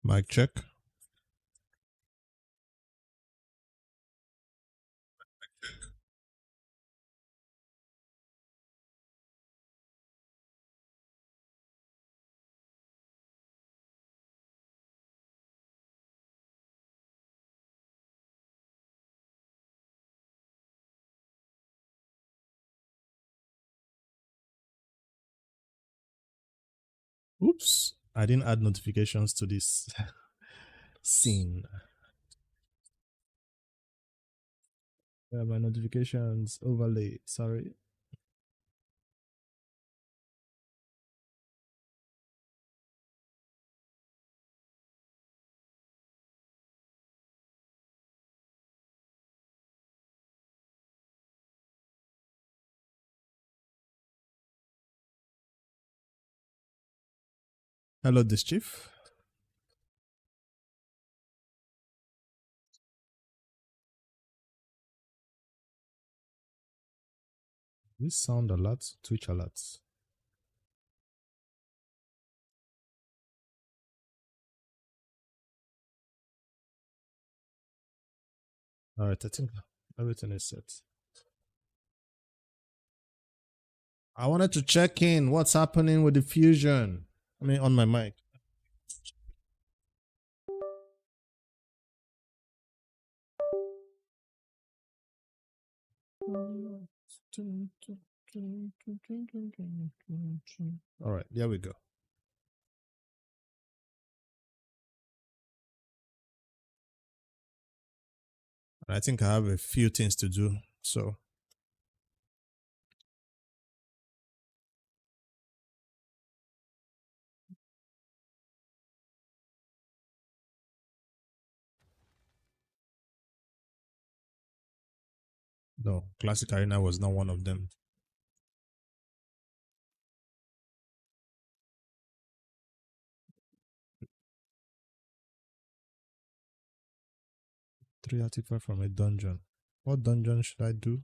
Mic check. Oops, I didn't add notifications to this scene. Yeah, my notifications overlay. Sorry. Hello, this chief. This sound alerts, Twitch alerts. All right, I think everything is set. I wanted to check in. What's happening with the fusion? I mean, on my mic. All right, there we go. I think I have a few things to do. So no, Classic Arena was not one of them. Three artifacts from a dungeon. What dungeon should I do?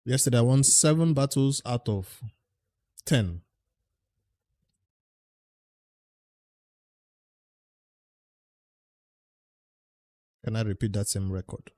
Yesterday I won 7 battles out of 10. Can I repeat that same record?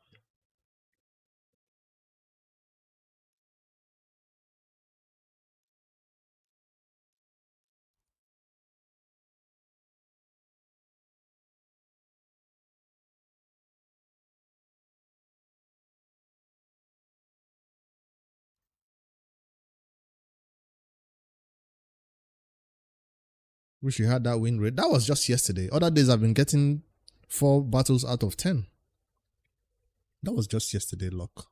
Wish you had that win rate. That was just yesterday. Other days I've been getting 4 battles out of 10. That was just yesterday, luck.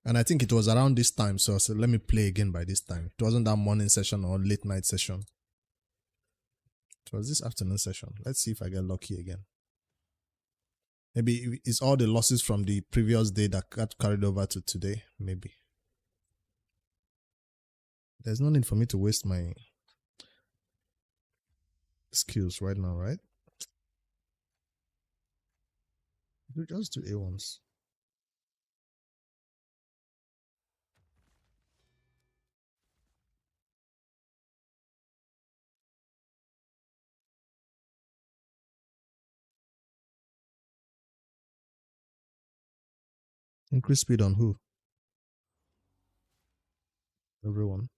And I think it was around this time, so I said, let me play again by this time. It wasn't that morning session or late night session. It was this afternoon session. Let's see if I get lucky again. Maybe it's all the losses from the previous day that got carried over to today. Maybe. There's no need for me to waste my skills right now, right? Just do A1s. Increase speed on who? Everyone.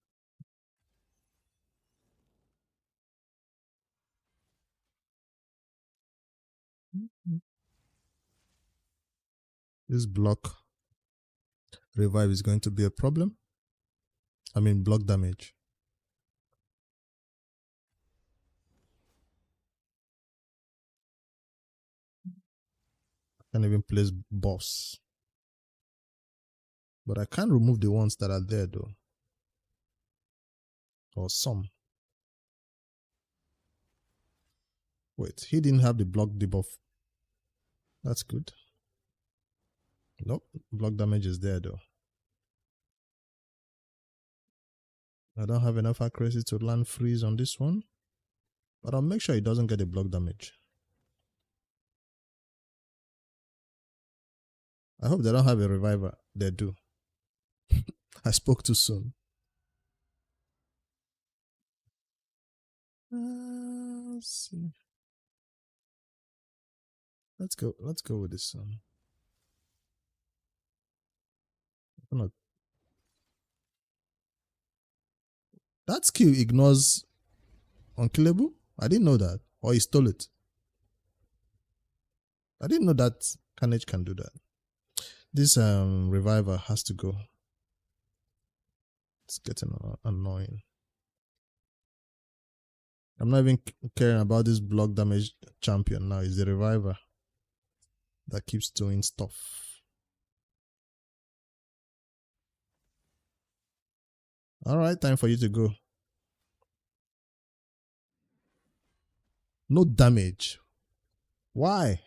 This block revive is going to be a problem. I mean block damage. Can't even place boss. But I can't remove the ones that are there though. Or some. Wait, he didn't have the block debuff. That's good. Nope, block damage is there though. I don't have enough accuracy to land freeze on this one. But I'll make sure he doesn't get a block damage. I hope they don't have a reviver. They do. I spoke too soon. Let's see. Let's go with this one. That skill ignores unkillable? I didn't know that. Or he stole it. I didn't know that Carnage can do that. This reviver has to go. It's getting annoying. I'm not even caring about this block damage champion now. It's the reviver that keeps doing stuff. Alright, time for you to go. No damage. Why?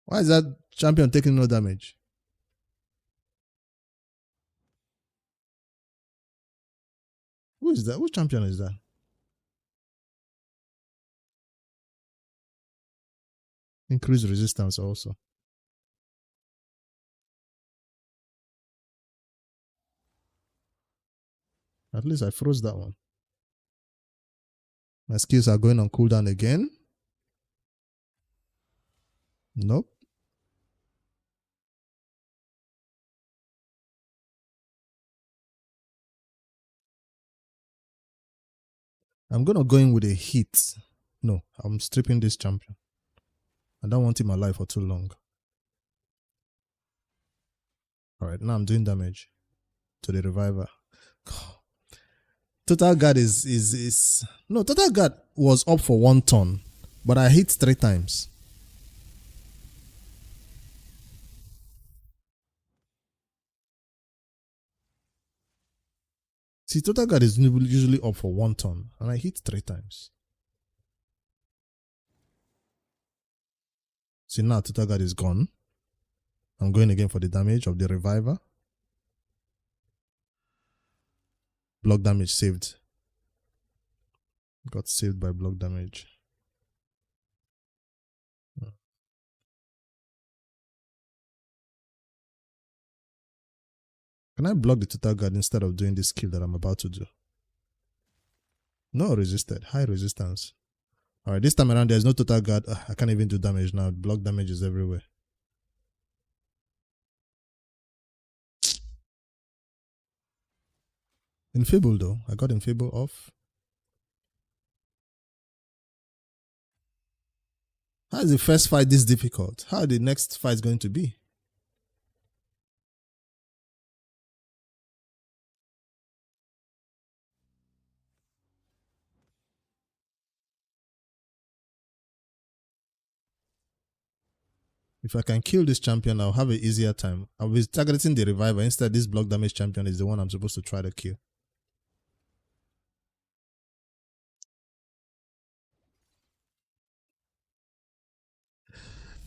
Why is that champion taking no damage? Who is that? Which champion is that? Increase resistance also. At least I froze that one. My skills are going on cooldown again. Nope. I'm going to go in with a hit. No, I'm stripping this champion. I don't want him alive for too long. Alright, now I'm doing damage to the reviver. Total guard is no, total guard was up for 1 turn, but I hit 3 times. See, total guard is usually up for 1 turn, and I hit 3 times. See, now total guard is gone. I'm going again for the damage of the reviver. Block damage saved. Got saved by block damage. Can I block the total guard instead of doing this skill that I'm about to do? No, resisted. High resistance. Alright, this time around there's no total guard. I can't even do damage now. Block damage is everywhere. Enfable though. I got Enfable off. How is the first fight this difficult? How are the next fight going to be? If I can kill this champion, I'll have an easier time. I'll be targeting the reviver. Instead, this block damage champion is the one I'm supposed to try to kill.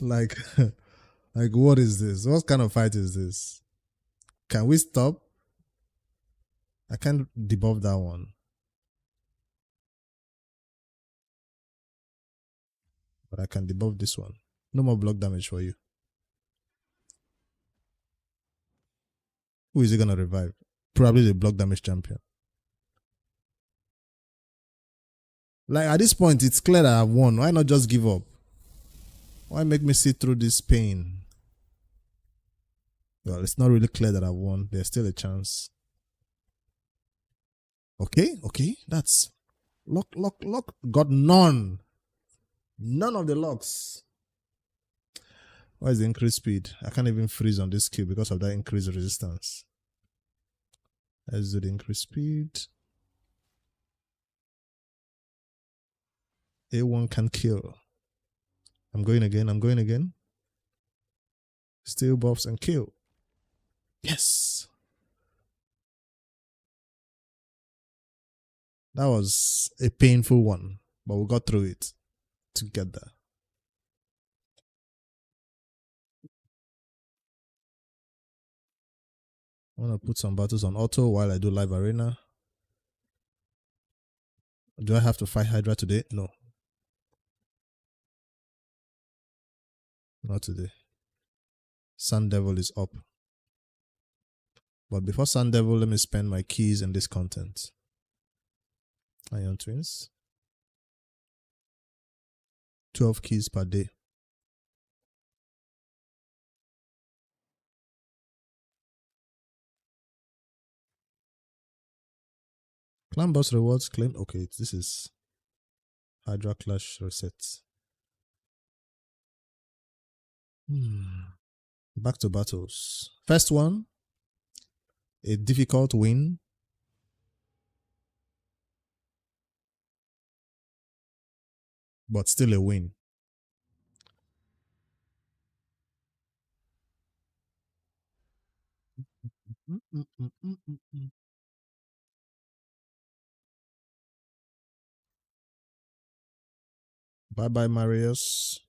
Like, like what is this? What kind of fight is this? Can we stop? I can't debuff that one. But I can debuff this one. No more block damage for you. Who is he gonna revive? Probably the block damage champion. Like at this point, it's clear that I've won. Why not just give up? Why make me sit through this pain? Well, it's not really clear that I've won. There's still a chance. Okay. That's lock. Got none. None of the locks. Why is the increased speed? I can't even freeze on this skill because of that increased resistance. Let's do the increased speed. A1 can kill. I'm going again. Steal buffs and kill. Yes. That was a painful one, but we got through it together. I want to put some battles on auto while I do live arena. Do I have to fight Hydra today? No. Not today. Sun Devil is up. But before Sun Devil, let me spend my keys in this content. Iron Twins. 12 keys per day. Clan boss rewards claim. Okay, this is Hydra Clash resets. Back to battles. First one, a difficult win. But still a win. Bye-bye, Marius.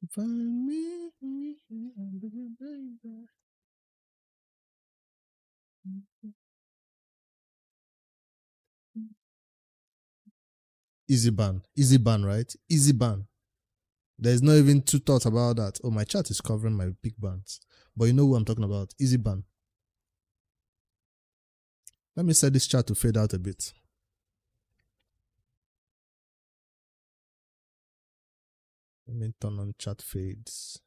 Find me. Easy ban, right? Easy ban. There's not even two thoughts about that. Oh, my chat is covering my big bans. But you know who I'm talking about. Easy ban. Let me set this chat to fade out a bit. Let me turn on chat fades.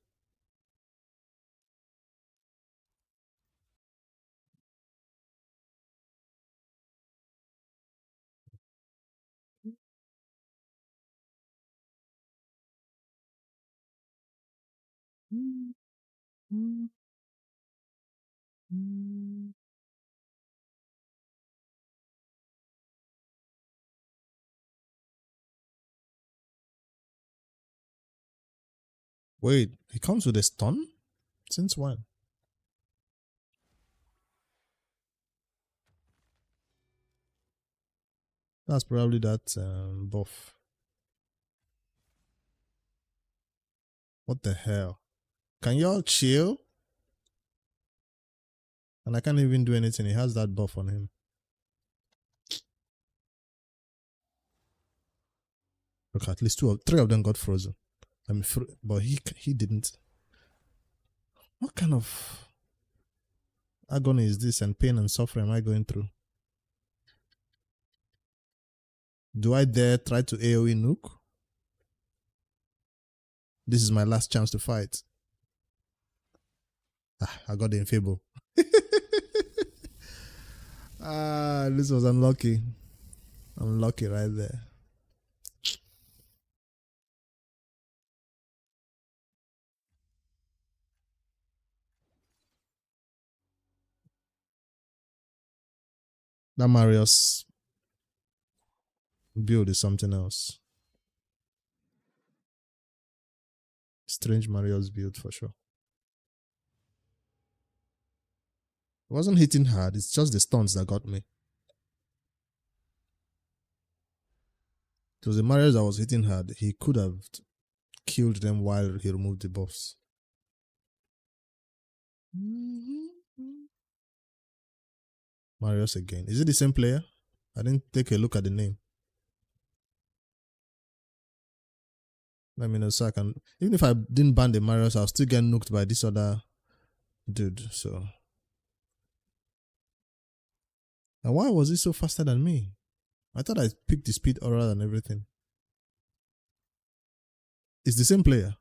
Wait, he comes with a stun? Since when? That's probably that buff. What the hell? Can y'all chill? And I can't even do anything. He has that buff on him. Look, at least three of them got frozen. I mean, but he didn't. What kind of agony is this and pain and suffering am I going through? Do I dare try to AoE nuke? This is my last chance to fight. I got the infable. Ah, this was unlucky. Unlucky right there. That Marius build is something else. Strange Marius build for sure. It wasn't hitting hard, it's just the stunts that got me. It was the Marius that was hitting hard. He could have killed them while he removed the buffs. Marius again. Is it the same player? I didn't take a look at the name. Let me know so I can. Even if I didn't ban the Marius, I'll still get nuked by this other dude. So. And why was he so faster than me? I thought I picked the speed aura and everything. It's the same player.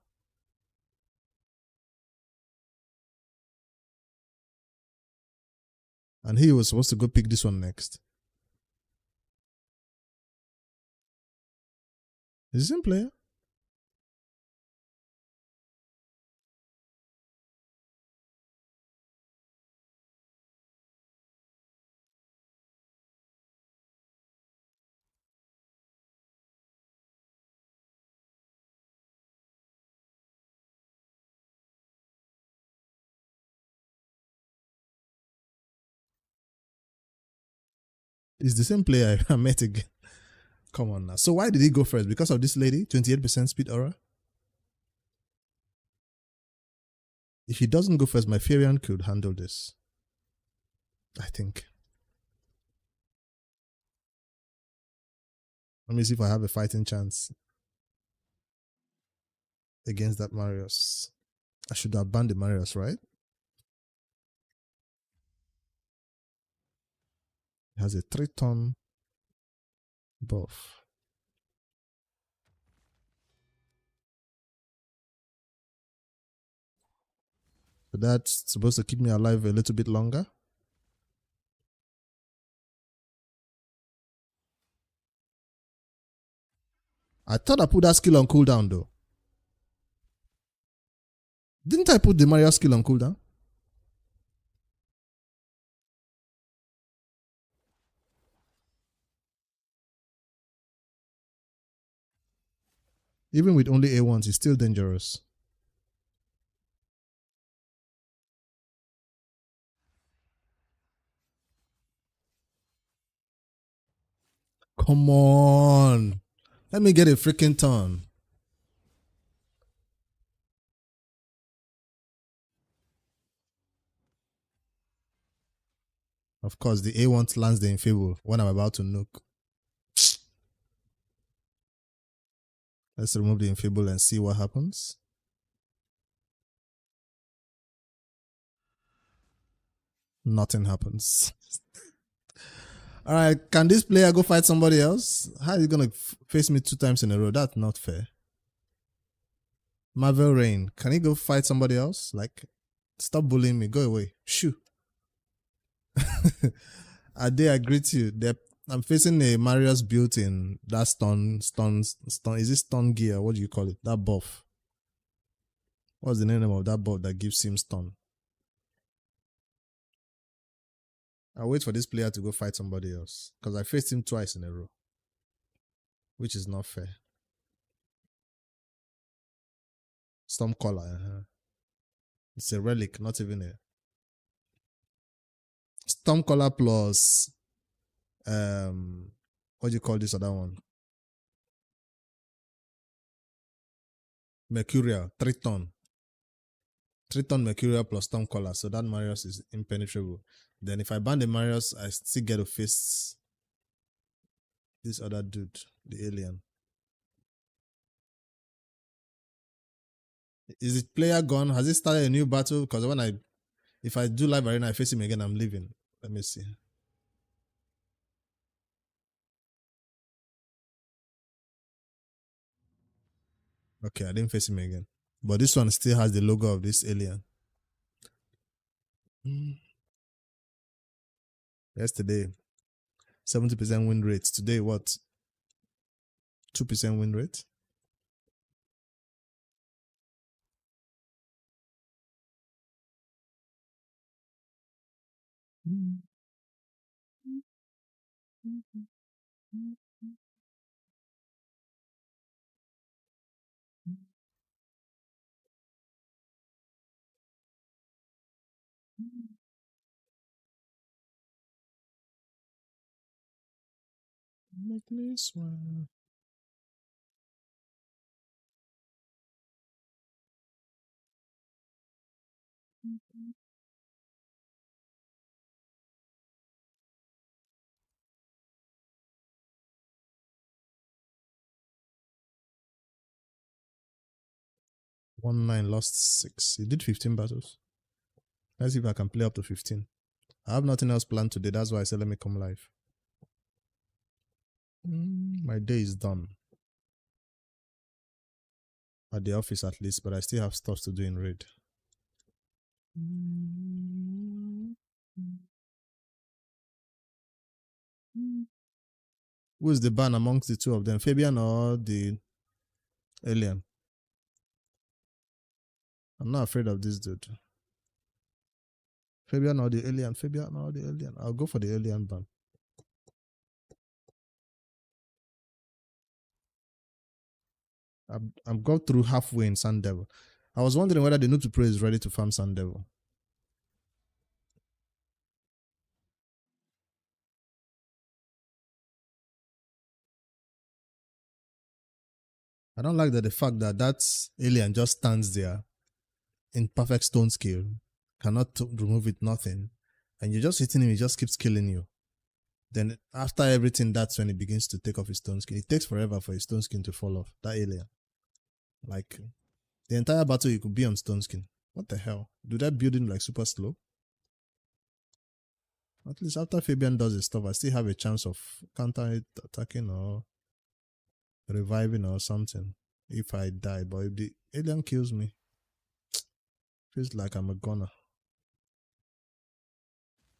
And he was supposed to go pick this one next. It's the same player. It's the same player I met again. Come on now. So why did he go first? Because of this lady? 28% speed aura? If he doesn't go first, my Furion could handle this. I think. Let me see if I have a fighting chance against that Marius. I should have banned the Marius, right? It has a 3-ton buff. So that's supposed to keep me alive a little bit longer. I thought I put that skill on cooldown though. Didn't I put the Mario skill on cooldown? Even with only A1s, it's still dangerous. Come on. Let me get a freaking turn. Of course, the A1 lands the Infable when I'm about to nuke. Let's remove the Infable and see what happens. Nothing happens. All right, can this player go fight somebody else? How are you going to face me 2 times in a row? That's not fair. Marvel Rain, can he go fight somebody else? Like, stop bullying me. Go away. Shoo. I greet you. I'm facing a Marius built in that stun. Is it stun gear? What do you call it? That buff. What's the name of that buff that gives him stun? I'll wait for this player to go fight somebody else. Because I faced him twice in a row. Which is not fair. Stormcaller. It's a relic, not even a Stormcaller plus what do you call this other one? Mercurial, 3-ton. 3-ton Mercurial plus Stormcaller. So that Marius is impenetrable. Then if I ban the Marius, I still get to face this other dude, the alien. Is the player gone? Has he started a new battle? Because if I do live arena, I face him again, I'm leaving. Let me see. Okay, I didn't face him again. But this one still has the logo of this alien. Yesterday, 70% win rate. Today, what? 2% win rate? Make me smile. Won 9, lost 6. He did 15 battles. Let's see if I can play up to 15. I have nothing else planned today. That's why I said let me come live. My day is done. At the office at least, but I still have stuff to do in raid. Who is the ban amongst the two of them? Fabian or the alien? I'm not afraid of this dude. Fabian or the alien? Fabian or the alien? I'll go for the alien ban. I'm gone through halfway in Sun Devil. I was wondering whether the Noob2Pro is ready to farm Sun Devil. I don't like the fact that alien just stands there in perfect stone skill, cannot remove it, nothing, and you're just hitting him, he just keeps killing you. Then after everything, that's when he begins to take off his stone skin. It takes forever for his stone skin to fall off. That alien. Like, the entire battle you could be on stone skin. What the hell? Do that building like super slow? At least after Fabian does his stuff, I still have a chance of counter attacking or reviving or something if I die. But if the alien kills me, feels like I'm a goner.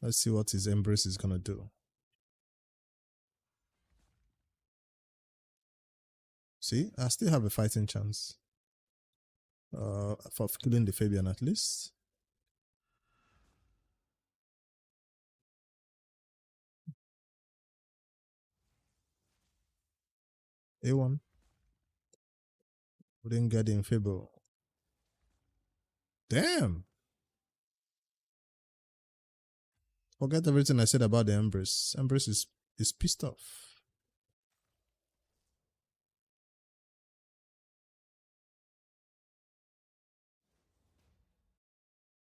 Let's see what his embrace is gonna do. See, I still have a fighting chance. For killing the Fabian at least. A1. We didn't get the Infable. Damn. Forget everything I said about the Embrace. Embrace is pissed off.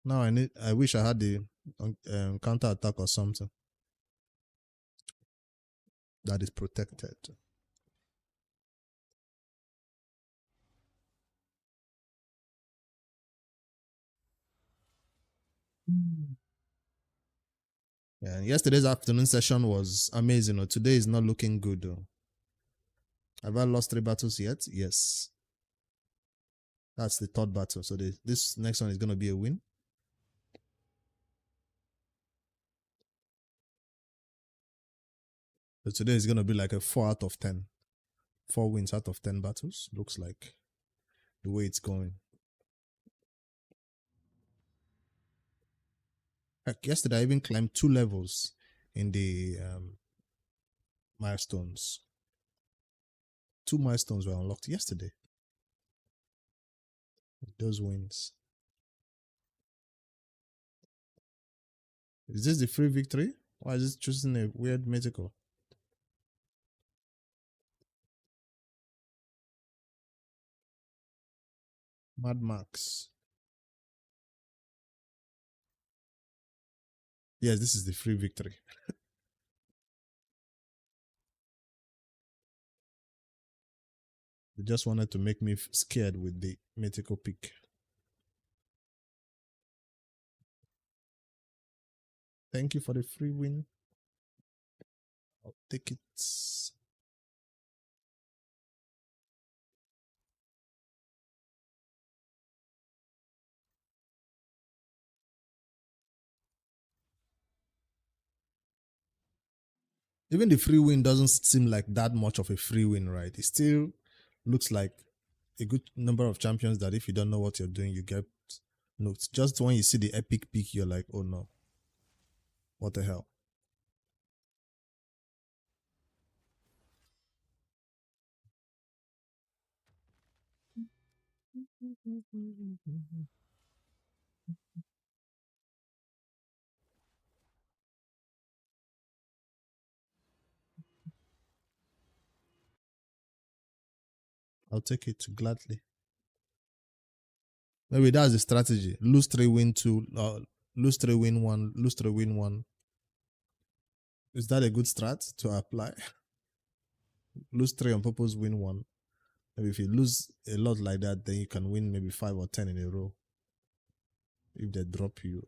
Now I wish I had the counter attack or something that is protected. Yeah, yesterday's afternoon session was amazing. Today is not looking good though. Have I lost 3 battles yet? Yes. That's the 3rd battle. So this next one is gonna be a win. So today is gonna be like a 4 out of 10. 4 wins out of 10 battles. Looks like the way it's going. Heck, yesterday I even climbed 2 levels in the milestones. 2 milestones were unlocked yesterday. Those wins. Is this the free victory? Or is it choosing a weird mythical? Mad Max. Yes, this is the free victory. They just wanted to make me scared with the mythical pick. Thank you for the free win. I'll take it. Even the free win doesn't seem like that much of a free win, right? It still looks like a good number of champions that if you don't know what you're doing, you get nuked. Just when you see the epic peak, you're like, oh no, what the hell? I'll take it gladly. Maybe that's the strategy. Lose three, win two. Lose three, win one. Lose three, win one. Is that a good strat to apply? Lose three on purpose, win one. Maybe if you lose a lot like that, then you can win maybe 5 or 10 in a row. If they drop you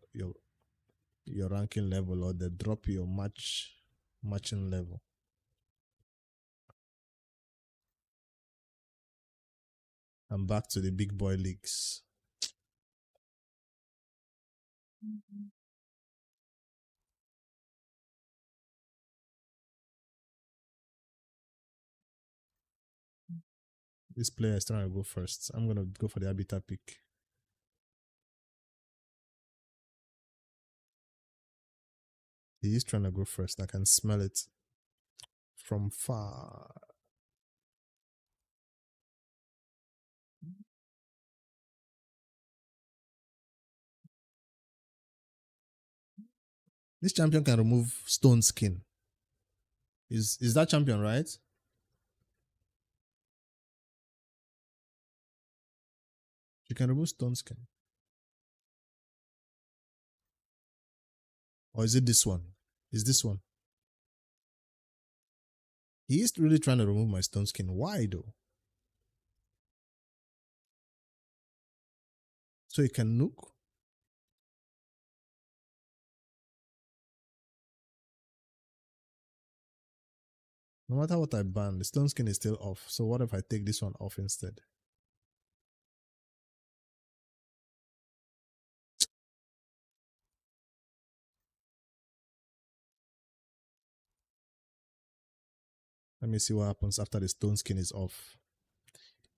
your ranking level or they drop your matching level. I'm back to the big boy leagues. This player is trying to go first. I'm gonna go for the habitat pick. He is trying to go first. I can smell it from far. This champion can remove stone skin. Is that champion right? You can remove stone skin. Or is it this one? Is this one? He is really trying to remove my stone skin. Why though? So he can nuke? No matter what I ban, the stone skin is still off. So what if I take this one off instead? Let me see what happens after the stone skin is off.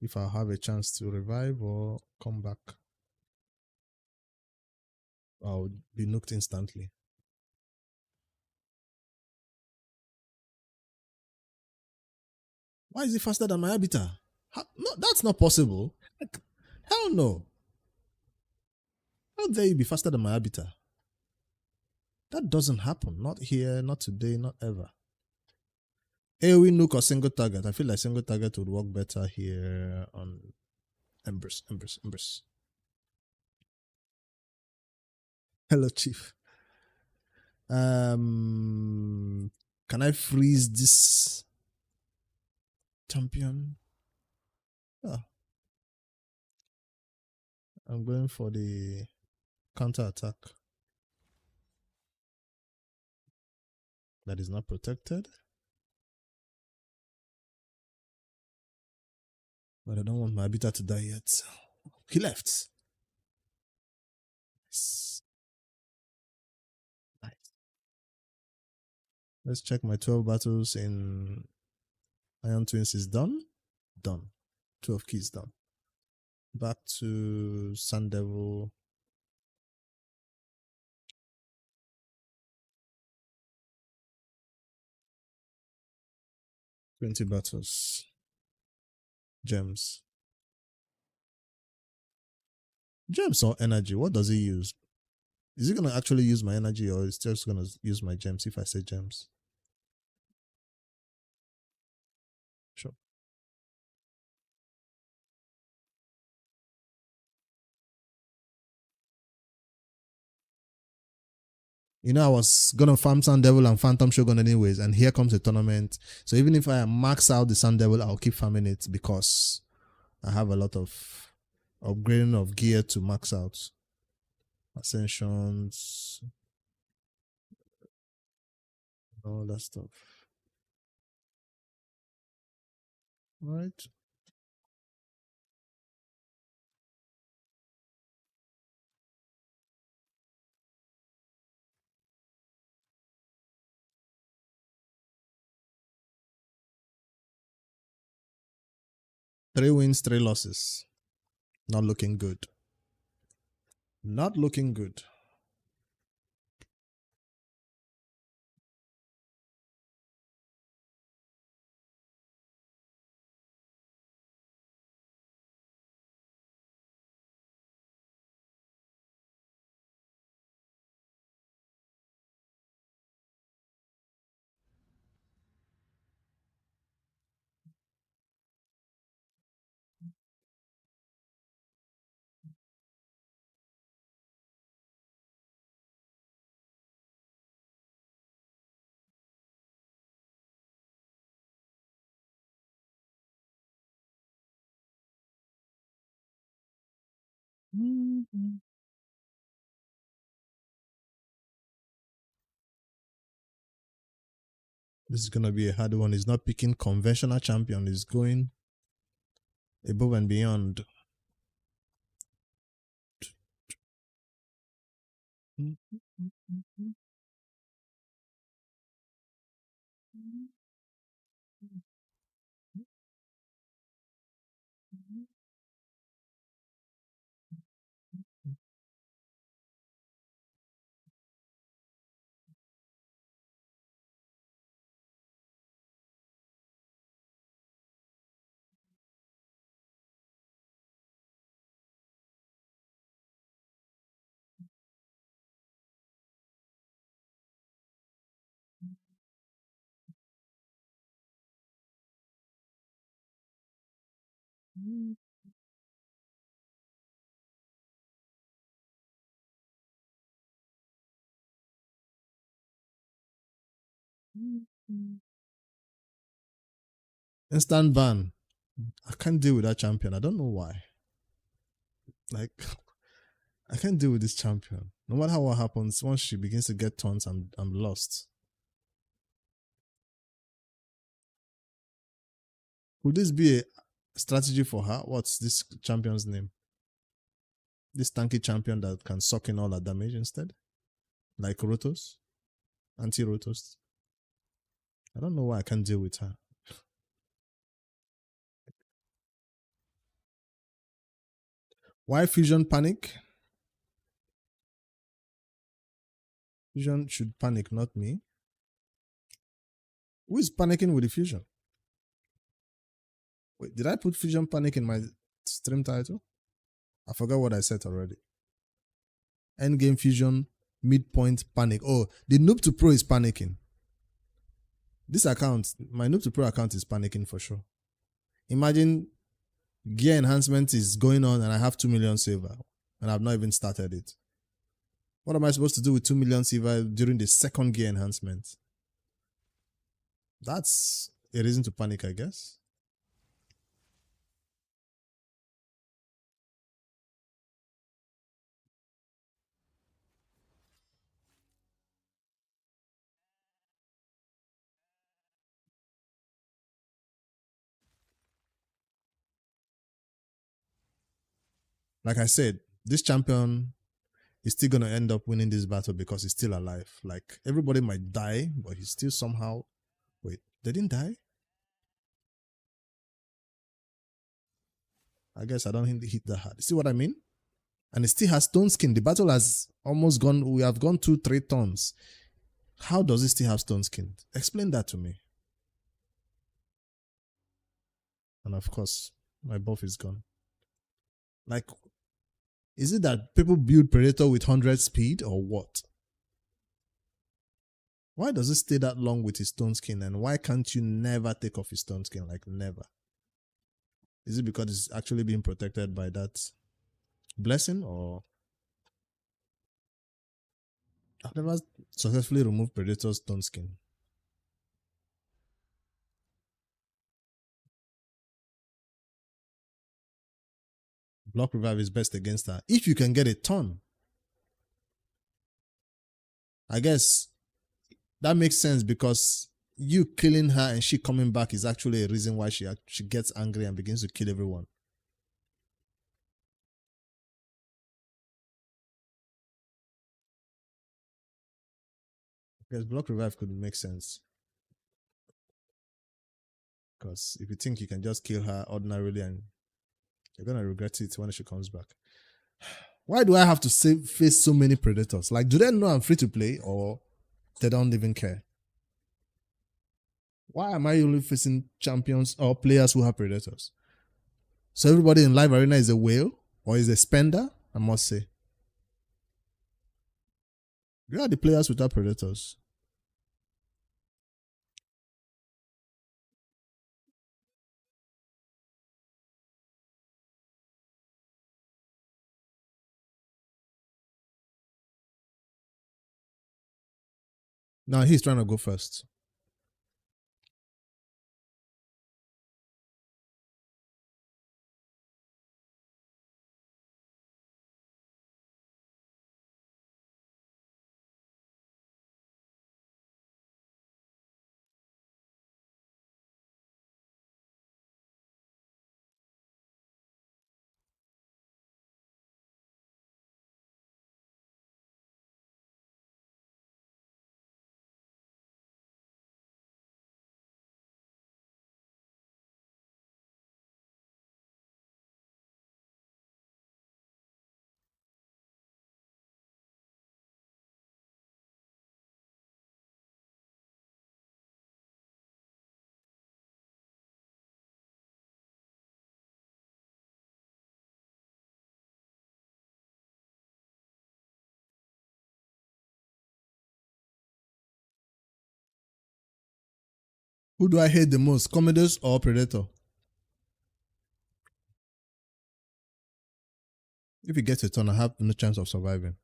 If I have a chance to revive or come back, I'll be nuked instantly. Why is it faster than my habitat? No, that's not possible. Hell no. How dare you be faster than my habitat? That doesn't happen. Not here, not today, not ever. AoE nuke or single target. I feel like single target would work better here on Embers. Hello, Chief. Can I freeze this champion? Oh, I'm going for the counter attack. That is not protected. But I don't want my habitat to die yet. He left. Nice. Let's check my 12 battles in Iron Twins is done. Done. 12 keys done. Back to Sun Devil. Twenty battles. Gems. Gems or energy? What does he use? Is he gonna actually use my energy or is just gonna use my gems if I say gems? Sure. You know, I was gonna farm Sun Devil and Phantom Shogun anyways, and here comes a tournament. So even if I max out the Sun Devil, I'll keep farming it because I have a lot of upgrading of gear to max out. Ascensions, all that stuff. All right. 3 wins, 3 losses. Not looking good. Not looking good. This is gonna be a hard one. He's not picking conventional champion. He's going above and beyond. Instant ban. I can't deal with that champion. I don't know why. Like, I can't deal with this champion. No matter what happens, once she begins to get taunts, I'm lost. Could this be a strategy for her? What's this champion's name? This tanky champion that can suck in all her damage instead? Like Rotos? Anti-Rotos? I don't know why I can't deal with her. Why Fusion panic? Fusion should panic, not me. Who is panicking with the Fusion? Wait, did I put Fusion panic in my stream title? I forgot what I said already. Endgame Fusion, Midpoint panic. Oh, the Noob2Pro is panicking. This account, my Noob2Pro account is panicking for sure. Imagine gear enhancement is going on and I have 2 million silver and I've not even started it. What am I supposed to do with 2 million silver during the second gear enhancement? That's a reason to panic, I guess. Like I said, this champion is still going to end up winning this battle because he's still alive. Like, everybody might die, but he's still somehow... Wait, they didn't die? I guess I don't hit that hard. See what I mean? And it still has stone skin. The battle has almost gone... We have gone 2-3 turns. How does it still have stone skin? Explain that to me. And of course, my buff is gone. Like, is it that people build Predator with 100 speed or what? Why does it stay that long with his stone skin and why can't you never take off his stone skin? Like, never. Is it because it's actually being protected by that blessing or... I've never successfully removed Predator's stone skin. Block revive is best against her. If you can get a ton. I guess that makes sense because you killing her and she coming back is actually a reason why she gets angry and begins to kill everyone. Because block revive could make sense. Because if you think you can just kill her ordinarily, and you're gonna regret it when she comes back. Why do I have to face so many predators? Like, do they know I'm free to play, or they don't even care? Why am I only facing champions or players who have predators? So everybody in Live Arena is a whale or is a spender, I must say. Where are the players without predators? Now he's trying to go first. Who do I hate the most, Commodus or Predator? If he gets a turn, I have no chance of surviving.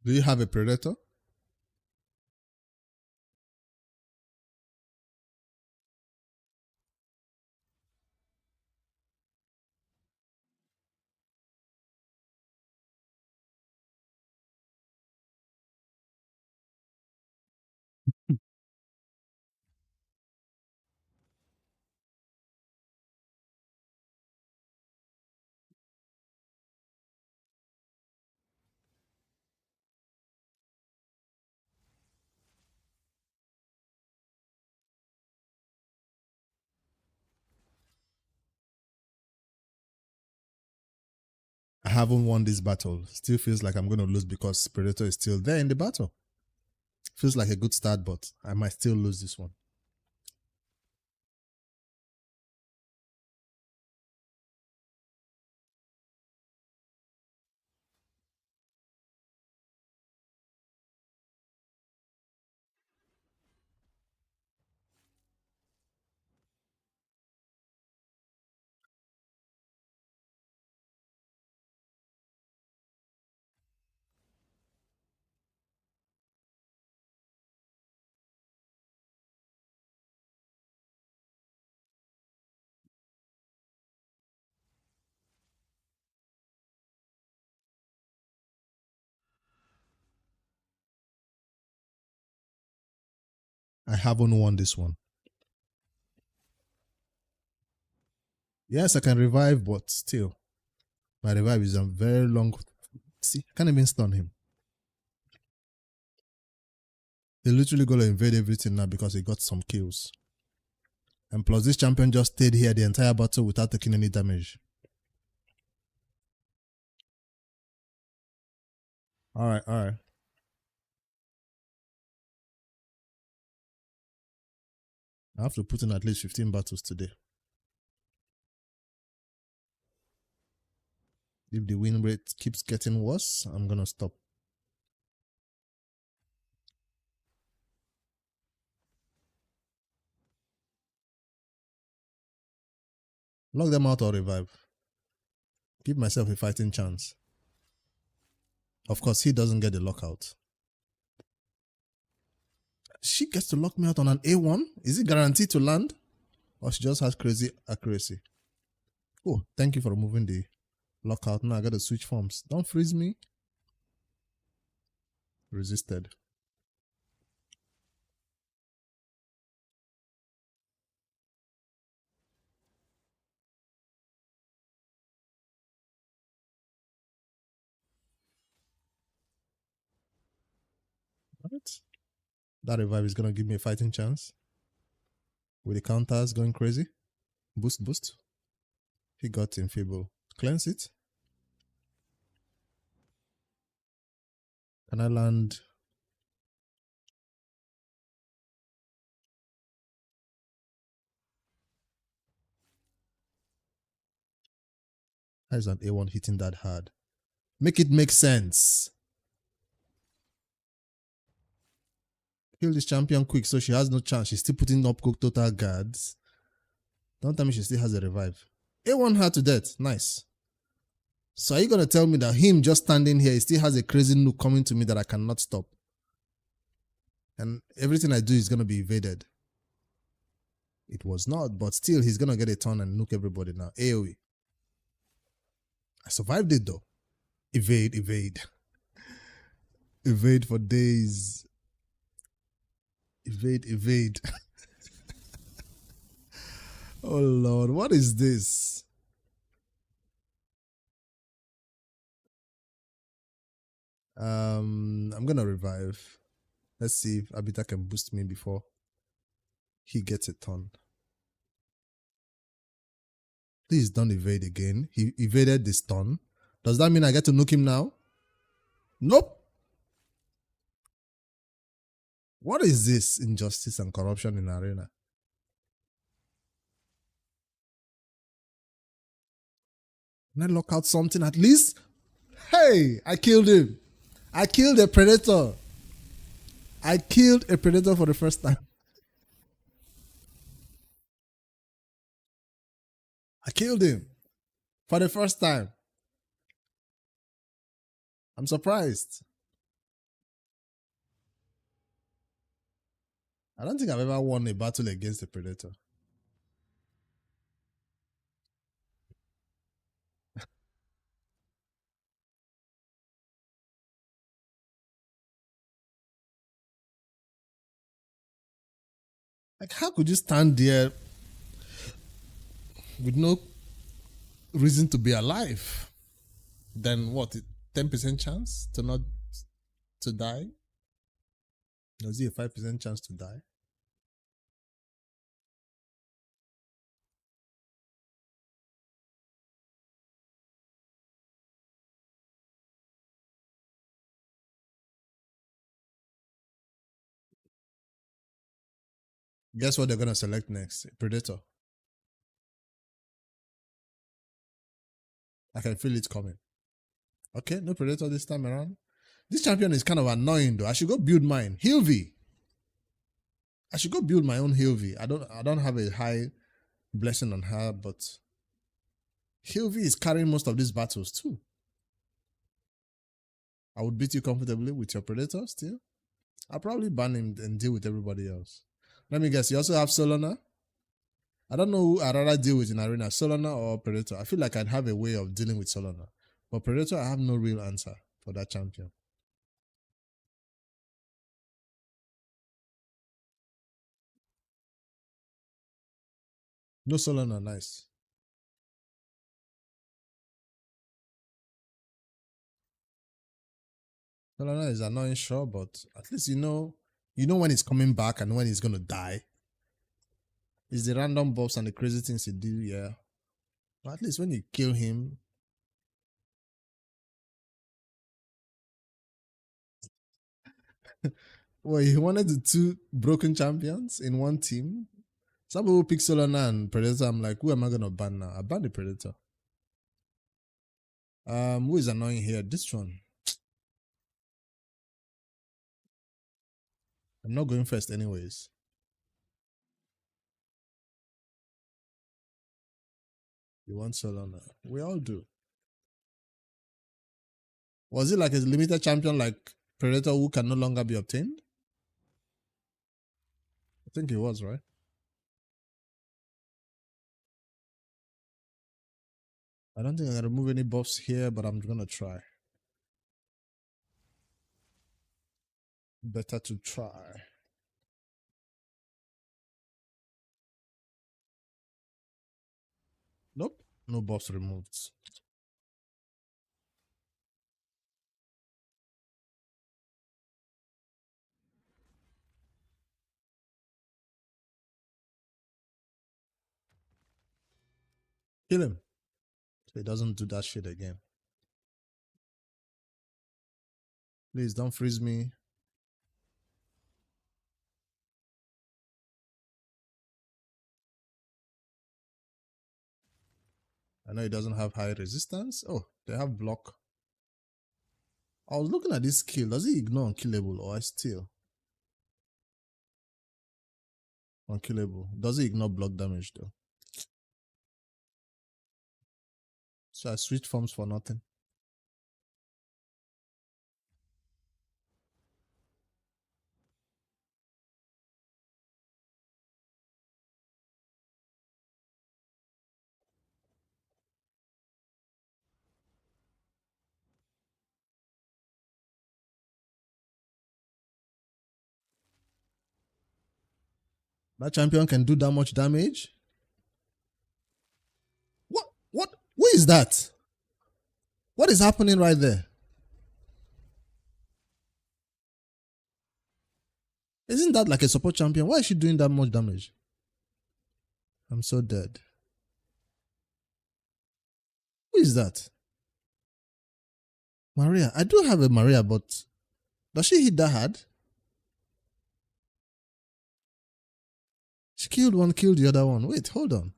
Do you have a Predator? I haven't won this battle. Still feels like I'm going to lose because Predator is still there in the battle. Feels like a good start, but I might still lose this one. I haven't won this one. Yes, I can revive, but still, my revive is a very long. See, I can't even stun him. They literally gonna invade everything now because he got some kills. And plus, this champion just stayed here the entire battle without taking any damage. Alright, alright. I have to put in at least 15 battles today. If the win rate keeps getting worse, I'm gonna stop. Lock them out or revive. Give myself a fighting chance. Of course, he doesn't get the lockout. She gets to lock me out on an A1? Is it guaranteed to land? Or she just has crazy accuracy? Oh, thank you for removing the lockout. Now I gotta switch forms. Don't freeze me. Resisted. What? That revive is gonna give me a fighting chance. With the counters going crazy. Boost, boost. He got Infable. Cleanse it. Can I land? How is an A1 hitting that hard? Make it make sense. Kill this champion quick so she has no chance. She's still putting up total guards. Don't tell me she still has a revive. A1 her to death. Nice. So are you gonna tell me that him just standing here, he still has a crazy nuke coming to me that I cannot stop? And everything I do is gonna be evaded. It was not, but still he's gonna get a turn and nuke everybody now. AoE. I survived it though. Evade, evade. Evade for days. Evade, evade. Oh Lord, what is this? I'm gonna revive. Let's see if Abita can boost me before he gets a turn. Please don't evade again. He evaded the stun. Does that mean I get to nuke him now? Nope. What is this injustice and corruption in Arena? Can I lock out something at least? Hey, I killed him. I killed a predator. I killed a predator for the first time. I killed him for the first time. I'm surprised. I don't think I've ever won a battle against a predator. Like, how could you stand there with no reason to be alive? Then what? 10% chance to not to die? Was it a 5% chance to die? Guess what they're gonna select next? Predator. I can feel it coming. Okay, no predator this time around. This champion is kind of annoying though. I should go build mine. Hilvi. I should go build my own Hilvi. I don't have a high blessing on her, but Hilvi is carrying most of these battles too. I would beat you comfortably with your predator still. I'll probably ban him and deal with everybody else. Let me guess, you also have Solana? I don't know who I'd rather deal with in Arena, Solana or Predator. I feel like I'd have a way of dealing with Solana. But Predator, I have no real answer for that champion. No Solana, nice. Solana is annoying, sure, but at least you know when he's coming back and when he's gonna die. It's the random buffs and the crazy things he do, yeah. But at least when you kill him, well, he wanted the two broken champions in one team. Some people pick Solana and Predator. I'm like, who am I gonna ban now? I ban the Predator. Who is annoying here? This one. I'm not going first anyways. You want Solana? We all do. Was it like a limited champion like Predator who can no longer be obtained? I think it was, right? I don't think I can remove any buffs here, but I'm gonna try. Better to try. Nope. No buffs removed. Kill him. So he doesn't do that shit again. Please don't freeze me. I know he doesn't have high resistance. Oh, they have block. I was looking at this skill. Does he ignore unkillable or I steal? Unkillable. Does he ignore block damage though? So I switched forms for nothing. That champion can do that much damage? What? What? Who is that? What is happening right there? Isn't that like a support champion? Why is she doing that much damage? I'm so dead. Who is that? Maria. I do have a Maria, but does she hit that hard? She killed one, killed the other one. Wait, hold on.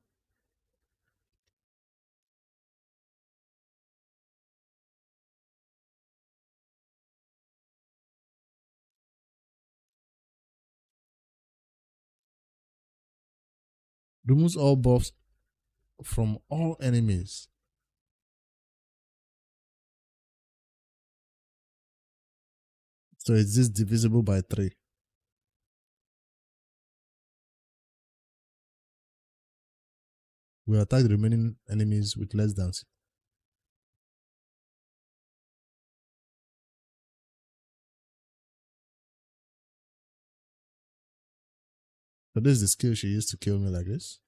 Removes all buffs from all enemies. So is this divisible by 3? We attack the remaining enemies with less than. So this is the skill she used to kill me like this.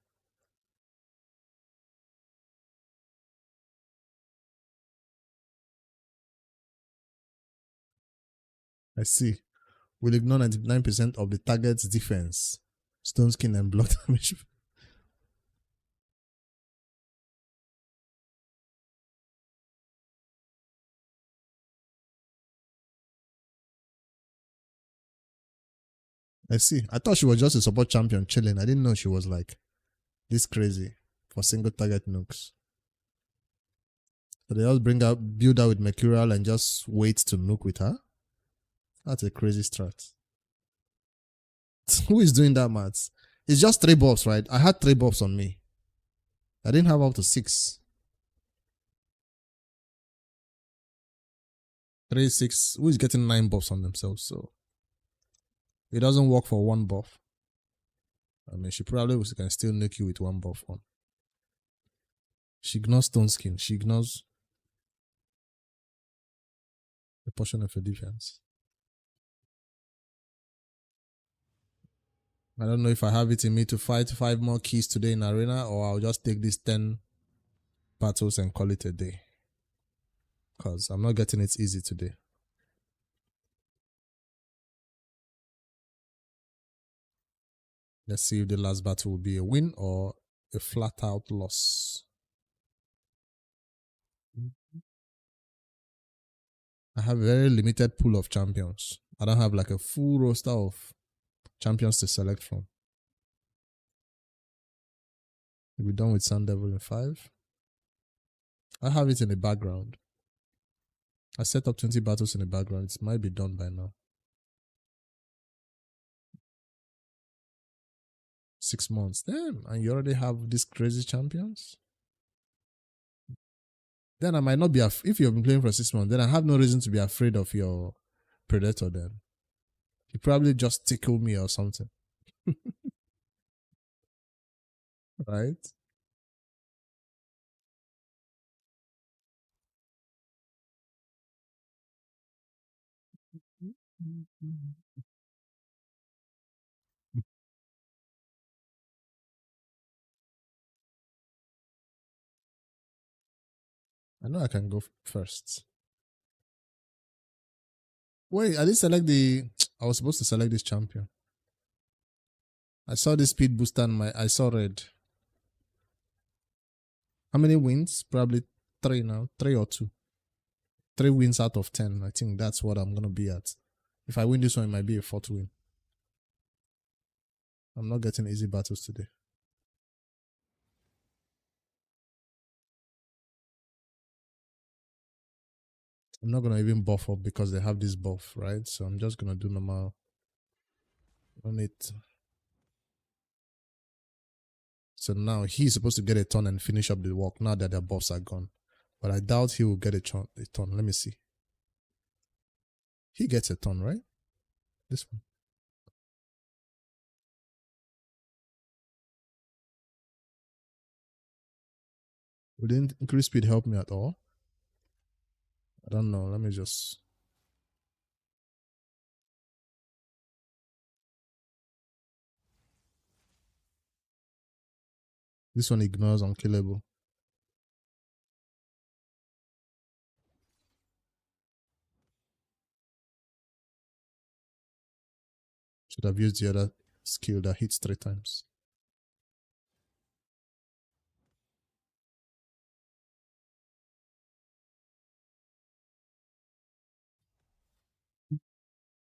I see. Will ignore 99% of the target's defense, stone skin, and block damage. I see. I thought she was just a support champion chilling. I didn't know she was like this crazy for single target nukes. So they just build her with Mercurial and just wait to nuke with her. That's a crazy strat. Who is doing that, Mats? It's just 3 buffs, right? I had 3 buffs on me. I didn't have up to 6. 3, 6. Who is getting 9 buffs on themselves? So it doesn't work for 1 buff. I mean, she probably can still nuke you with 1 buff on. She ignores stone skin. She ignores a portion of her defense. I don't know if I have it in me to fight 5 more keys today in arena, or I'll just take these 10 battles and call it a day. Because I'm not getting it easy today. Let's see if the last battle will be a win or a flat out loss. I have a very limited pool of champions. I don't have like a full roster of champions to select from. We'll be done with Sun Devil in 5. I have it in the background. I set up 20 battles in the background. It might be done by now. 6 months. Damn, and you already have these crazy champions? Then I might not be, if you've been playing for 6 months, then I have no reason to be afraid of your Predator then. He probably just tickled me or something. Right? I know I can go first. Wait, I didn't select the... I was supposed to select this champion. I saw this speed booster and I saw red. How many wins? Probably 3 now. 3 or 2. 3 wins out of 10. I think that's what I'm going to be at. If I win this one, it might be a 4th win. I'm not getting easy battles today. I'm not going to even buff up because they have this buff, right? So I'm just going to do normal. On it. So now he's supposed to get a turn and finish up the work now that their buffs are gone. But I doubt he will get a turn. Let me see. He gets a turn, right? This one. Would increase speed help me at all? I don't know. Let me just... This one ignores unkillable. Should have used the other skill that hits 3 times.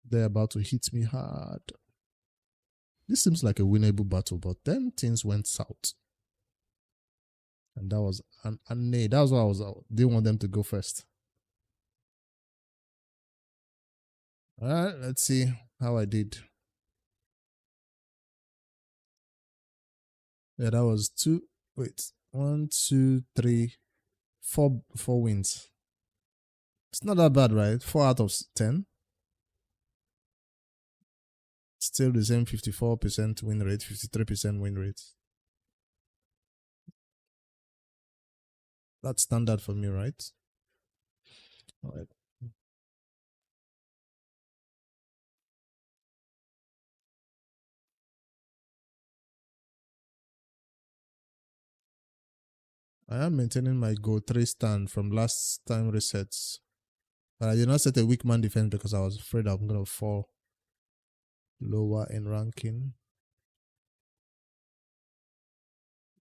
They're about to hit me hard. This seems like a winnable battle, but then things went south. And that was nay. That was why didn't want them to go first. Alright, let's see how I did. Yeah, that was 2. Wait. 1, 2, 3, 4 wins. It's not that bad, right? 4 out of 10. Still the same 54% win rate, 53% win rate. That's standard for me, right? All right. I am maintaining my Go 3 stand from last time resets. But I did not set a weak man defense because I was afraid I'm going to fall lower in ranking.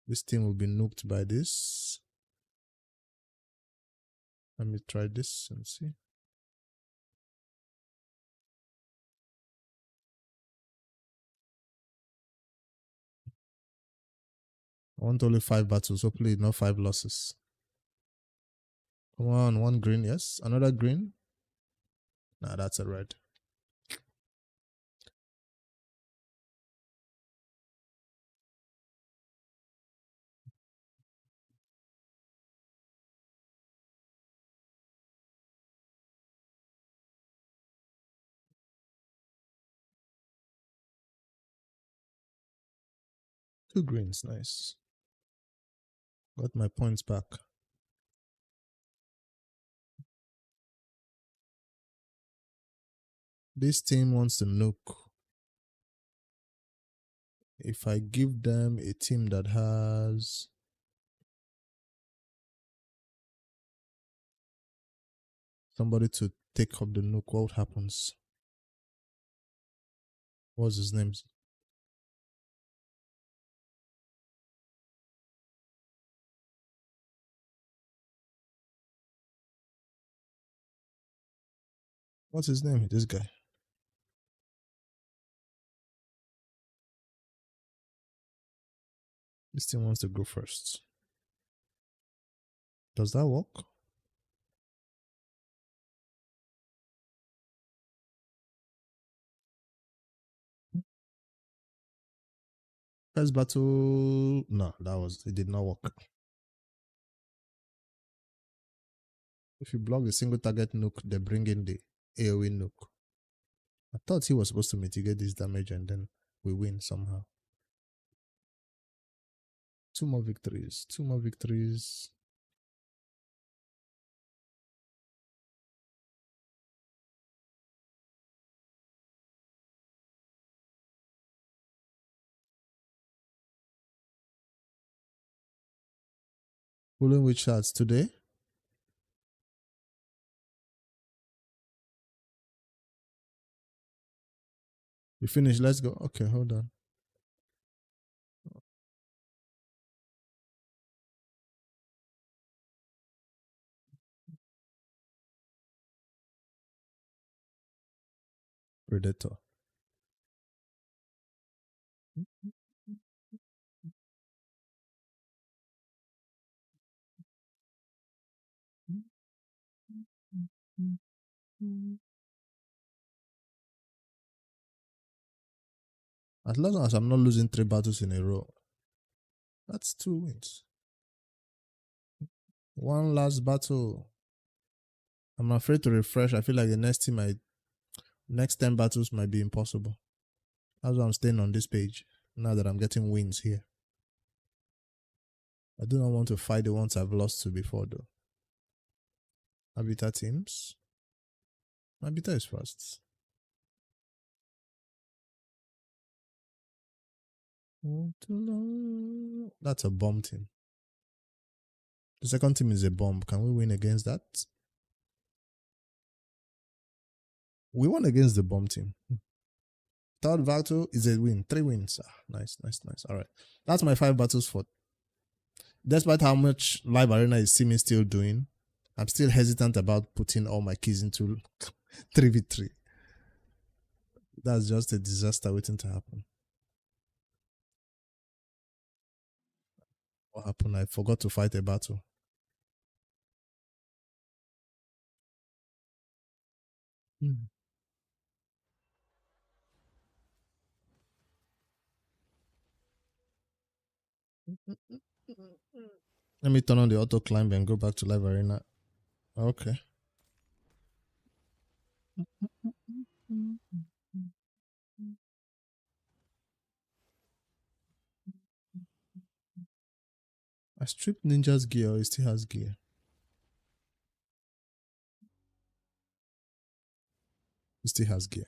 This team will be noobed by this. Let me try this and see. I want only 5 battles. Hopefully not 5 losses. Come on, 1 green, yes. Another green. Nah, that's a red. Two greens, nice. Got my points back. This team wants to nuke. If I give them a team that has somebody to take up the nuke, what happens? What's his name? What's his name? This guy. This team wants to go first. Does that work? First battle. No, it did not work. If you block the single target nuke, they bring in the AoE nuke. I thought he was supposed to mitigate this damage and then we win somehow. 2 more victories. 2 more victories. Pulling which shots today? We finished. Let's go. Okay, hold on. Predator. As long as I'm not losing 3 battles in a row, that's 2 wins. One last battle. I'm afraid to refresh. I feel like the next 10 battles might be impossible. That's why I'm staying on this page now that I'm getting wins here. I do not want to fight the ones I've lost to before though. Habitat teams. Habitat is first. That's a bomb team. The second team is a bomb. Can we win against that? We won against the bomb team. Third battle is a win. 3 wins. Nice. All right. That's my 5 battles for. Despite how much Live Arena is seeming still doing, I'm still hesitant about putting all my keys into 3v3. That's just a disaster waiting to happen. What happened? I forgot to fight a battle. Let me turn on the auto climb and go back to Live Arena. Okay. I stripped Ninja's gear, or he still has gear. He still has gear.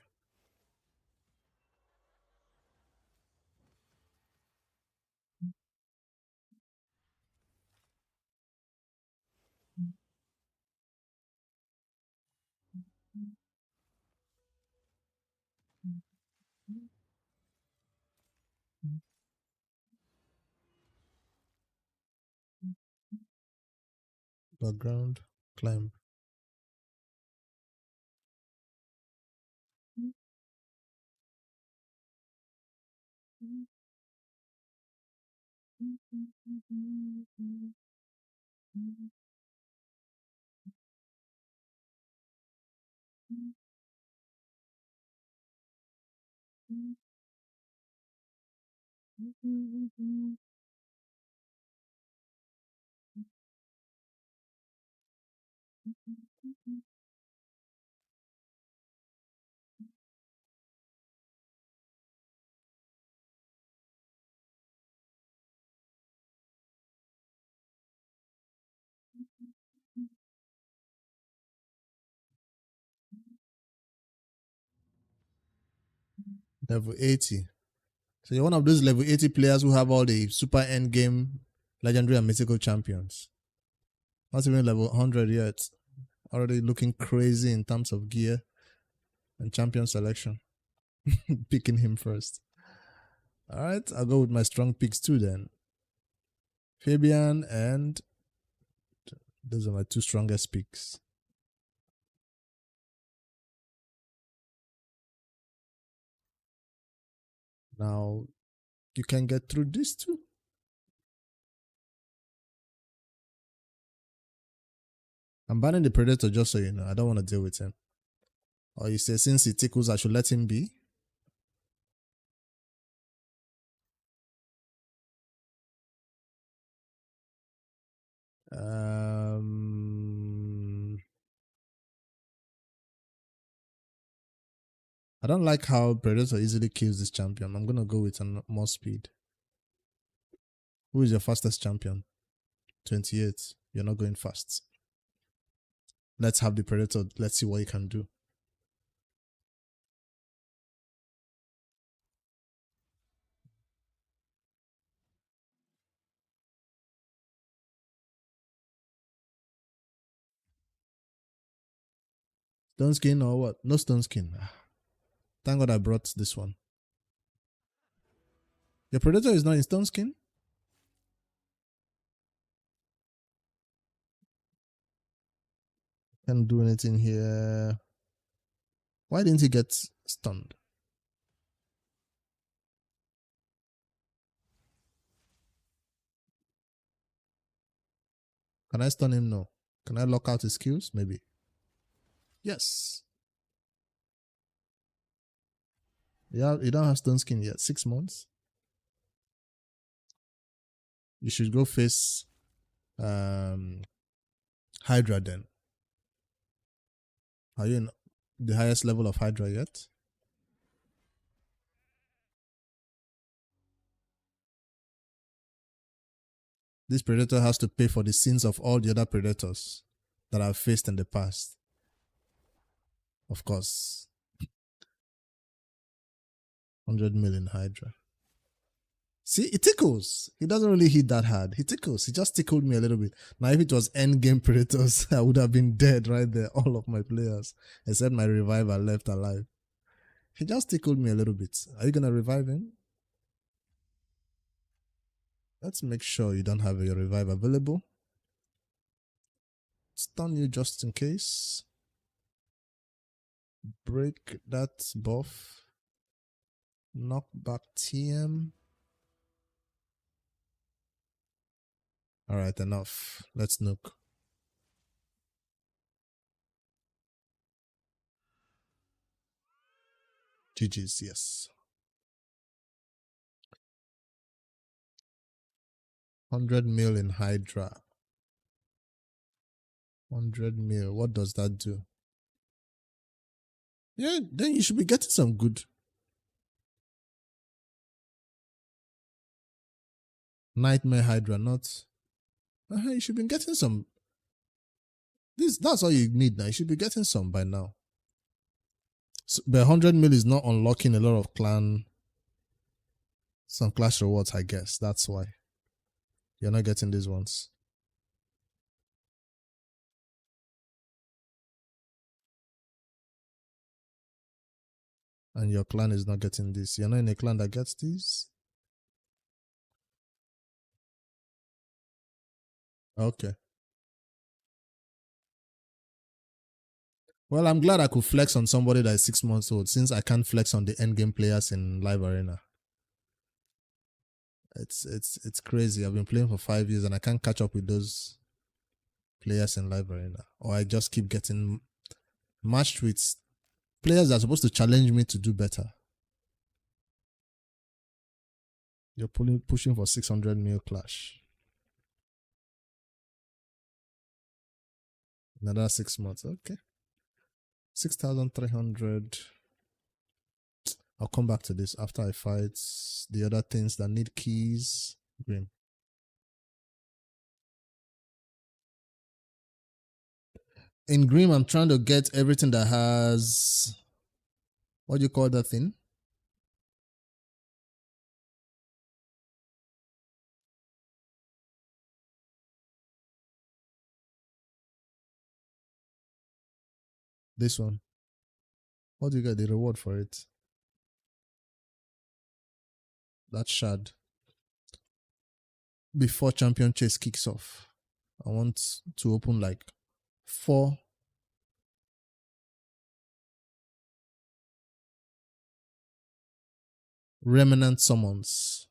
Background, climb. Level 80. So you're one of those level 80 players who have all the super endgame legendary and mythical champions. Not even level 100 yet. Already looking crazy in terms of gear and champion selection. Picking him first. Alright, I'll go with my strong picks too then. Fabian, and those are my 2 strongest picks. Now, you can get through this too. I'm banning the Predator just so you know. I don't want to deal with him. Or you say since he tickles, I should let him be? I don't like how Predator easily kills this champion. I'm going to go with more speed. Who is your fastest champion? 28. You're not going fast. Let's have the Predator. Let's see what he can do. Stone skin or what? No stone skin. Thank God I brought this one. Your Predator is not in stone skin? Can't do anything here. Why didn't he get stunned? Can I stun him? No. Can I lock out his skills? Maybe. Yes. Yeah, you don't have stone skin yet. 6 months. You should go face Hydra then. Are you in the highest level of Hydra yet? This predator has to pay for the sins of all the other predators that I've faced in the past. Of course. 100 million Hydra. See, it tickles. He doesn't really hit that hard. He tickles. He just tickled me a little bit. Now, if it was endgame predators, I would have been dead right there. All of my players, except my reviver left alive. He just tickled me a little bit. Are you going to revive him? Let's make sure you don't have your revive available. Stun you just in case. Break that buff. Knock back TM. Alright, enough. Let's nuke. GG's, yes. 100 mil in Hydra. 100 mil. What does that do? Yeah, then you should be getting some good. Nightmare Hydra, not. You should be getting some. That's all you need now. You should be getting some by now. So, but 100 mil is not unlocking a lot of some clash rewards, I guess. That's why you're not getting these ones. And your clan is not getting this. You're not in a clan that gets these? Okay. Well, I'm glad I could flex on somebody that is 6 months old, since I can't flex on the endgame players in Live Arena. It's crazy. I've been playing for 5 years and I can't catch up with those players in Live Arena. Or I just keep getting matched with players that are supposed to challenge me to do better. You're pushing for 600 mil clash. Another 6 months. Okay. 6,300. I'll come back to this after I fight the other things that need keys. Grim. In Grim, I'm trying to get everything that has. What do you call that thing? This one. What do you get the reward for it? That shard. Before champion chase kicks off, I want to open like 4 remnant summons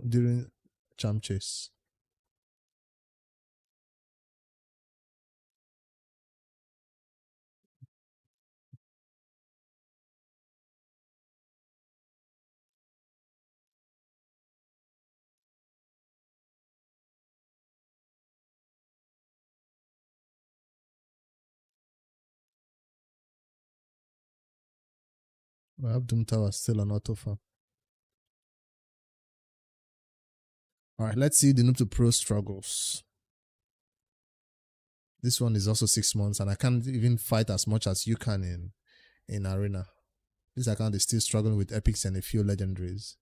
during champ chase. I have Doom Tower still an auto farm. Alright, let's see the Noob2Pro struggles. This one is also 6 months and I can't even fight as much as you can in Arena. This account is still struggling with epics and a few legendaries.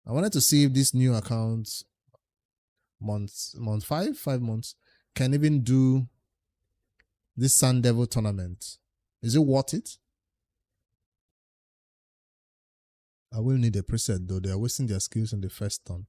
I wanted to see if this new account, month 5 months, can even do this Sun Devil tournament. Is it worth it? I will need a preset though. They are wasting their skills in the first turn.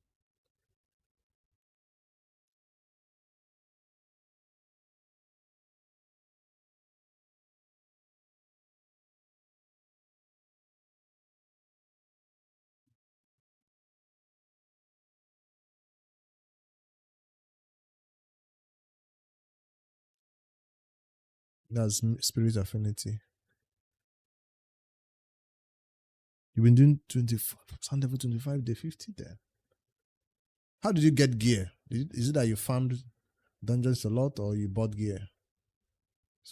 That's spirit affinity. You've been doing 25, sound level 25, day 50 there. How did you get gear? Is it that you farmed dungeons a lot or you bought gear?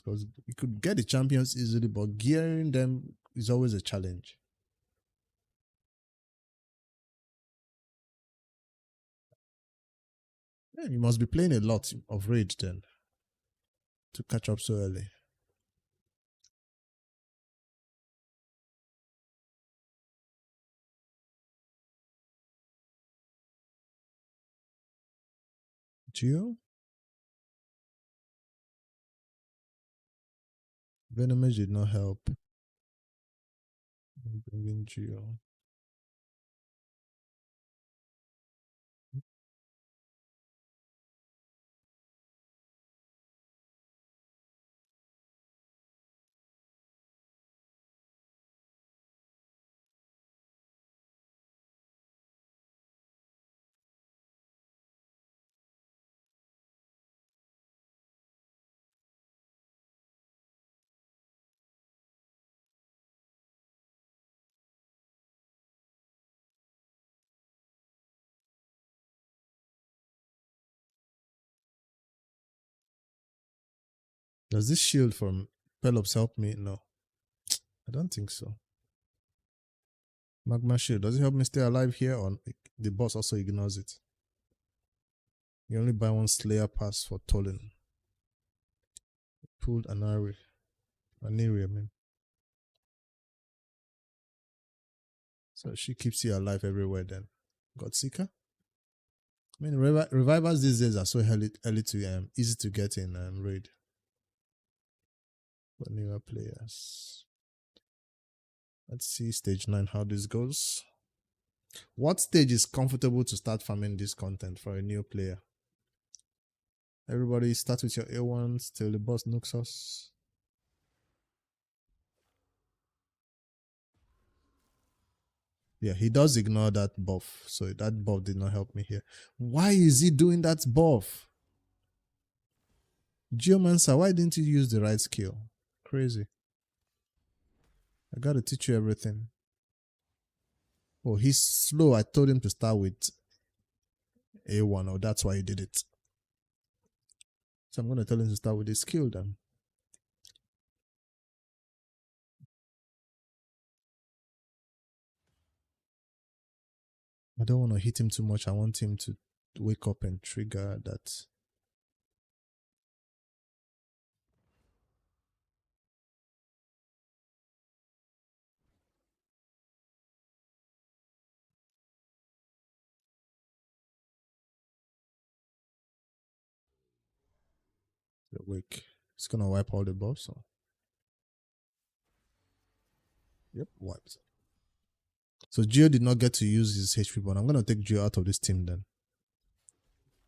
Because you could get the champions easily, but gearing them is always a challenge. Yeah, you must be playing a lot of Raid then to catch up so early. Geo? Venomage did not help. Bringing Geo. Does this shield from Pelops help me? No. I don't think so. Magma shield. Does it help me stay alive here or the boss also ignores it? You only buy one Slayer pass for tolling. Pulled Anari. Aniri, I mean. So she keeps you alive everywhere then. Godseeker? I mean, revivers these days are so early to easy to get in raid for newer players. Let's see stage 9 how this goes. What stage is comfortable to start farming this content for a new player? Everybody start with your A1s till the boss nukes us. Yeah, he does ignore that buff, so that buff did not help me here. Why is he doing that buff? Geomancer, why didn't you use the right skill? Crazy. I gotta teach you everything. Oh, he's slow. I told him to start with A1, or that's why he did it. So I'm gonna tell him to start with his skill then. I don't want to hit him too much. I want him to wake up and trigger that. Wake. It's gonna wipe all the buffs. So. Yep, wiped. So Geo did not get to use his HP, but I'm gonna take Geo out of this team then.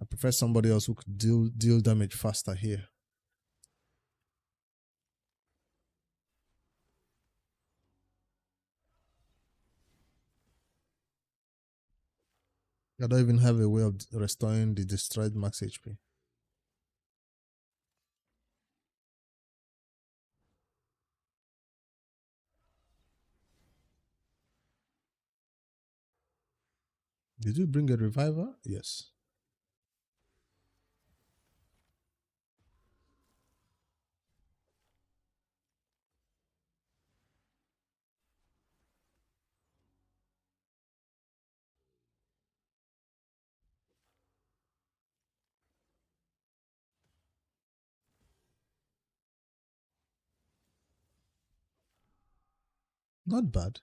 I prefer somebody else who could deal damage faster here. I don't even have a way of restoring the destroyed max HP. Did you bring a reviver? Yes. Not bad.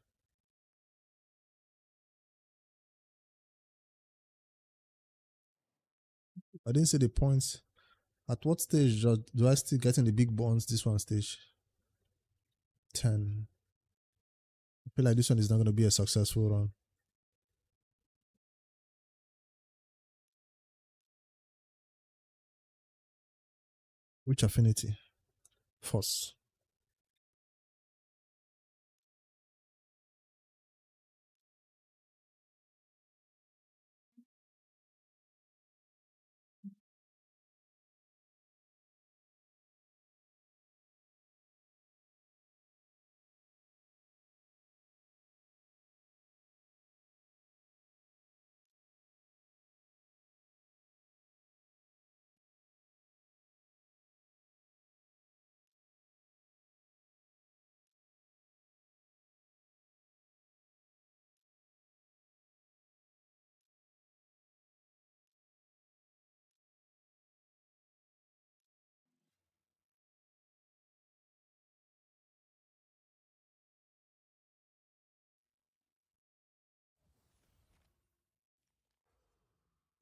I didn't say the points. At what stage do I still get in the big bonds? This one stage 10. I feel like this one is not going to be a successful run. Which affinity? Force.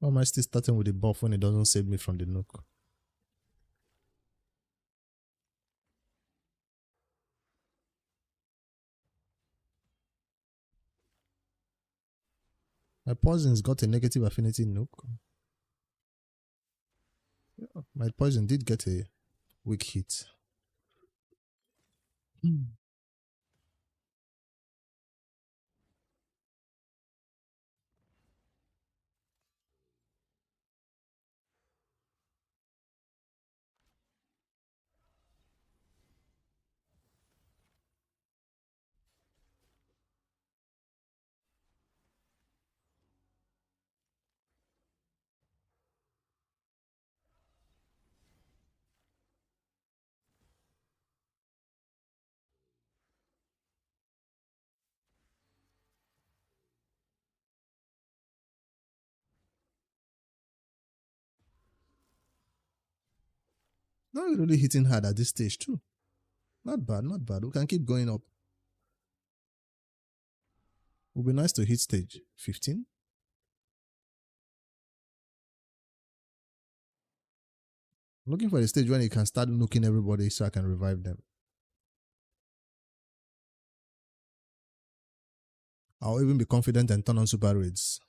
Why am I still starting with the buff when it doesn't save me from the nuke? My poison's got a negative affinity nuke. Yeah, my poison did get a weak hit. Not really hitting hard at this stage too. Not bad, not bad. We can keep going up. Would be nice to hit stage 15. Looking for a stage when you can start nuking everybody so I can revive them. I'll even be confident and turn on super raids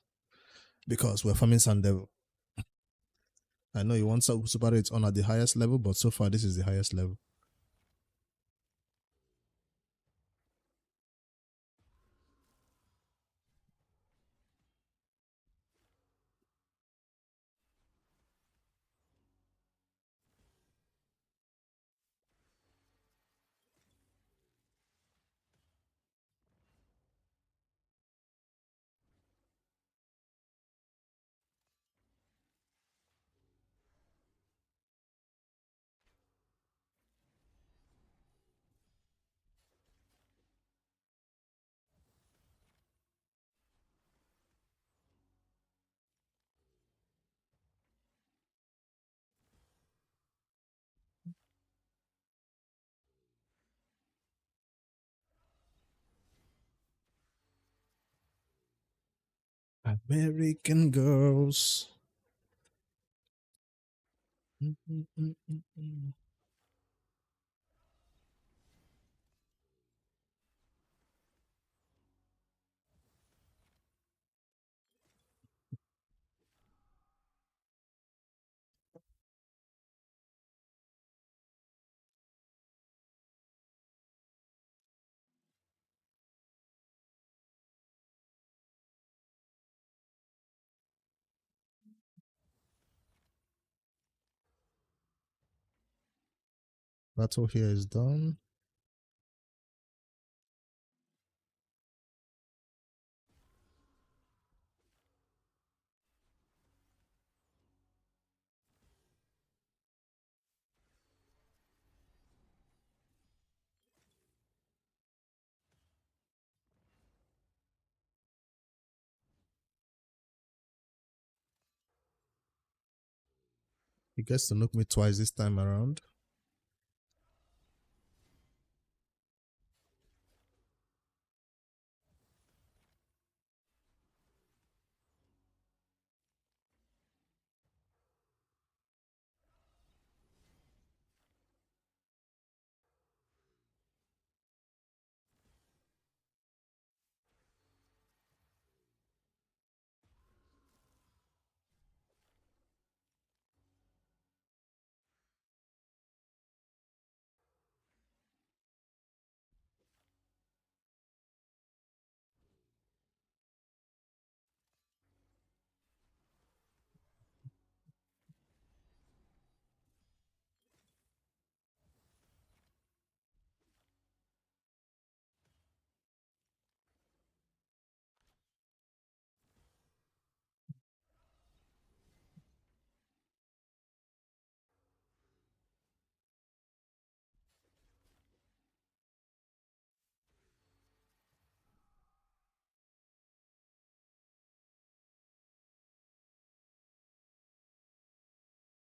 because we're farming Sun Devil. I know you want super raids on at the highest level, but so far this is the highest level. American girls. Battle here is done. He gets to nuke me twice this time around.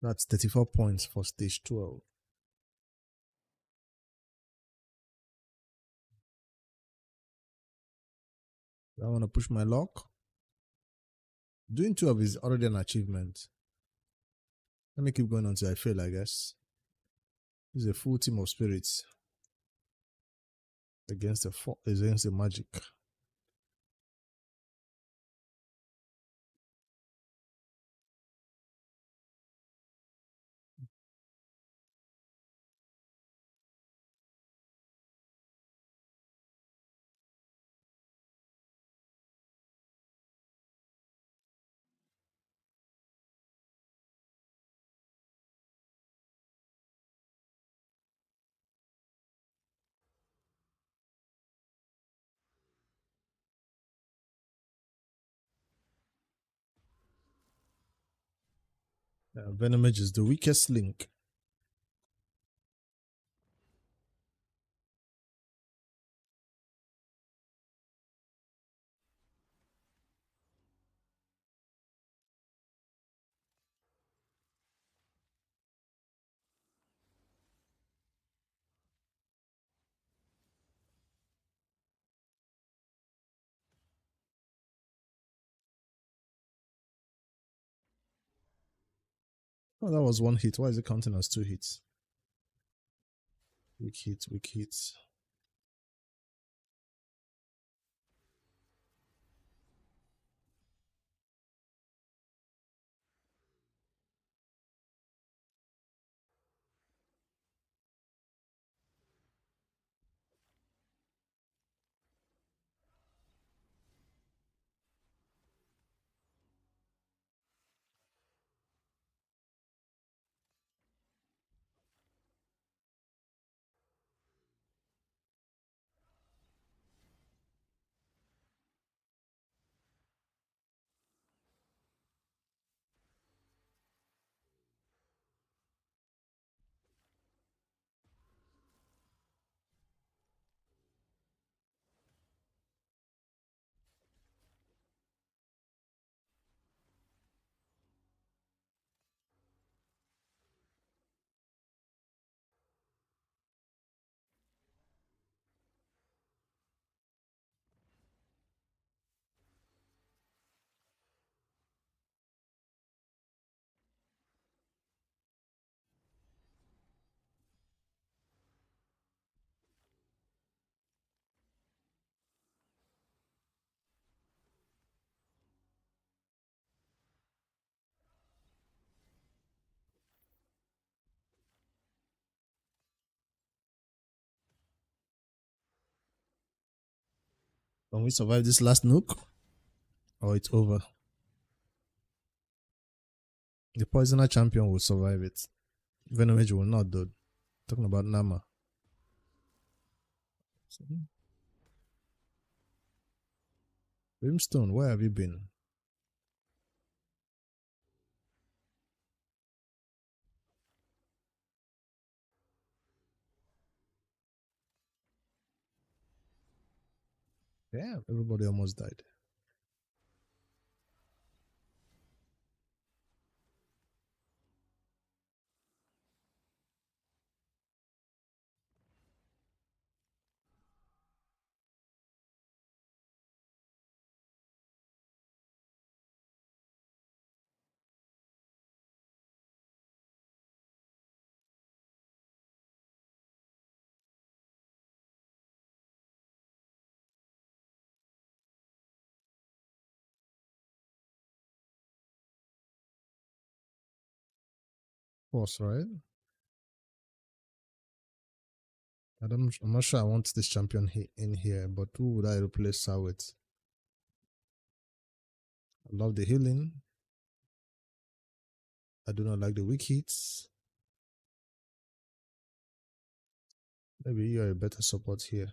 That's 34 points for stage 12. I want to push my lock. Doing 12 is already an achievement. Let me keep going until I fail, I guess. This is a full team of spirits against the magic. Venomage is the weakest link. Oh, that was one hit. Why is it counting as 2 hits? Weak hit, weak hit. Can we survive this last nuke? Or it's over? The Poisoner champion will survive it. Venomage will not, though. Talking about Nama. Brimstone, where have you been? Yeah, everybody almost died. Force, right? I'm not sure I want this champion in here, but who would I replace her with? I love the healing. I do not like the weak hits. Maybe you are a better support here.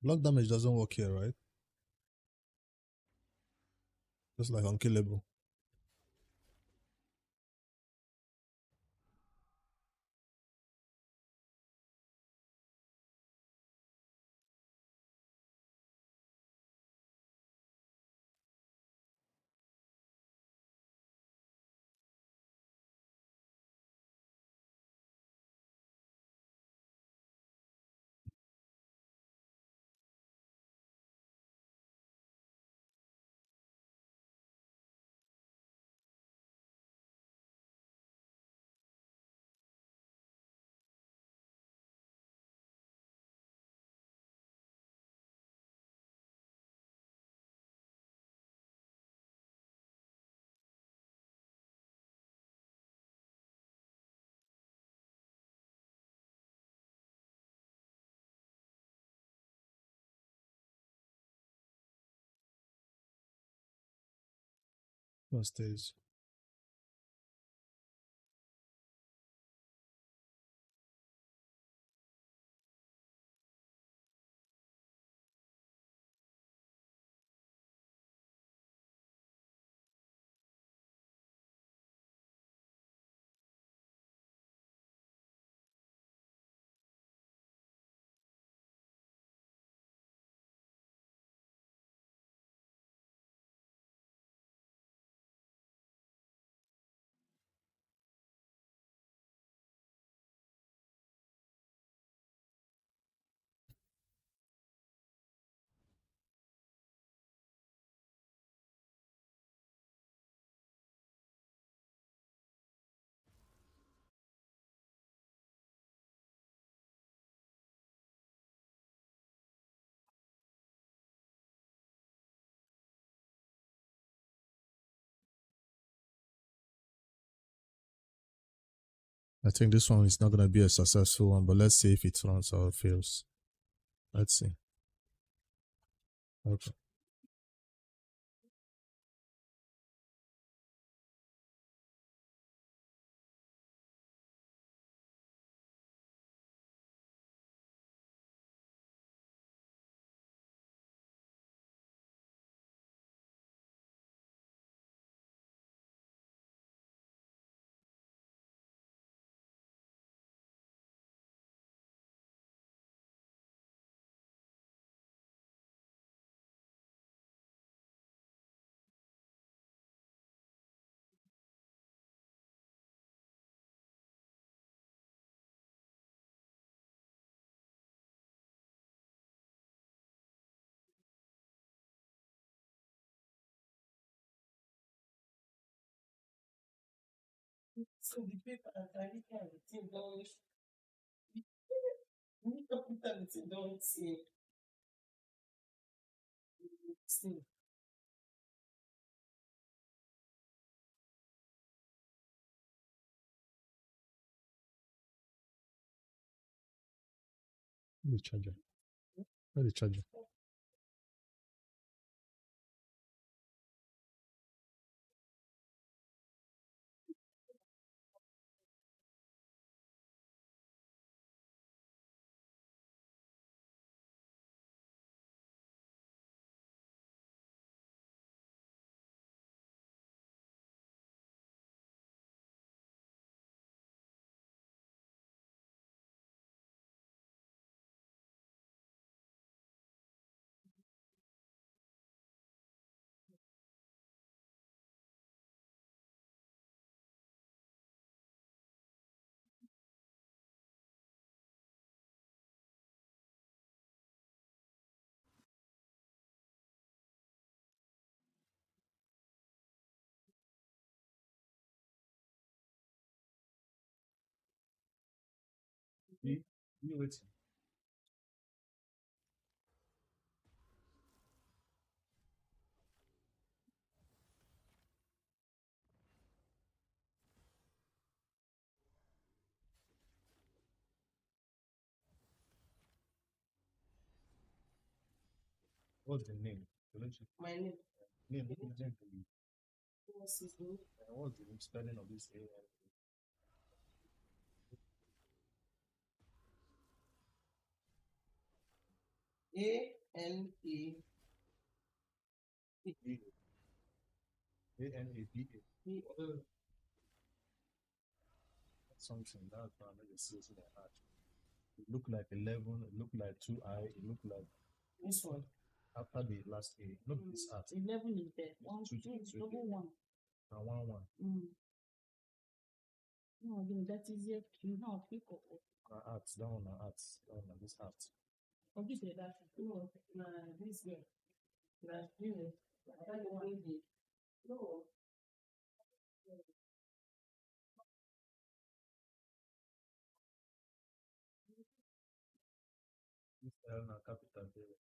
Block damage doesn't work here, right? Just like unkillable. No stays. I think this one is not going to be a successful one, but let's see if it runs or fails. Let's see. Okay. So the paper and carry everything don't need to put everything don't see. The charger. Where the charger? You wait. What's the name? My name. Name. What's the name? What's his name? What's the spelling of this A? A N-A-B-A. A-N-A-B-A. Something that's why I made a serious in that. It looked like 11, it looked like 2I, it looked like This one. after the last A. Look this at 11 is there. One, Two, two, two, double two. one. and 1-1. No, again, that is it. You know, pick up. Arts, that one arts, that one this art. Forget that. No, this way. That's really. That's the one. No. This L na capital there.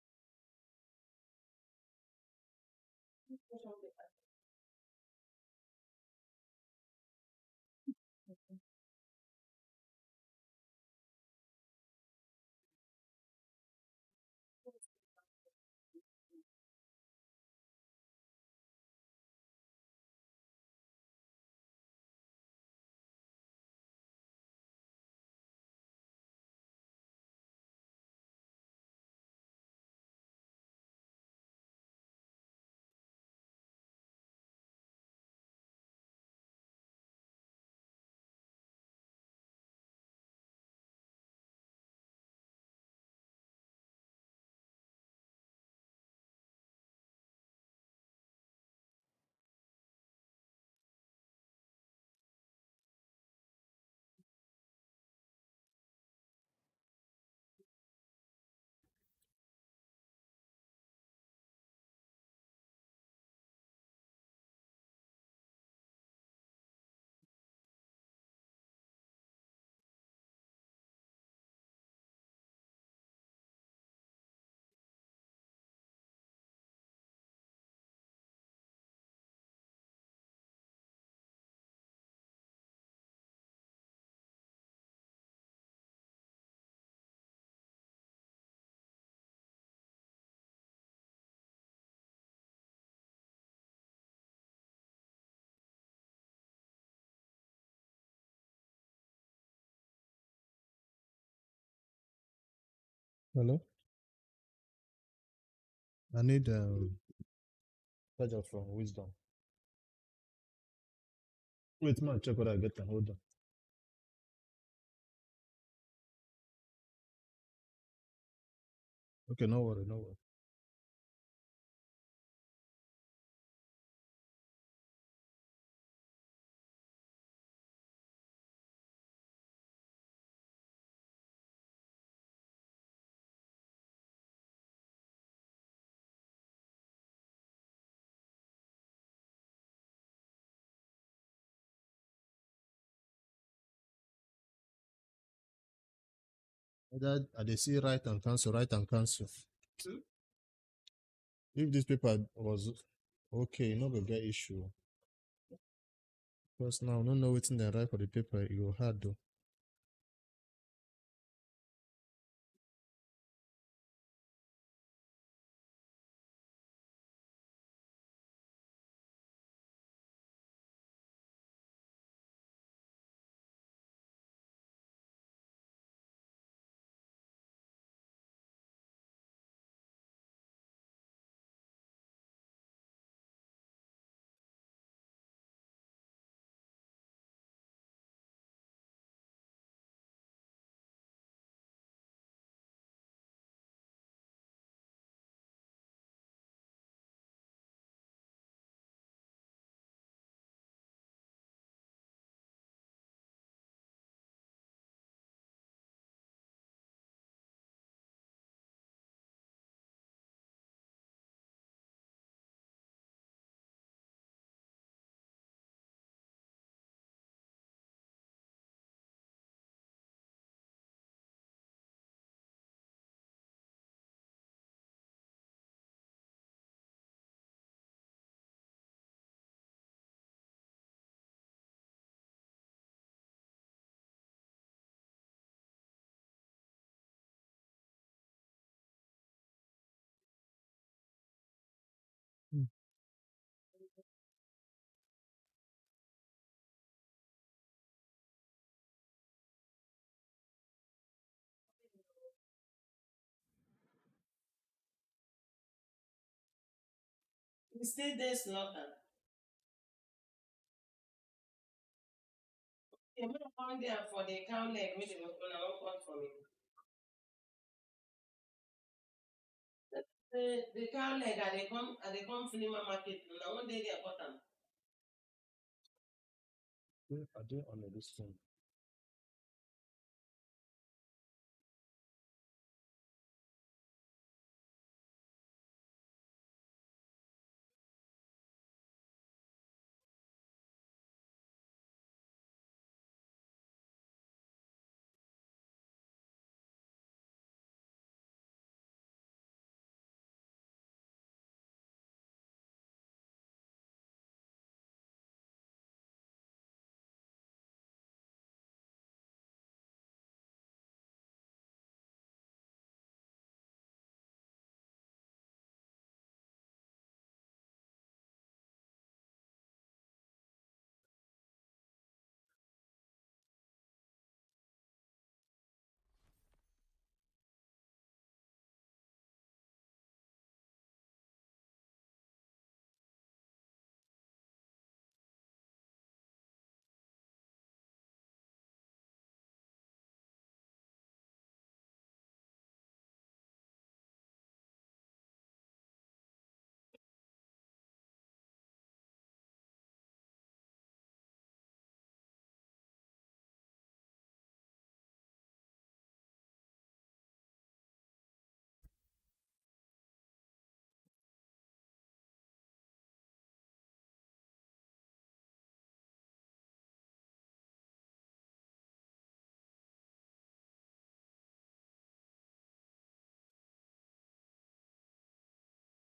Hello? I need charger from Wisdom. Wait, man, check what I get. Hold on. Okay, no worry, no worry. That they see right and cancel, right and cancel. If this paper was okay, no go get issue. Because now, no know what's in the right for the paper, it go hard though. You still there slaughter. You might find there for the cow leg, which is when I want for me. The cow leg, they come cinema market, and I one day they bought them. Are they on this thing?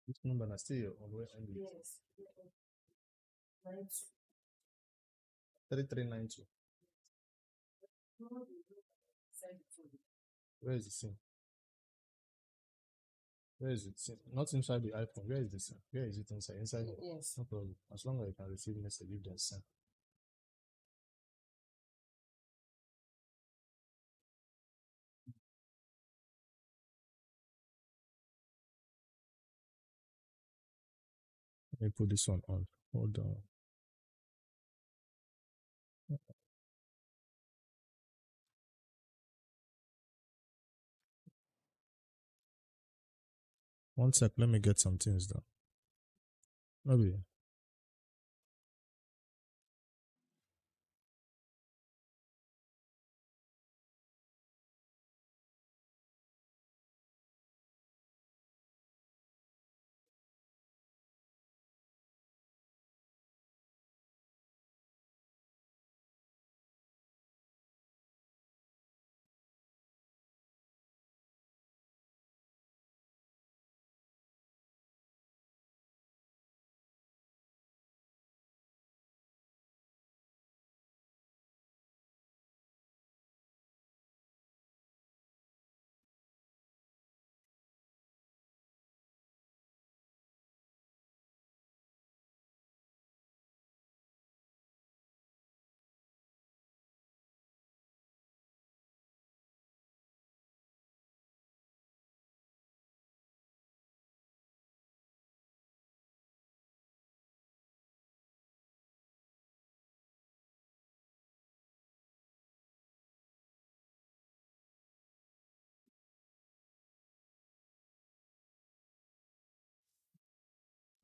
This number is still on where end it? Yes. 3392. Where is the SIM? Where is it? Not inside the iPhone. Where is the SIM? Where is it inside? Inside it? Yes. No problem. As long as you can receive message, if there's SIM. Let me put this one on. Hold on. One sec. Let me get some things done. Maybe.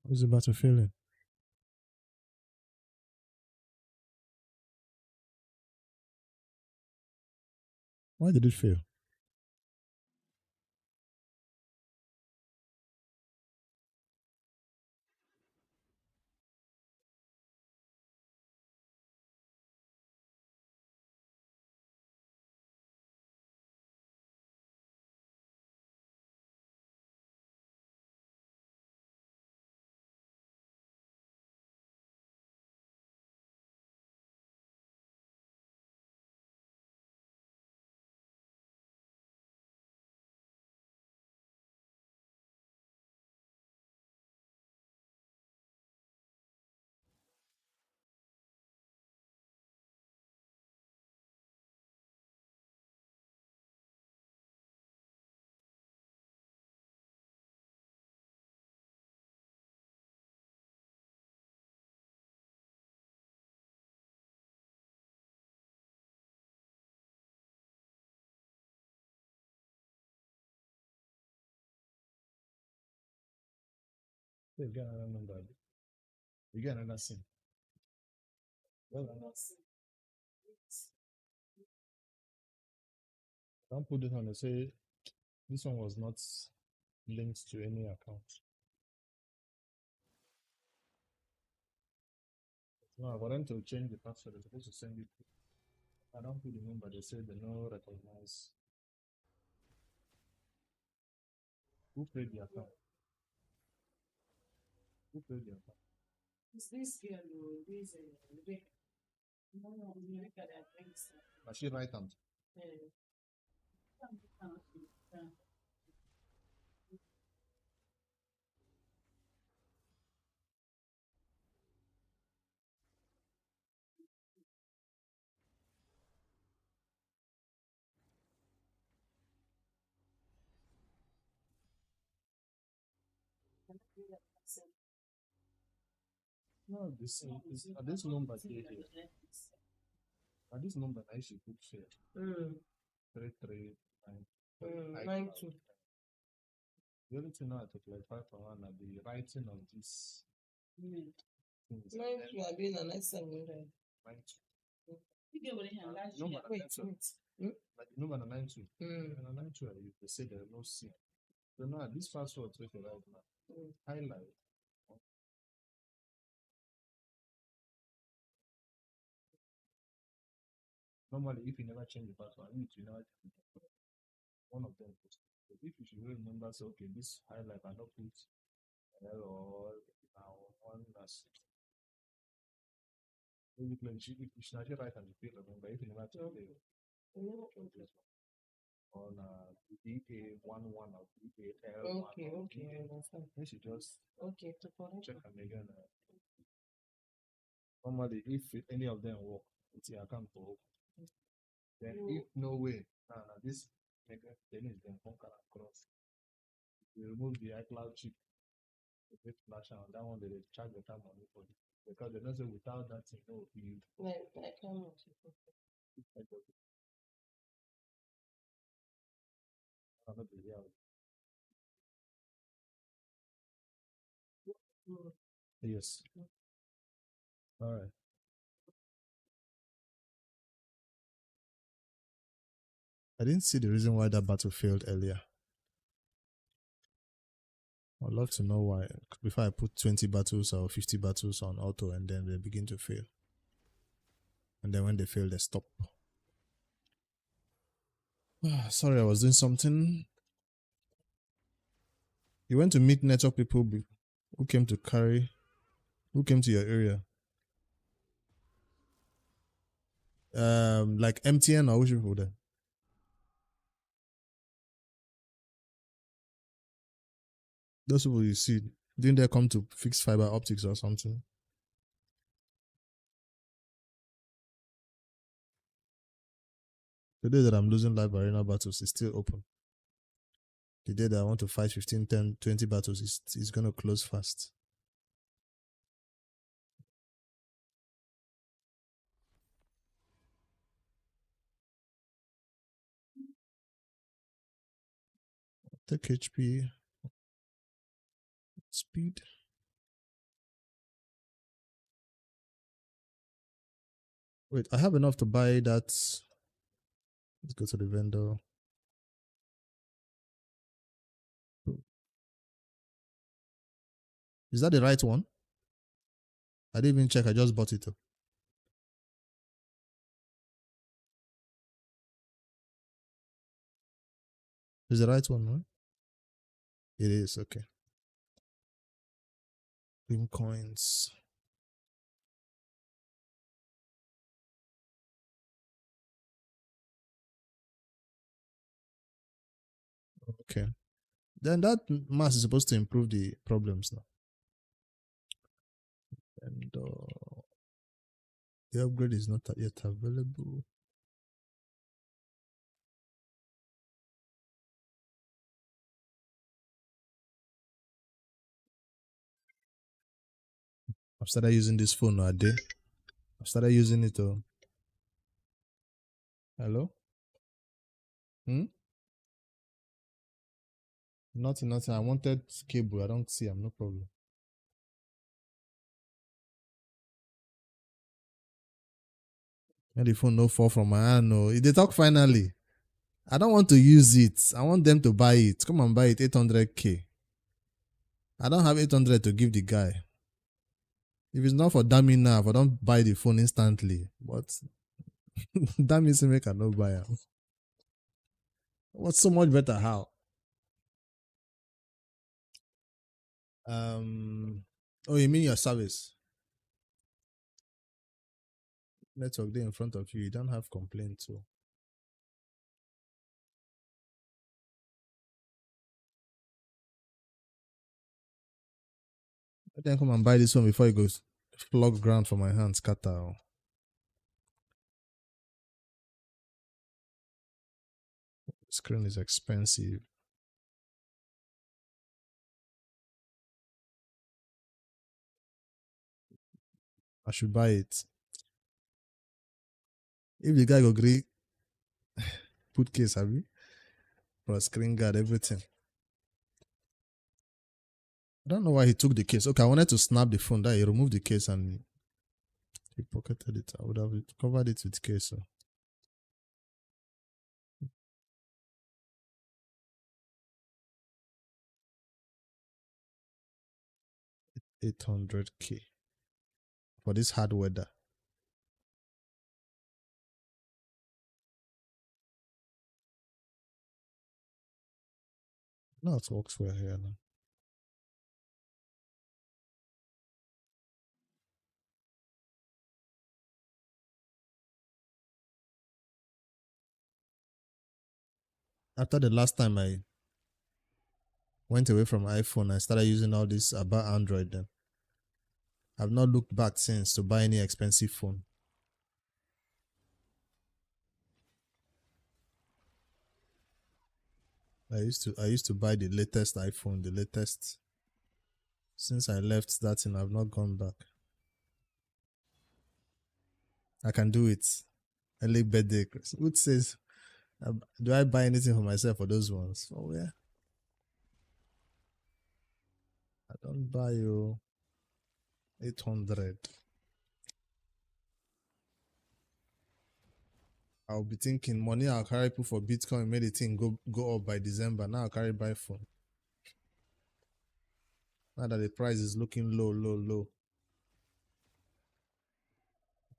How is the battery feeling? Why did it fail? You get another number. You get another SIM. Don't put it on and say this one was not linked to any account. No, for them to change the password, they're supposed to send it. I don't put the number, they say they no recognize. Who paid the account? Who paid the account? Is this girl or this Rebecca? No, Rebecca that brings her. Does she write them? No, this number here. This number I should put share. 339. 92. The only thing now to clarify for one are the writing of this. Things. 92 have been a nice 700. 92. Number wait. Like the number 92. 92, they say there is no C. So now this password is right now. Highlight. Normally, if you never change the password, you never change the password. One of them. But if you should remember, so okay, this highlight I not put error now one as basically if you should actually write and repeat remember if you never change it on DA11 or DAL1. Okay, I understand. You should just to correct. check them again. Normally, if any of them work, it's your account for open. Then if no way, this then is then conquer across. You remove the iCloud chip, the flash and that one they charge the time money for it. Because they don't say without that thing, no you I cannot. Yes. All right. I didn't see the reason why that battle failed earlier. I'd love to know why. Before I put 20 battles or 50 battles on auto and then they begin to fail. And then when they fail, they stop. Sorry, I was doing something. You went to meet network people who came to your area. Like MTN or which people then? Those people you see, didn't they come to fix fiber optics or something? The day that I'm losing live arena battles is still open. The day that I want to fight 15, 10, 20 battles is going to close fast. Take HP. Speed. Wait, I have enough to buy that. Let's go to the vendor. Is that the right one? I didn't even check. I just bought it. Is the right one, right? It is, okay. Beam coins. Okay. Then that mass is supposed to improve the problems now. And the upgrade is not yet available. I've started using this phone a day. I've started using it. Hello? Nothing. I wanted cable. I don't see. I'm no problem. Let the phone no fall from my hand. No, if they talk finally, I don't want to use it. I want them to buy it. Come and buy it, 800k. I don't have 800 to give the guy. If it's not for dummy now, I don't buy the phone instantly. But that means make I no buy it. What's so much better? How? Oh, you mean your service? Network there in front of you. You don't have complaint too. Then come and buy this one before it goes flog ground for my hands, scatter. Screen is expensive. I should buy it. If the guy go agree, put case, have you? For a screen guard, everything. I don't know why he took the case. Okay, I wanted to snap the phone. That he removed the case and he pocketed it. I would have covered it with case. So. $800k for this hard weather. No, it works well here now. After the last time I went away from iPhone, I started using all this about Android then. I've not looked back since to buy any expensive phone. I used to buy the latest iPhone, the latest. Since I left that thing, I've not gone back. I can do it. Early birthday. Who says, do I buy anything for myself for those ones? Oh yeah. I don't buy you 800. I'll be thinking money I'll carry put for Bitcoin made the thing go up by December. Now I'll carry buy phone. Now that the price is looking low.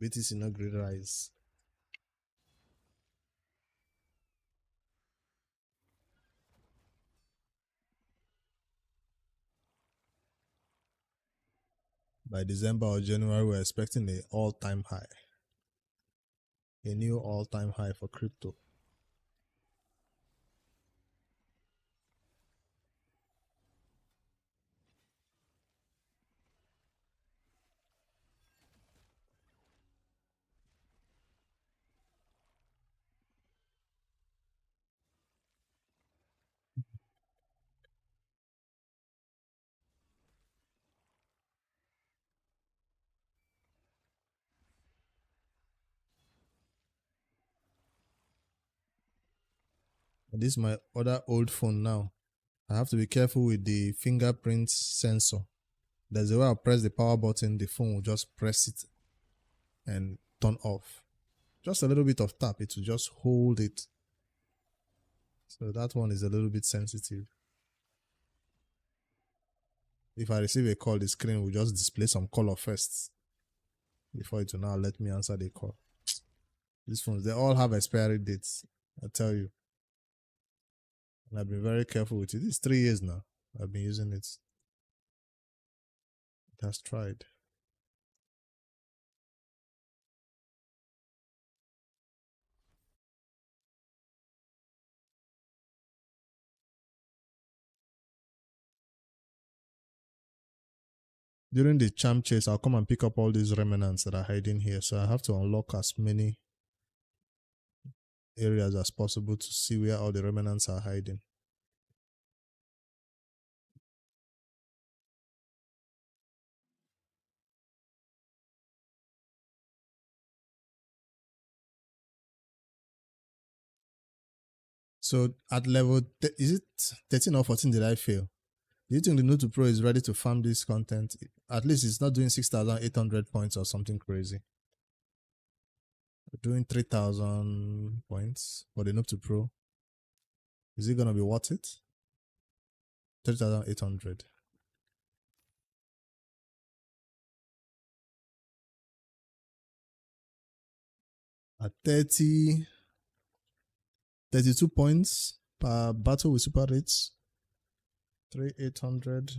BTC not great rise. By December or January, we're expecting an all-time high. A new all-time high for crypto. And this is my other old phone now. I have to be careful with the fingerprint sensor. There's a way I'll press the power button, the phone will just press it and turn off. Just a little bit of tap, it will just hold it. So that one is a little bit sensitive. If I receive a call, the screen will just display some color first before it will now let me answer the call. These phones, they all have expiry dates, I tell you. And I've been very careful with it. It's 3 years now. I've been using it. It has tried. During the champ chase, I'll come and pick up all these remnants that are hiding here. So I have to unlock as many areas as possible to see where all the remnants are hiding. So at level, is it 13 or 14 did I fail? Do you think the Noob2Pro is ready to farm this content? At least it's not doing 6,800 points or something crazy. We're doing 3,000 points for the Noob2Pro. Is it gonna be worth it? 3,800. At 32 points per battle with super rates. 3,800.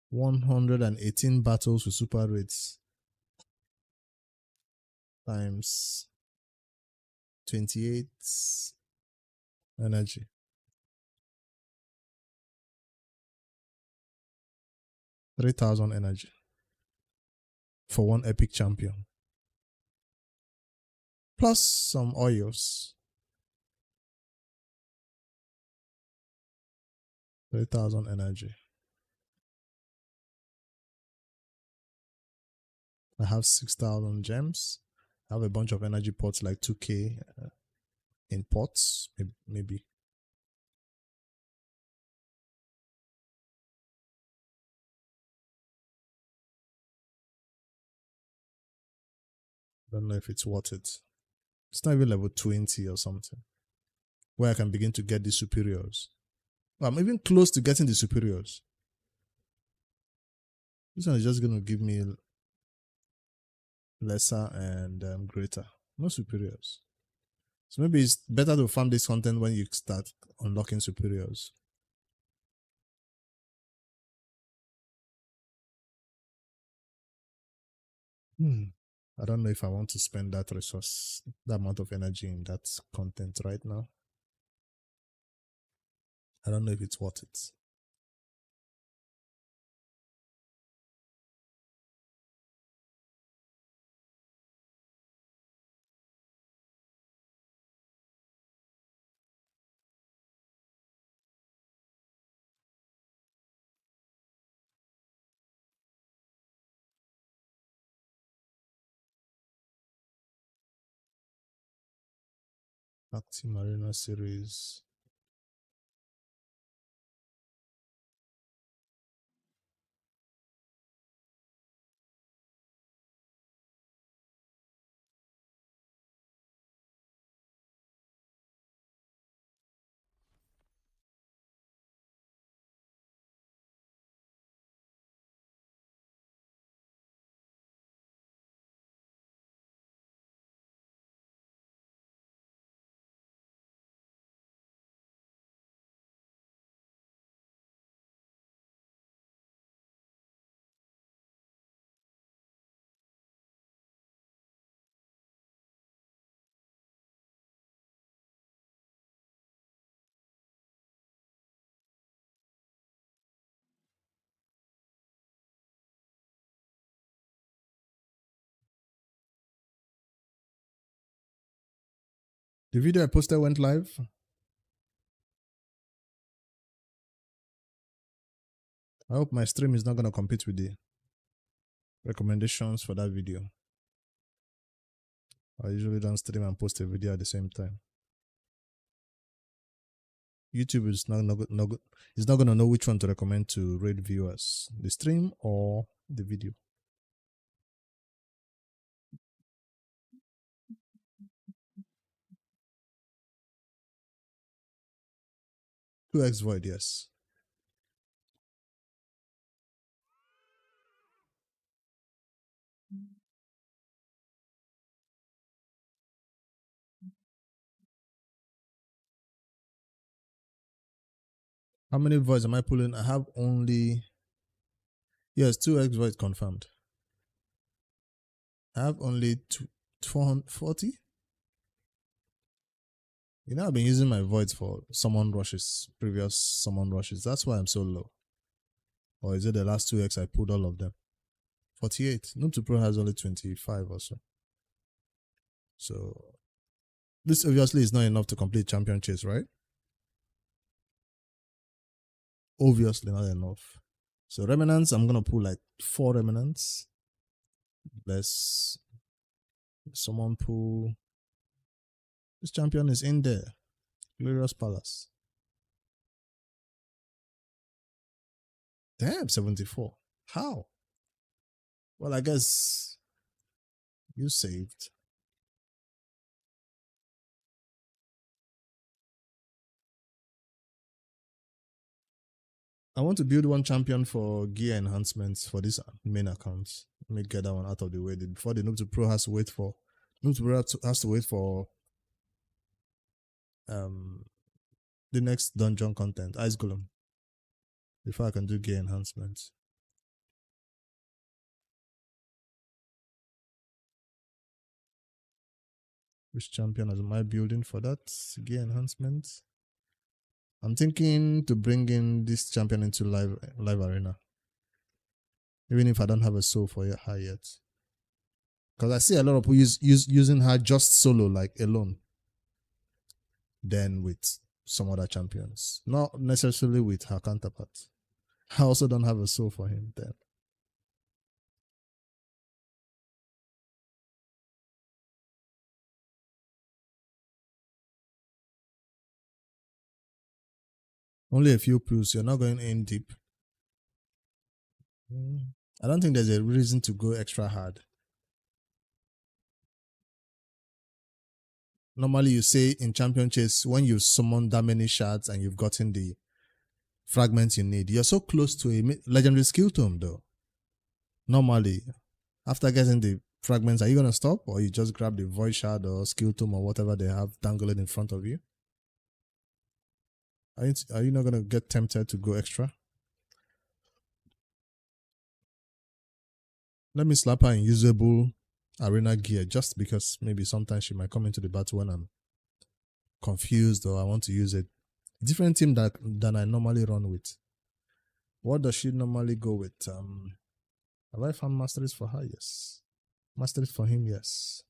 118 battles with super rates times 28 energy. 3,000 energy for one epic champion. Plus some oils. 3,000 energy. I have 6,000 gems. I have a bunch of energy pots, like 2k in pots, maybe. I don't know if it's worth it. It's not even level 20 or something, where I can begin to get the superiors. I'm even close to getting the superiors. This one is just going to give me lesser and greater, no superiors. So maybe it's better to farm this content when you start unlocking superiors. I don't know if I want to spend that resource, that amount of energy in that content right now. I don't know if it's worth it. Active Marina series. The video I posted went live. I hope my stream is not going to compete with the recommendations for that video. I usually don't stream and post a video at the same time. YouTube is not going to know which one to recommend to raid viewers, the stream or the video. 2x void, yes. How many voids am I pulling? I have only, yes, 2x void confirmed. I have only 440. You know, I've been using my voids for summon rushes, previous summon rushes. That's why I'm so low. Or is it the last 2x I pulled all of them? 48. Noob2Pro has only 25 or so. So this obviously is not enough to complete champion chase, right? Obviously not enough. So remnants, I'm gonna pull like 4 remnants. Let's someone pull. This champion is in there. Glorious Palace. Damn, 74. How? Well, I guess You saved. I want to build one champion for gear enhancements for this main account. Let me get that one out of the way before the Noob2Pro has to wait for Noob2Pro has to wait for the next dungeon content, Ice Golem, before I can do gear enhancements. Which champion am I building for that gear enhancement? I'm thinking to bring in this champion into live arena, even if I don't have a soul for her yet. Because I see a lot of people using her just solo, like alone, than with some other champions. Not necessarily with her counterpart. I also don't have a soul for him then. Only a few pools. You're not going in deep. I don't think there's a reason to go extra hard. Normally, you say in champion chase, when you summon that many shards and you've gotten the fragments you need, you're so close to a legendary skill tome, though. Normally, after getting the fragments, are you going to stop, or you just grab the void shard or skill tome or whatever they have dangling in front of you? Are you not going to get tempted to go extra? Let me slap her in usable arena gear, just because maybe sometimes she might come into the battle when I'm confused or I want to use a different team than I normally run with. What does she normally go with? Have I found masteries for her? Yes. Masteries for him? Yes.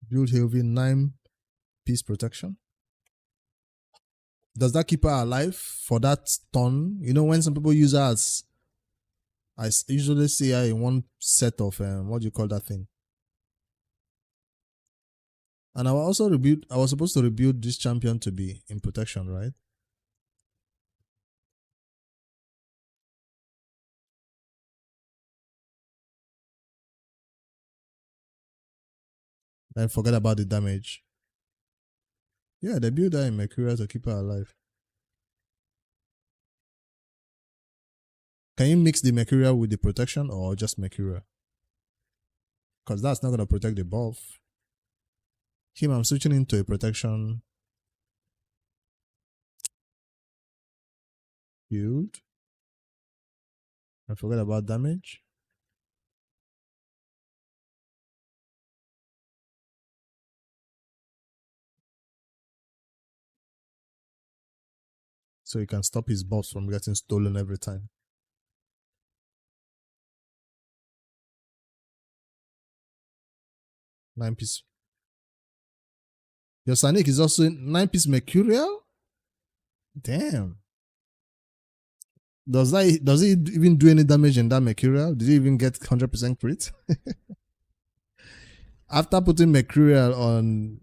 Build heavy 9-piece protection. Does that keep her alive for that turn? You know, when some people use her as, I usually see her in one set of what do you call that thing? And I was supposed to rebuild this champion to be in protection, right? Then forget about the damage. Yeah, they build her in Mercuria to keep her alive. Can you mix the Mercuria with the protection or just Mercuria? Because that's not going to protect the buff. Him, I'm switching into a protection build. I forget about damage. So you can stop his buffs from getting stolen every time. Nine-piece. Your Sonic is also in 9-piece Mercurial? Damn. Does he even do any damage in that Mercurial? Did he even get 100% crit? After putting Mercurial on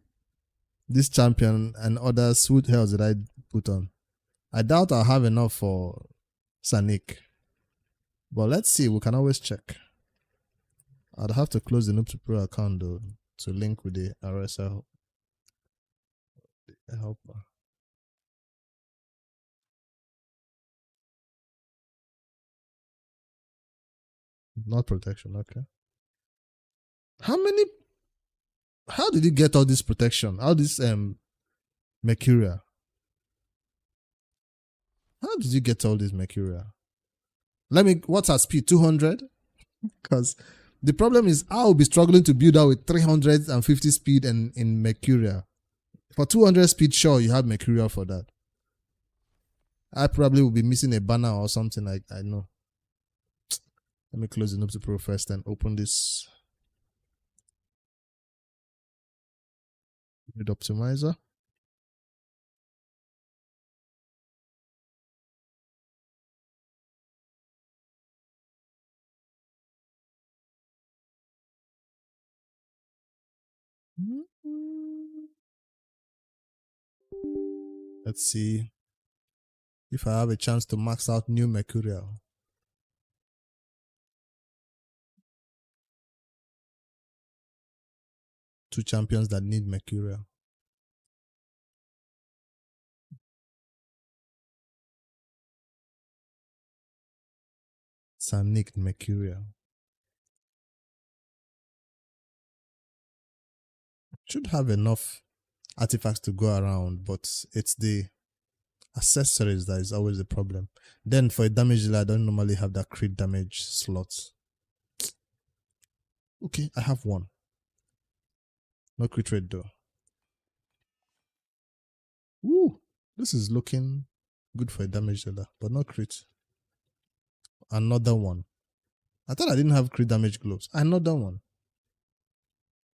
this champion and other sweet hells that I put on, I doubt I'll have enough for Sonic. But let's see, we can always check. I'd have to close the Noob2Pro account though to link with the RSL helper. Not protection, okay. How did you get all this protection? All this Mercurial? How did you get all this Mercurial? What's her speed? 200? Because the problem is I'll be struggling to build out with 350 speed and in Mercurial. For 200 speed, sure, you have Mercurial for that. I probably will be missing a banner or something like I know. Let me close the Noob2Pro first and open this grid optimizer. Let's see if I have a chance to max out new Mercurial. 2 champions that need Mercurial. Sanic Mercurial. Should have enough artifacts to go around, but it's the accessories that is always the problem. Then for a damage dealer, I don't normally have that crit damage slot. Okay, I have one. No crit rate though. Woo! This is looking good for a damage dealer, but not crit. Another one. I thought I didn't have crit damage gloves. Another one.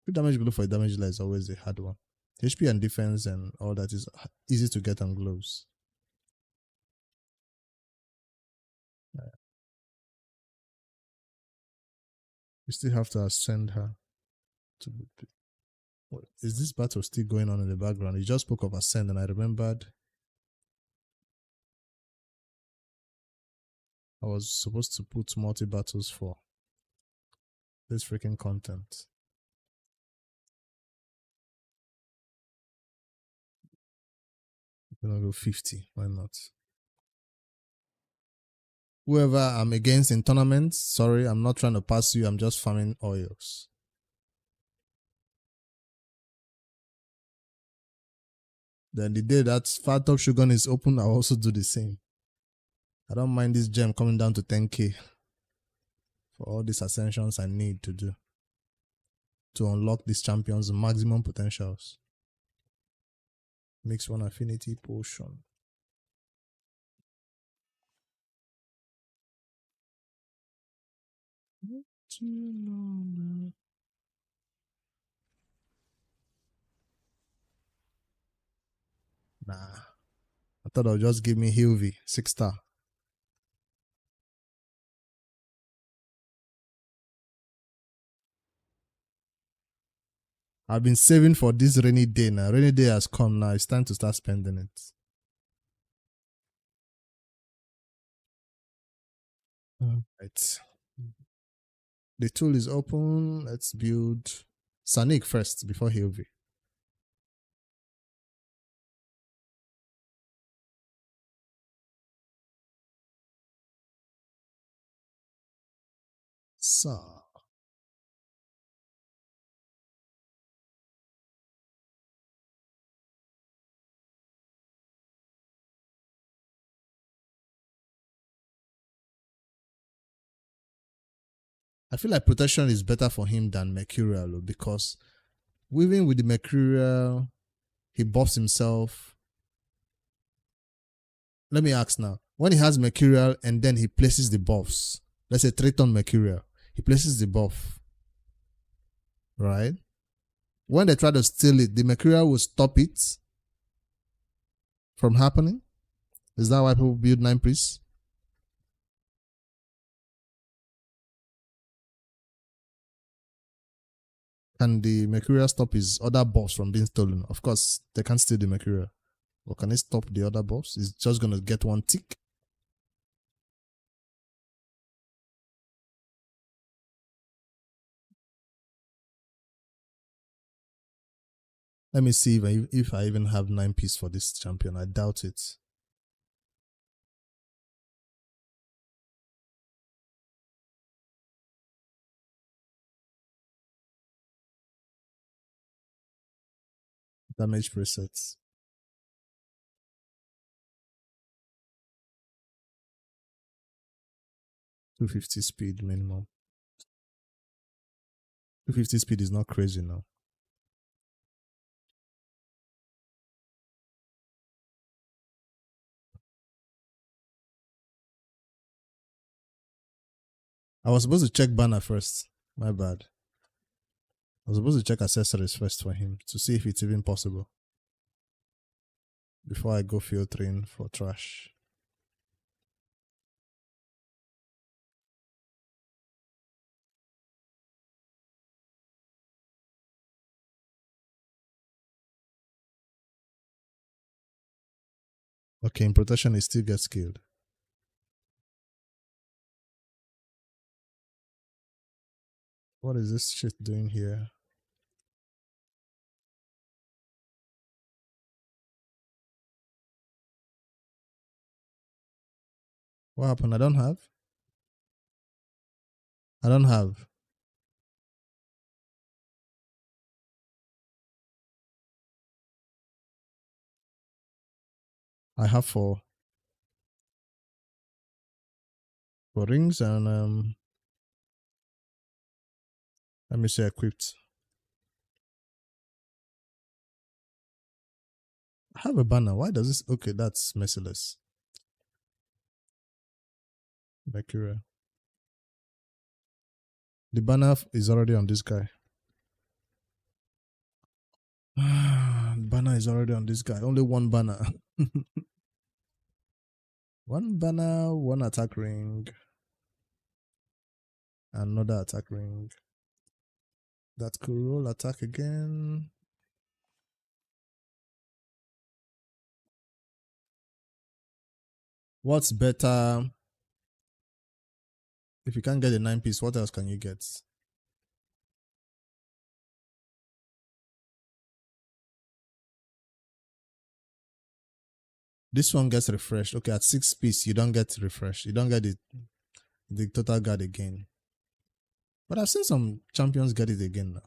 Crit damage glove for a damage dealer is always a hard one. HP and defense and all that is easy to get on gloves. You still have to ascend her. Is this battle still going on in the background? You just spoke of ascend and I remembered I was supposed to put multi-battles for this freaking content. I'm gonna go 50. Why not? Whoever I'm against in tournaments, sorry, I'm not trying to pass you. I'm just farming oils. Then the day that Fat Top Shogun is open, I'll also do the same. I don't mind this gem coming down to 10k for all these ascensions I need to do to unlock these champions' maximum potentials. Mix 1 affinity potion. Nah. I thought they'll just give me Hilvy, 6-star. I've been saving for this rainy day now. Rainy day has come now. It's time to start spending it. Right. The tool is open. Let's build Sanic first before Hilvy. So. I feel like protection is better for him than Mercurial because even with the Mercurial, he buffs himself. Let me ask now. When he has Mercurial and then he places the buffs, let's say Triton Mercurial, he places the buff, right? When they try to steal it, the Mercurial will stop it from happening. Is that why people build 9 priests? Can the Mercurial stop his other buffs from being stolen? Of course, they can't steal the Mercurial. But can it stop the other buffs? It's just going to get 1 tick. Let me see if I even have 9 pieces for this champion. I doubt it. Damage presets. 250 speed minimum. 250 speed is not crazy now. I was supposed to check banner first. My bad. I was supposed to check accessories first for him to see if it's even possible before I go filtering for trash. Okay, in protection, it still gets killed. What is this shit doing here? What happened? I don't have. I don't have. I have for rings and let me say equipped. I have a banner. Why does this? Okay, that's merciless. Mercurial. The banner is already on this guy. Banner is already on this guy. Only one banner. One banner, one attack ring. Another attack ring. That could roll attack again. What's better? If you can't get a 9-piece, what else can you get? This one gets refreshed. Okay, at 6-piece, you don't get refreshed. You don't get the total guard again. But I've seen some champions get it again now.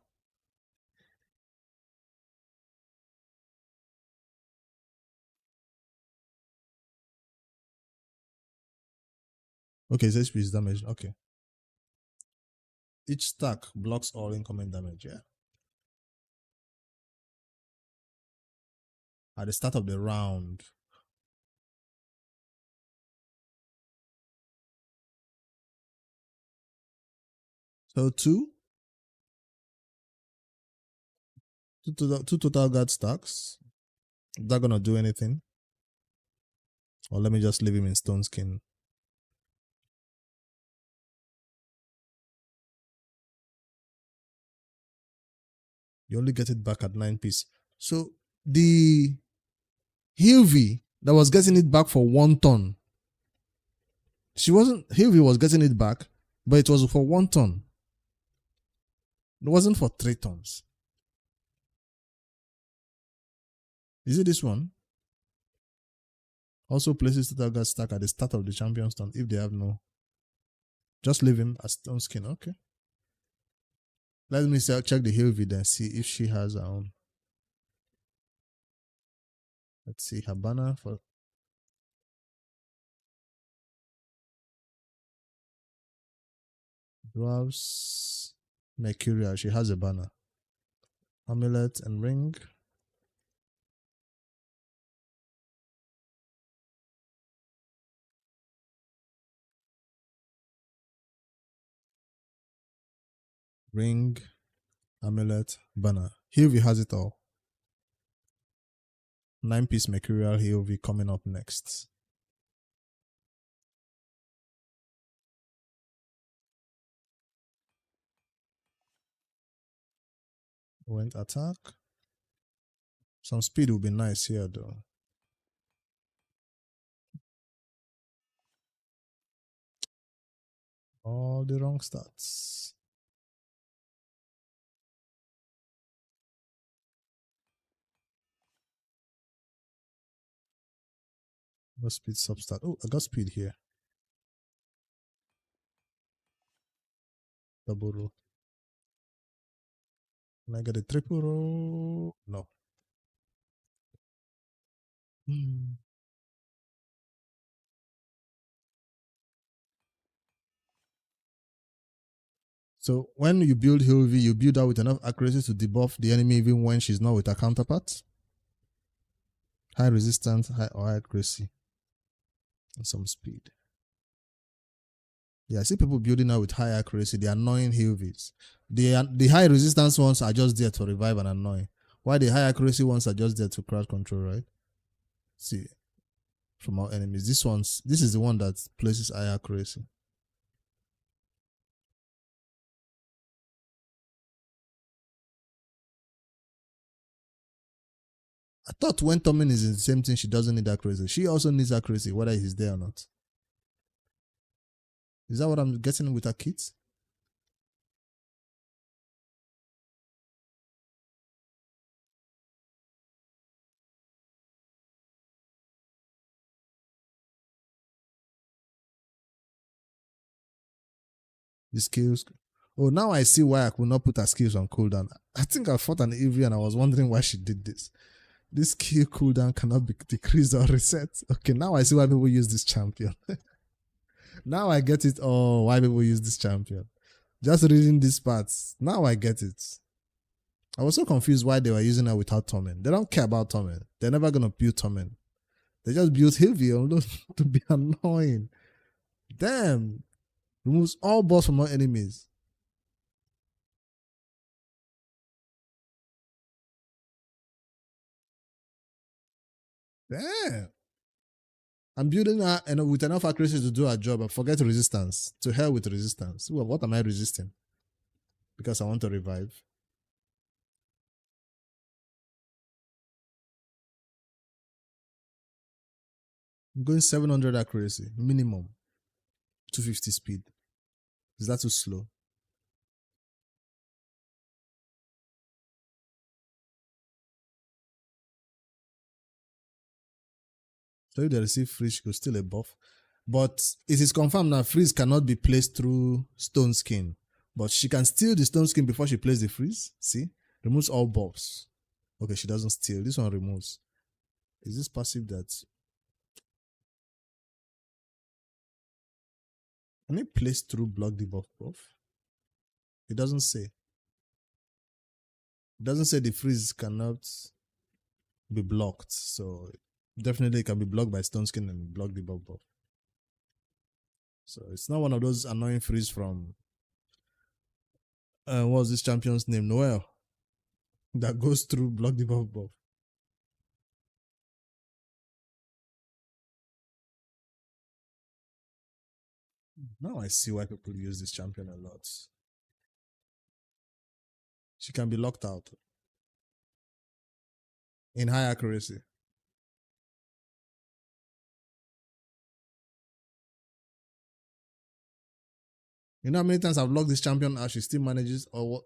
Okay, it's HP is damage. Okay. Each stack blocks all incoming damage, yeah. At the start of the round. So two total guard stacks. Is that gonna do anything? Or let me just leave him in stone skin. You only get it back at 9-piece. So the Hilvy that was getting it back for 1 turn. Hilvy was getting it back, but it was for 1 turn. It wasn't for 3 turns. Is it this one? Also places total guard stack at the start of the champion's turn if they have no. Just leave him as stone skin. Okay. Let me check the Hilvy then see if she has her own. Let's see her banner for dwarves. Mercurial. She has a banner. Amulet and ring. Ring, amulet, banner. Hilvy has it all. 9-piece Mercurial Hilvy coming up next. Went attack. Some speed will be nice here though. All the wrong stats. No speed substat. Oh, I got speed here. Double row. Can I get a triple row? No. So when you build Hilvy, you build her with enough accuracy to debuff the enemy even when she's not with her counterpart. High resistance, high accuracy, and some speed. Yeah, I see people building her with high accuracy. The annoying Hilvies. The high resistance ones are just there to revive and annoy. While the high accuracy ones are just there to crowd control, right? See, from our enemies. This is the one that places high accuracy. I thought when Tommen is in the same thing, she doesn't need accuracy. She also needs accuracy, whether he's there or not. Is that what I'm getting with her kit? The skills. Oh, now I see why I could not put her skills on cooldown. I think I fought an Eevee and I was wondering why she did this. This skill cooldown cannot be decreased or reset. Okay, now I see why people use this champion. Now I get it. Oh, why people use this champion. Just reading these parts. Now I get it. I was so confused why they were using her without Torment. They don't care about Torment. They're never going to build Torment. They just built Hilvio to be annoying. Damn. Removes all balls from all enemies. Damn. I'm building her and with enough accuracy to do her job and forget resistance. To hell with resistance. Well, what am I resisting? Because I want to revive. I'm going 700 accuracy. Minimum. 250 speed. Is that too slow? So if they receive freeze, she could still a buff. But it is confirmed now freeze cannot be placed through stone skin. But she can steal the stone skin before she plays the freeze. See? Removes all buffs. Okay, she doesn't steal. This one removes. Is this passive that... Can it place through block debuff buff? It doesn't say. It doesn't say the freeze cannot be blocked. So definitely it can be blocked by stone skin and block debuff buff. So it's not one of those annoying freeze from what was this champion's name? Noel. That goes through block debuff buff. Now I see why people use this champion a lot. She can be locked out in high accuracy. You know how many times I've locked this champion out, she still manages, or what?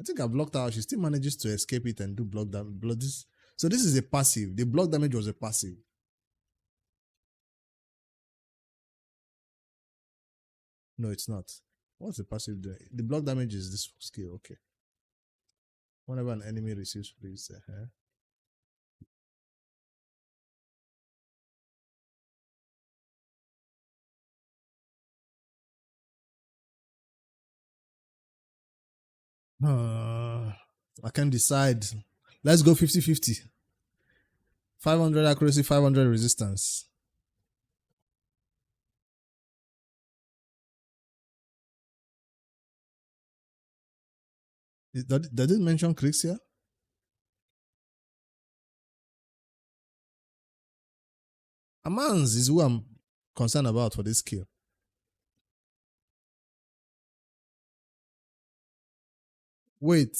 I think I've locked her out, she still manages to escape it and do block damage. So this is a passive. The block damage was a passive. No, it's not. What's the passive doing? The block damage is this skill, okay. Whenever an enemy receives freeze, I can't decide. Let's go 50-50. 500 accuracy, 500 resistance. Did it mention Kriegs here? Amans is who I'm concerned about for this skill. Wait.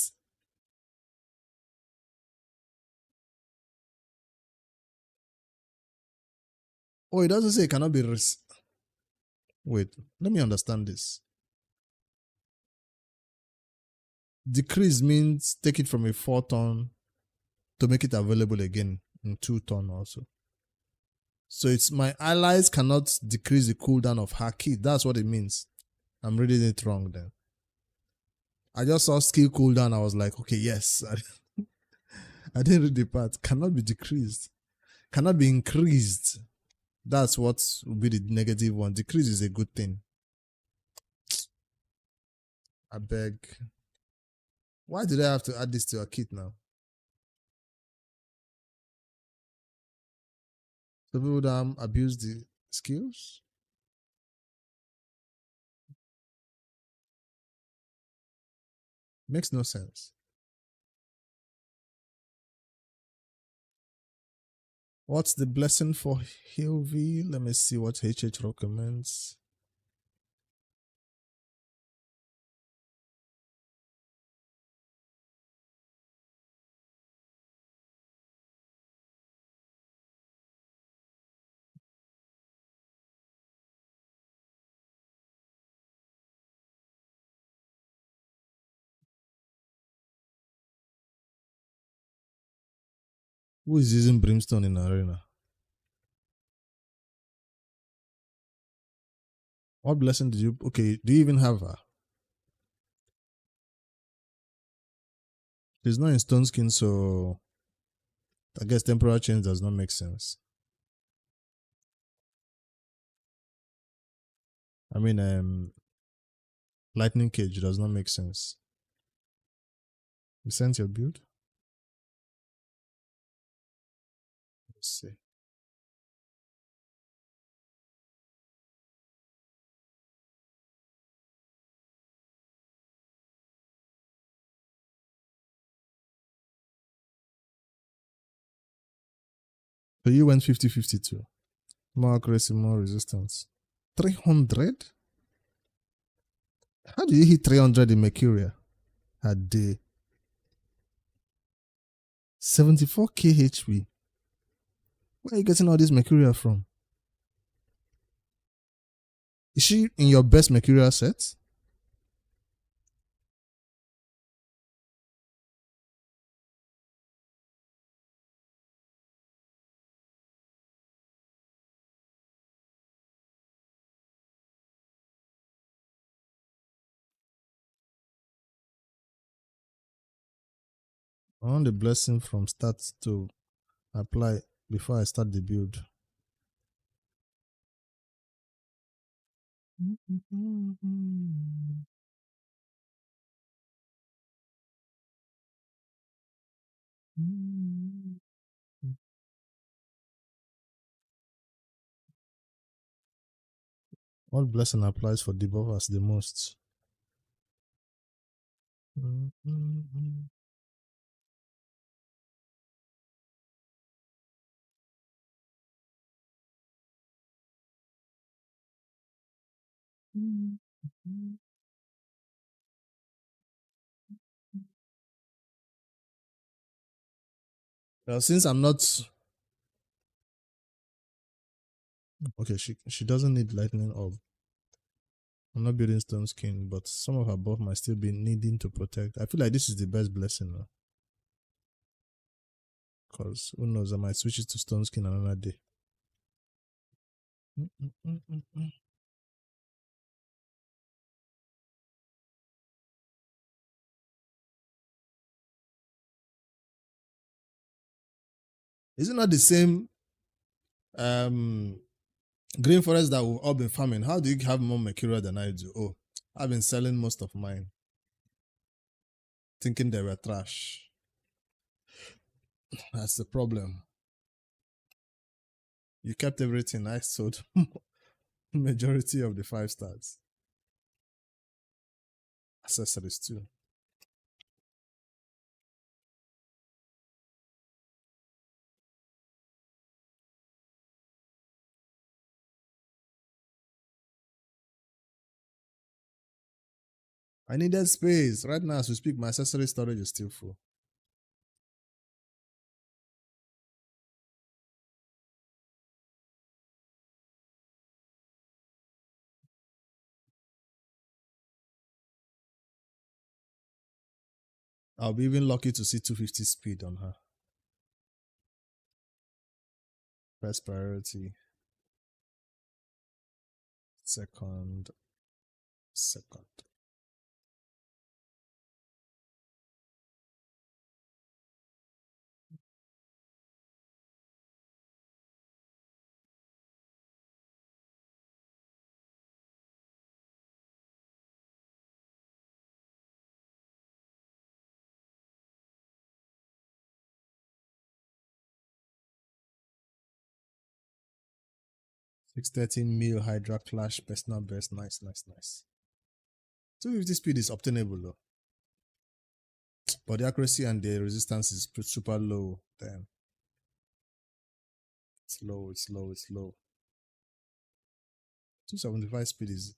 Oh, it doesn't say it cannot be... Wait, let me understand this. Decrease means take it from a 4-turn to make it available again in 2-turn also. So it's my allies cannot decrease the cooldown of her key. That's what it means. I'm reading it wrong then. I just saw skill cooldown. I was like, okay, yes. I didn't read the part. Cannot be decreased. Cannot be increased. That's what would be the negative one. Decrease is a good thing. I beg. Why did I have to add this to a kit now? So people would abuse the skills? Makes no sense. What's the blessing for Hilvy? Let me see what HH recommends. Who is using Brimstone in Arena? What blessing did you... Okay, do you even have her? It's not in stone skin, so I guess temperature change does not make sense. I mean, lightning cage does not make sense. You sent your build? Let's see. So you went 50-52. More accuracy, more resistance. 300? How do you hit 300 in Mercuria a day? 74k HP. Where are you getting all this Mercuria from? Is she in your best Mercurial set? I want the blessing from start to apply before I start the build. What blessing applies for debuffers the most? Well, since I'm not okay, she doesn't need lightning orb. I'm not building stone skin, but some of her buff might still be needing to protect. I feel like this is the best blessing now. Because who knows, I might switch it to stone skin another day. Is it not the same green forest that we've all been farming? How do you have more mercurial than I do? Oh, I've been selling most of mine, thinking they were trash. That's the problem. You kept everything. I sold majority of the 5 stars. Accessories too. I needed space. Right now, as we speak, my accessory storage is still full. I'll be even lucky to see 250 speed on her. First priority. Second. 613 mil Hydra Clash personal best. Nice. 250 speed is obtainable though. But the accuracy and the resistance is super low. Damn. It's low. 275 speed is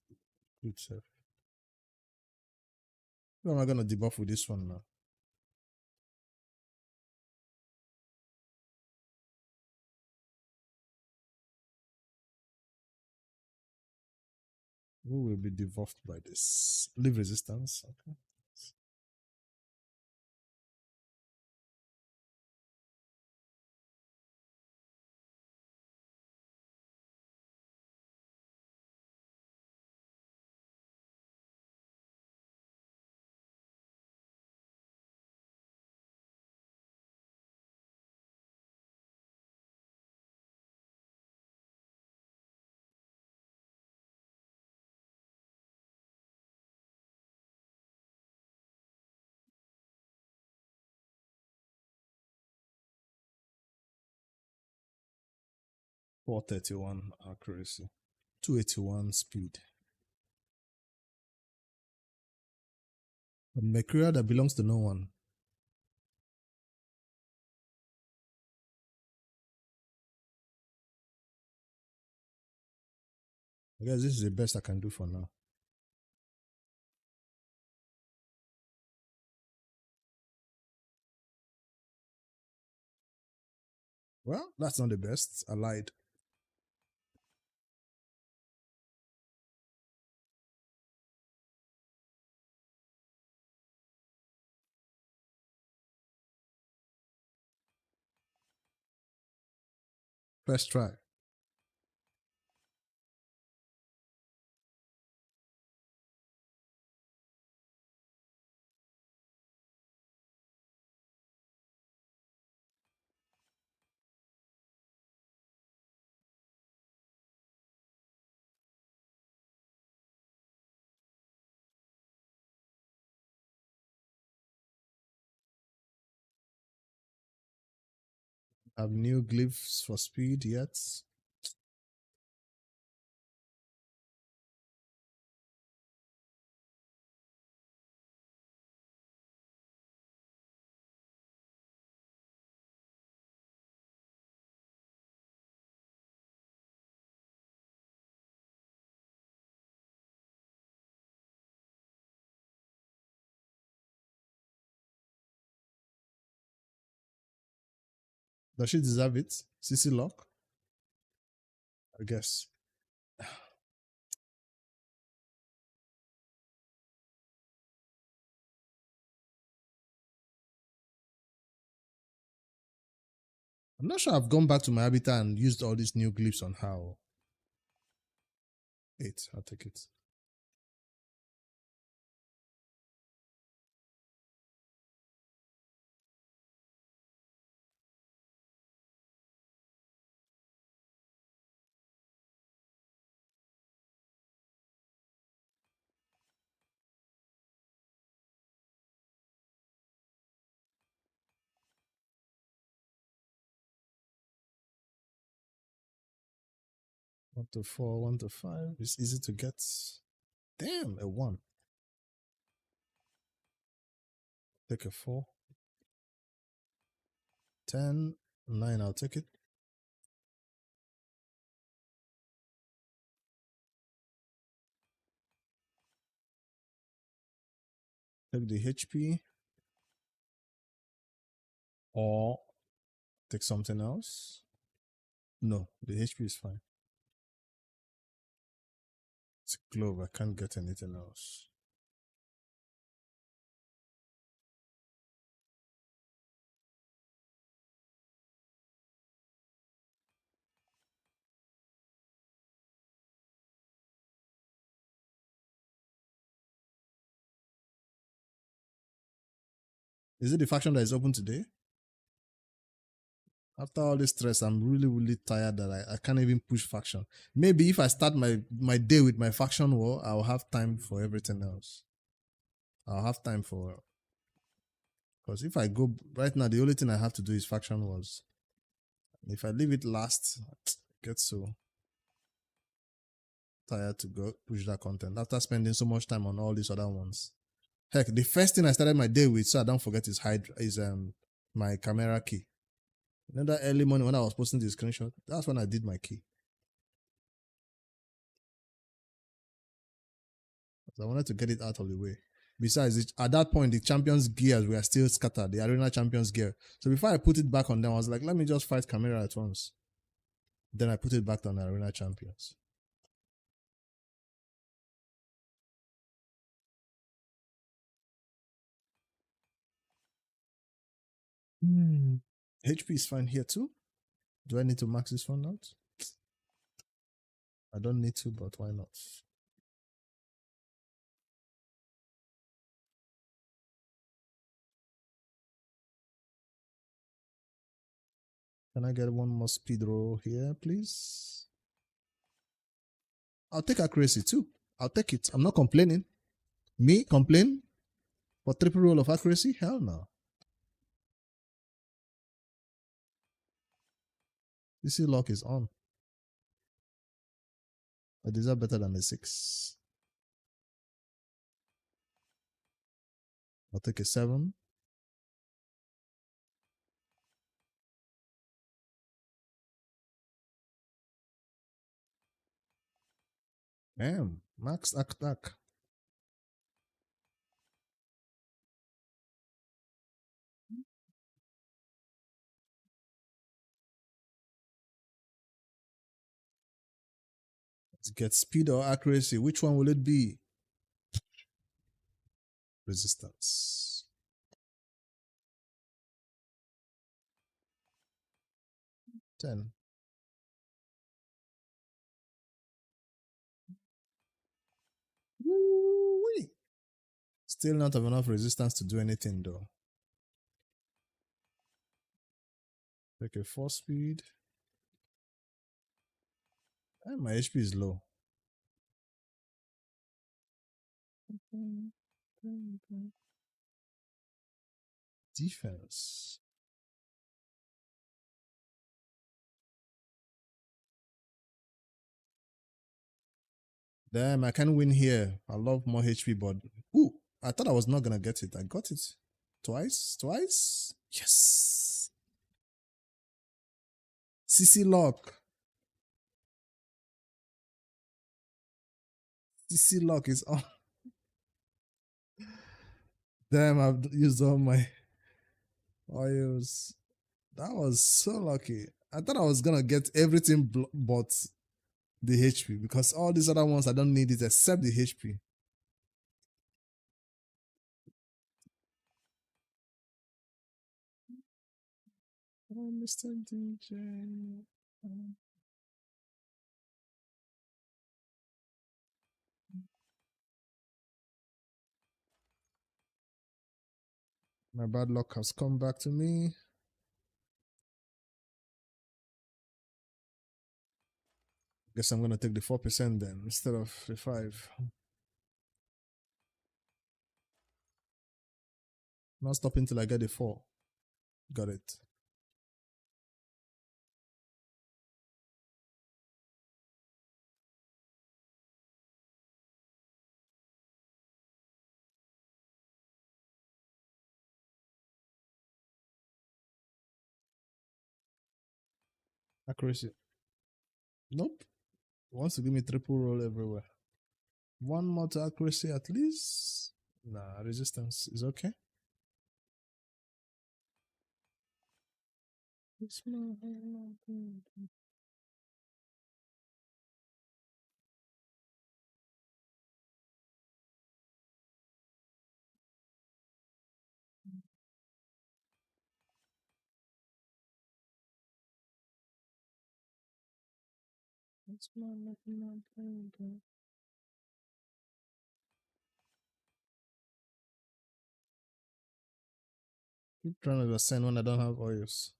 good, sir. Who am I gonna debuff with this one now? Who will be debuffed by this? Leave resistance. Okay. 431 accuracy. 281 speed. A material that belongs to no one. I guess this is the best I can do for now. Well, that's not the best. I lied. First try. Have new glyphs for speed yet? Does she deserve it? CC lock? I guess. I'm not sure I've gone back to my habitat and used all these new glyphs on how. 8. I'll take it. One to 4, 1 to 5. It's easy to get. Damn, a 1. Take a 4. 10, 9, I'll take it. Take the HP. Or take something else. No, the HP is fine. It's a glove. I can't get anything else. Is it the faction that is open today? After all this stress, I'm really, really tired that I can't even push faction. Maybe if I start my day with my faction war, I'll have time for everything else. I'll have time for... Because if I go... Right now, the only thing I have to do is faction wars. If I leave it last, I get so tired to go push that content after spending so much time on all these other ones. Heck, the first thing I started my day with, so I don't forget, is my camera key. You know that early morning when I was posting the screenshot? That's when I did my key. I wanted to get it out of the way. Besides, at that point, the champions' gears were still scattered, the arena champions' gear. So before I put it back on them, I was like, let me just fight camera at once. Then I put it back on the arena champions. HP is fine here too. Do I need to max this one out? I don't need to, but why not? Can I get one more speed roll here, please? I'll take accuracy too. I'll take it. I'm not complaining. Me complain for triple roll of accuracy? Hell no. CC lock is on. I deserve better than a 6. I'll take a 7. Damn, max attack. Let's get speed or accuracy. Which one will it be? Resistance. 10. Woo-wee. Still not have enough resistance to do anything though. Take a 4 speed. And my HP is low. Defense. Damn, I can win here. I love more HP, but ooh, I thought I was not gonna get it. I got it twice. Yes. CC lock. CC lock is on. Damn, I've used all my oils. That was so lucky. I thought I was gonna get everything but the HP because all these other ones I don't need it except the HP. Oh, Mr. DJ. My bad luck has come back to me. Guess I'm gonna take the 4% then instead of the 5. Not stopping till I get the 4. Got it. Accuracy. Nope. Wants to give me triple roll everywhere. One more to accuracy at least. Nah, resistance is okay. Keep trying to ascend when I don't have oils.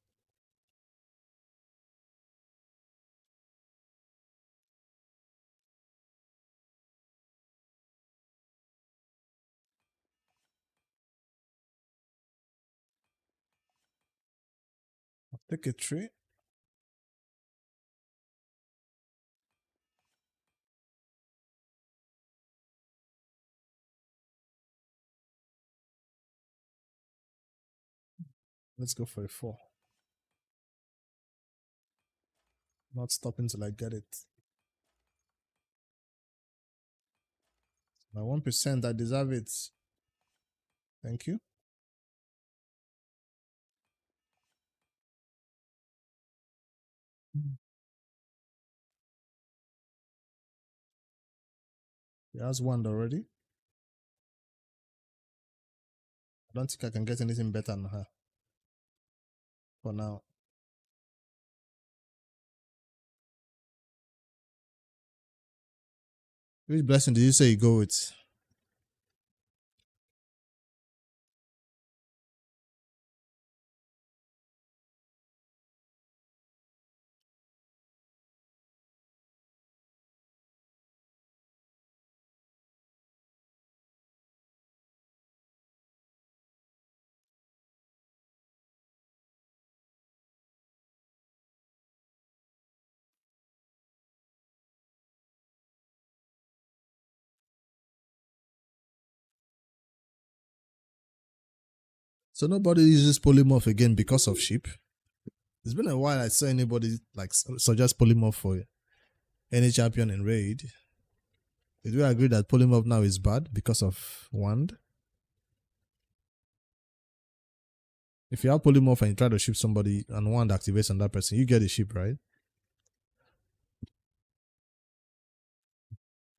I'll take a 3. Let's go for a 4. Not stopping till I get it. My 1%, I deserve it. Thank you. He has 1 already. I don't think I can get anything better than her. For now. Which blessing did you say you go with? So nobody uses polymorph again because of sheep. It's been a while I saw anybody like suggest polymorph for any champion in raid. Did we agree that polymorph now is bad because of wand? If you have polymorph and you try to ship somebody and wand activates on that person, you get a ship, right?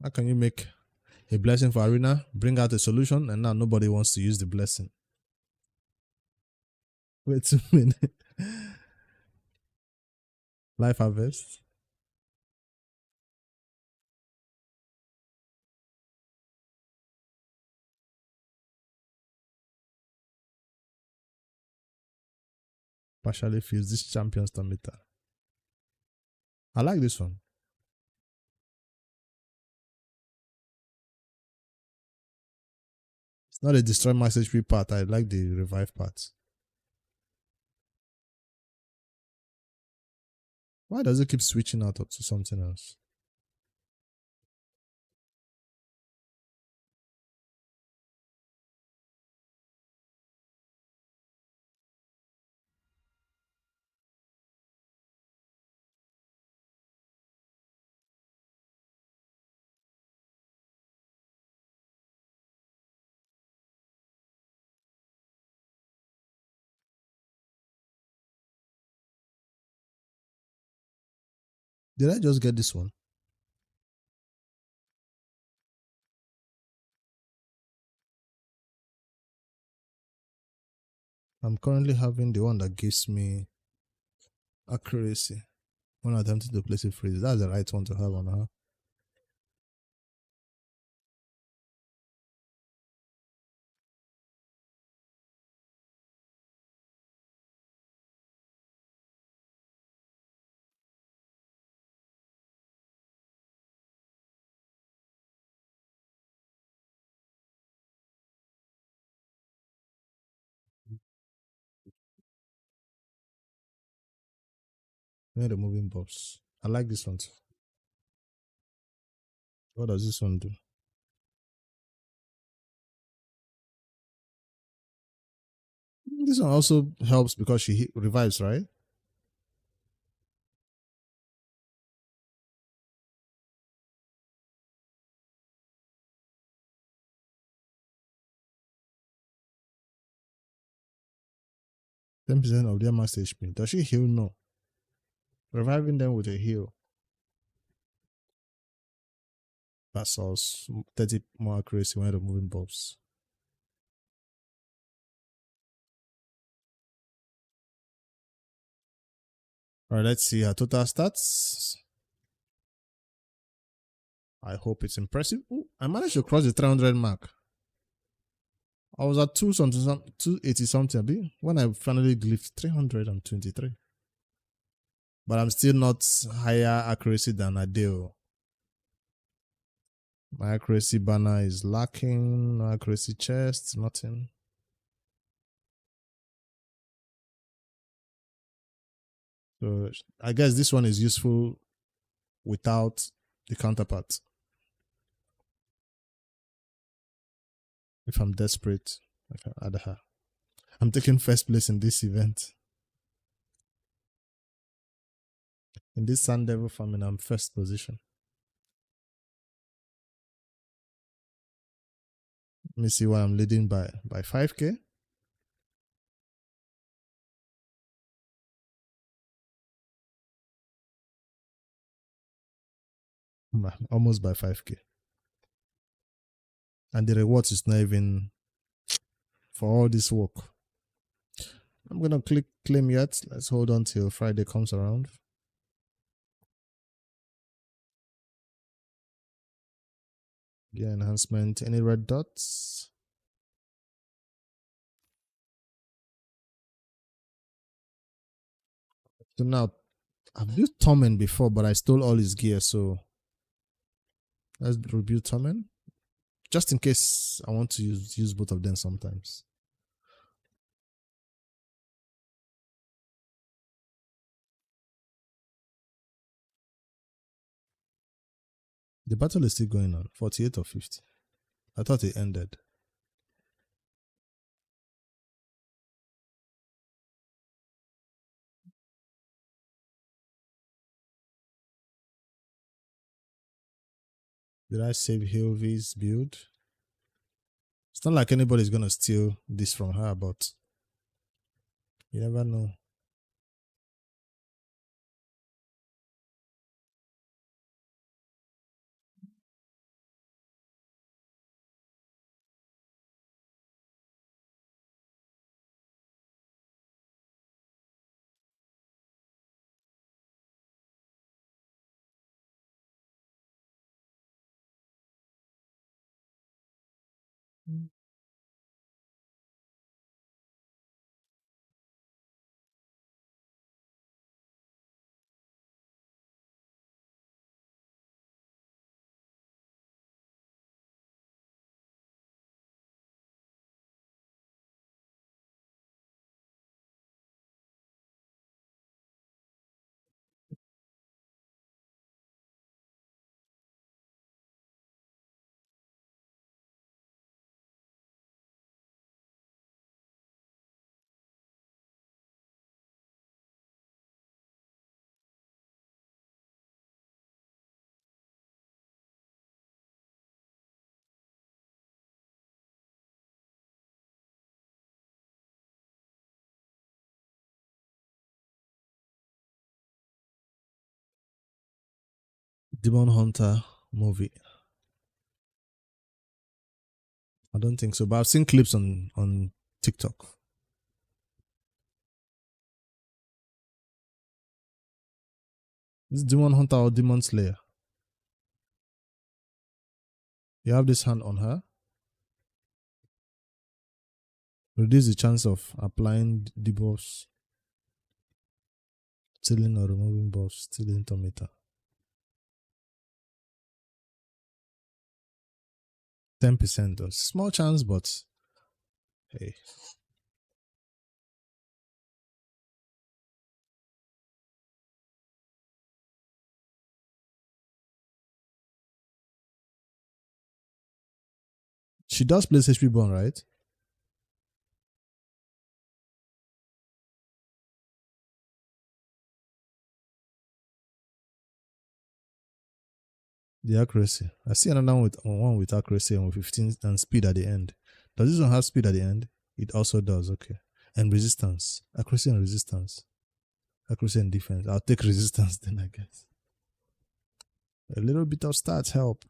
How can you make a blessing for arena, bring out a solution, and now nobody wants to use the blessing? Wait a minute. Life harvest. Partially fills this champion's meter. I like this one. It's not a destroy max HP part. I like the revive part. Why does it keep switching out to something else? Did I just get this one? I'm currently having the one that gives me accuracy when attempting to place it freeze. That's the right one to have on her. When removing buffs. I like this one too. What does this one do? This one also helps because she revives, right? %of their max HP. Does she heal? No. Reviving them with a heal. That's also 30 more accuracy when removing buffs. Alright, let's see her total stats. I hope it's impressive. Ooh, I managed to cross the 300 mark. I was at 280 something when I finally glyphed 323. But I'm still not higher accuracy than Adele. My accuracy banner is lacking. No accuracy chest, nothing. So I guess this one is useful without the counterpart. If I'm desperate, I can add her. I'm taking first place in this event. In this Sun Devil farming, I'm first position. Let me see what I'm leading by 5k. Almost by 5k. And the rewards is not even for all this work. I'm gonna click claim yet. Let's hold on till Friday comes around. Gear enhancement. Any red dots? So now I've used Tommen before, but I stole all his gear, so let's review Tommen. Just in case I want to use both of them sometimes. The battle is still going on. 48 or 50. I thought it ended. Did I save Hilvy's build? It's not like anybody's gonna steal this from her, but you never know. Demon Hunter movie. I don't think so, but I've seen clips on TikTok. This Demon Hunter or Demon Slayer? You have this hand on her. Reduce the chance of applying debuffs, stealing or removing buffs, stealing tomato. 10% though. Small chance, but hey. She does place HP burn, right? The accuracy. I see another one with accuracy and with 15 and speed at the end. Does this one have speed at the end? It also does, okay. And resistance. Accuracy and resistance. Accuracy and defense. I'll take resistance then, I guess. A little bit of stats help.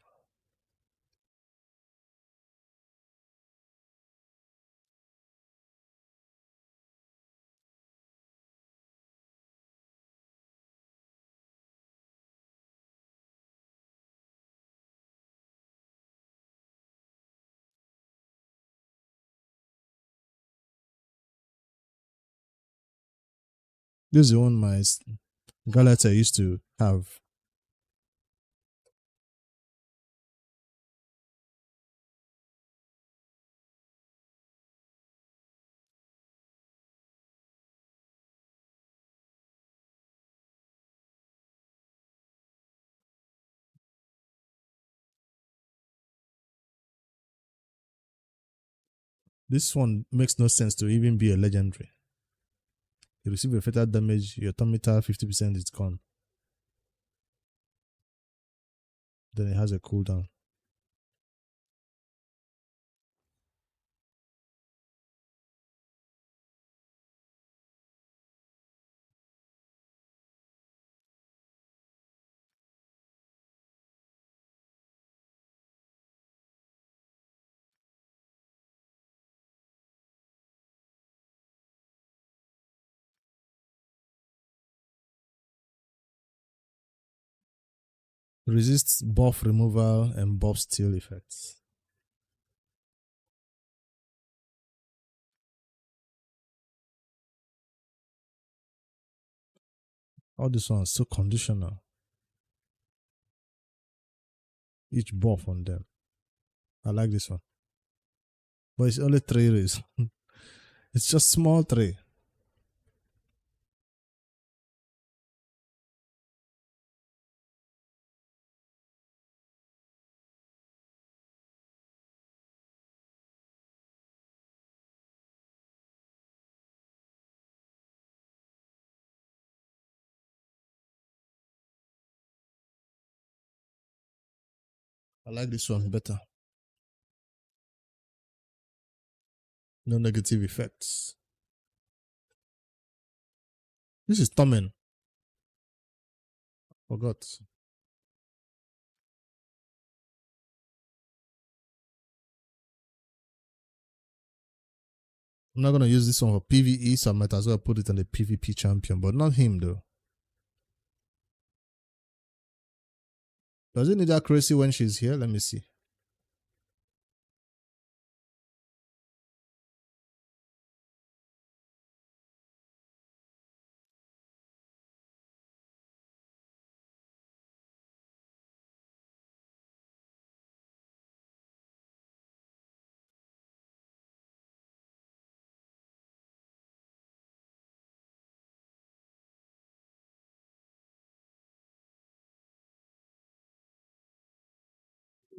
This is the one my Galata used to have. This one makes no sense to even be a legendary. You receive a fatal damage, your tomato 50% is gone. Then it has a cooldown. Resists buff removal and buff steal effects. All this one is so conditional. Each buff on them. I like this one. But it's only 3 rays. It's just small 3. I like this one better. No negative effects. This is Tommen. Forgot. I'm not gonna use this one for PvE, so I might as well put it on the PvP champion, but not him though. Does it need accuracy when she's here? Let me see.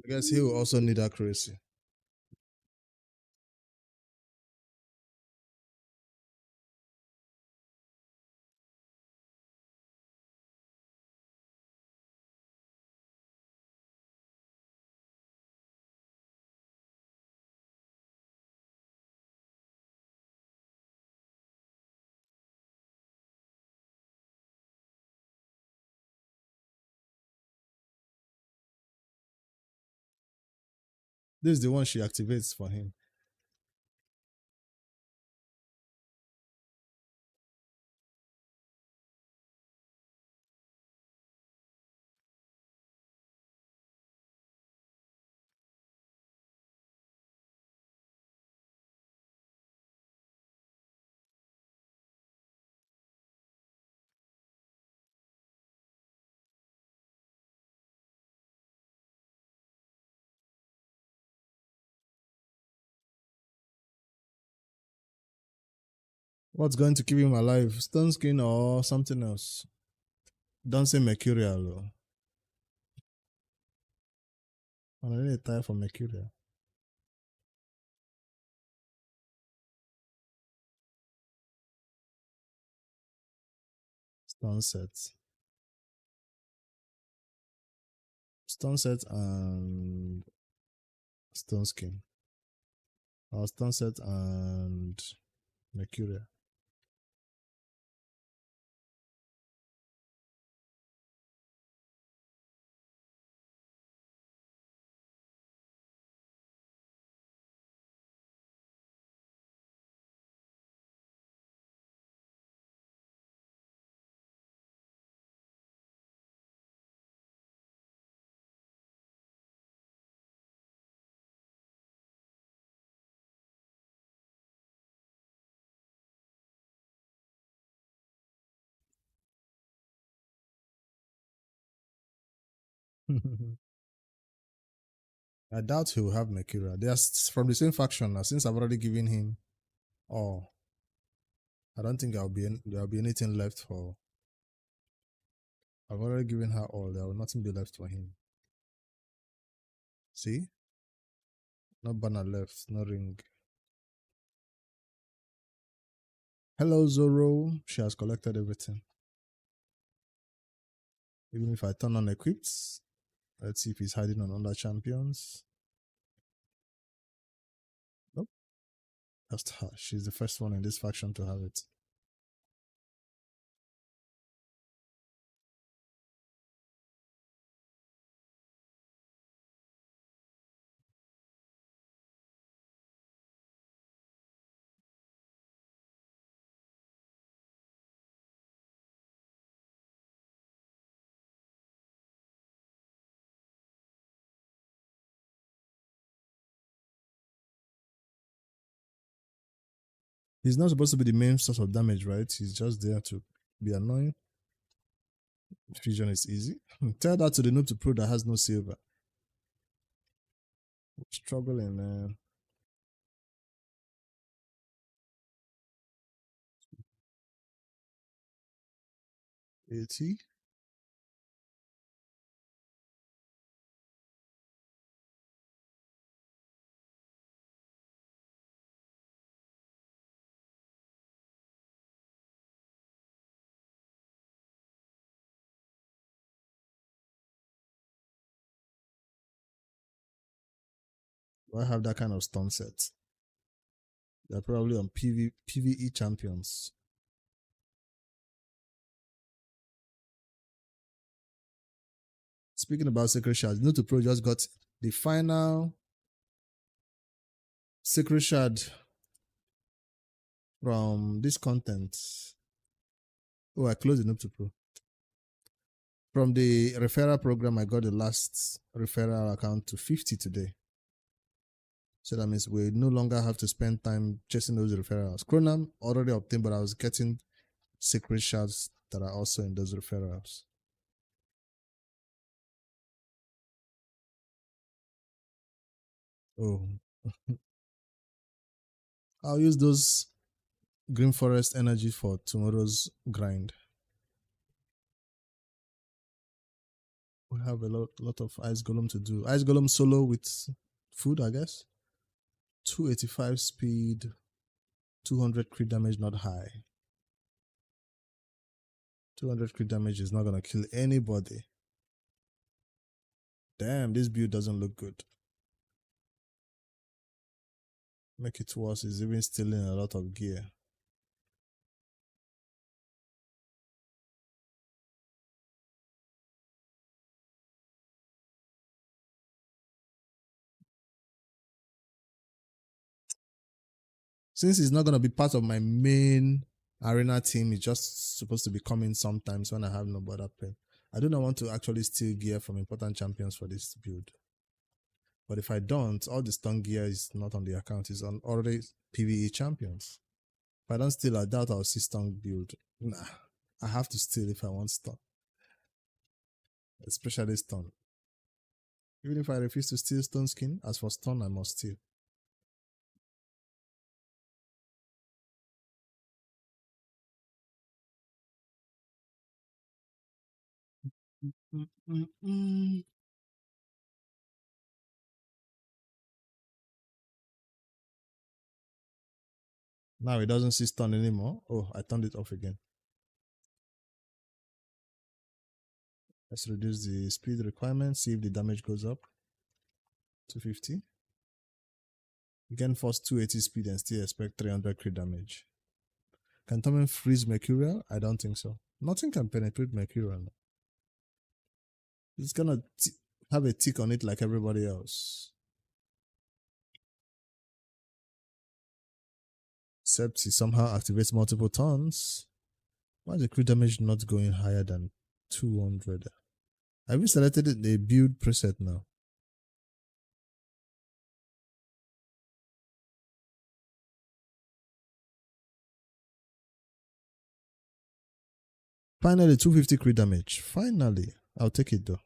I guess he will also need accuracy. This is the one she activates for him. What's going to keep him alive? Stone skin or something else? Don't say mercurial though. I need a tie for mercurial. Stone set. Stone set and stone skin. Or stone set and mercurial. I doubt he will have mercurial. They are from the same faction now, since I've already given him all. I don't think there'll be anything left for. I've already given her all. There will nothing be left for him. See? No banner left, no ring. Hello, Zoro. She has collected everything. Even if I turn on equipped, let's see if he's hiding on other champions. Nope. Just her. She's the first one in this faction to have it. He's not supposed to be the main source of damage, right? He's just there to be annoying. Fusion is easy. Tell that to the Noob2Pro that has no silver. Struggling, man. 80. I have that kind of stun set. They're probably on PvE champions. Speaking about secret shards, Noob2Pro just got the final secret shard from this content. Oh, I closed the Noob2Pro. From the referral program, I got the last referral account to 50 today. So that means we no longer have to spend time chasing those referrals. Chronam already obtained, but I was getting secret shards that are also in those referrals. Oh. I'll use those Green Forest energy for tomorrow's grind. We have a lot of Ice Golem to do. Ice Golem solo with food, I guess. 285 speed, 200 crit damage, not high. 200 crit damage is not going to kill anybody. Damn, this build doesn't look good. Make it worse, he's even stealing a lot of gear. Since he's not going to be part of my main arena team, it's just supposed to be coming sometimes when I have no border pen. I do not want to actually steal gear from important champions for this build. But if I don't, all the stun gear is not on the account. It's on already PvE champions. If I don't steal, I doubt I'll see stun build. Nah, I have to steal if I want stun. Especially stun. Even if I refuse to steal stone skin, as for stun, I must steal. Now it doesn't see stun anymore. Oh, I turned it off again. Let's reduce the speed requirement, see if the damage goes up. 250. You can force 280 speed and still expect 300 crit damage. Can Tommen freeze Mercurial? I don't think so. Nothing can penetrate Mercurial. It's gonna have a tick on it like everybody else. Except he somehow activates multiple turns. Why is the crit damage not going higher than 200? I've even selected the build preset now. Finally, 250 crit damage. Finally. I'll take it though.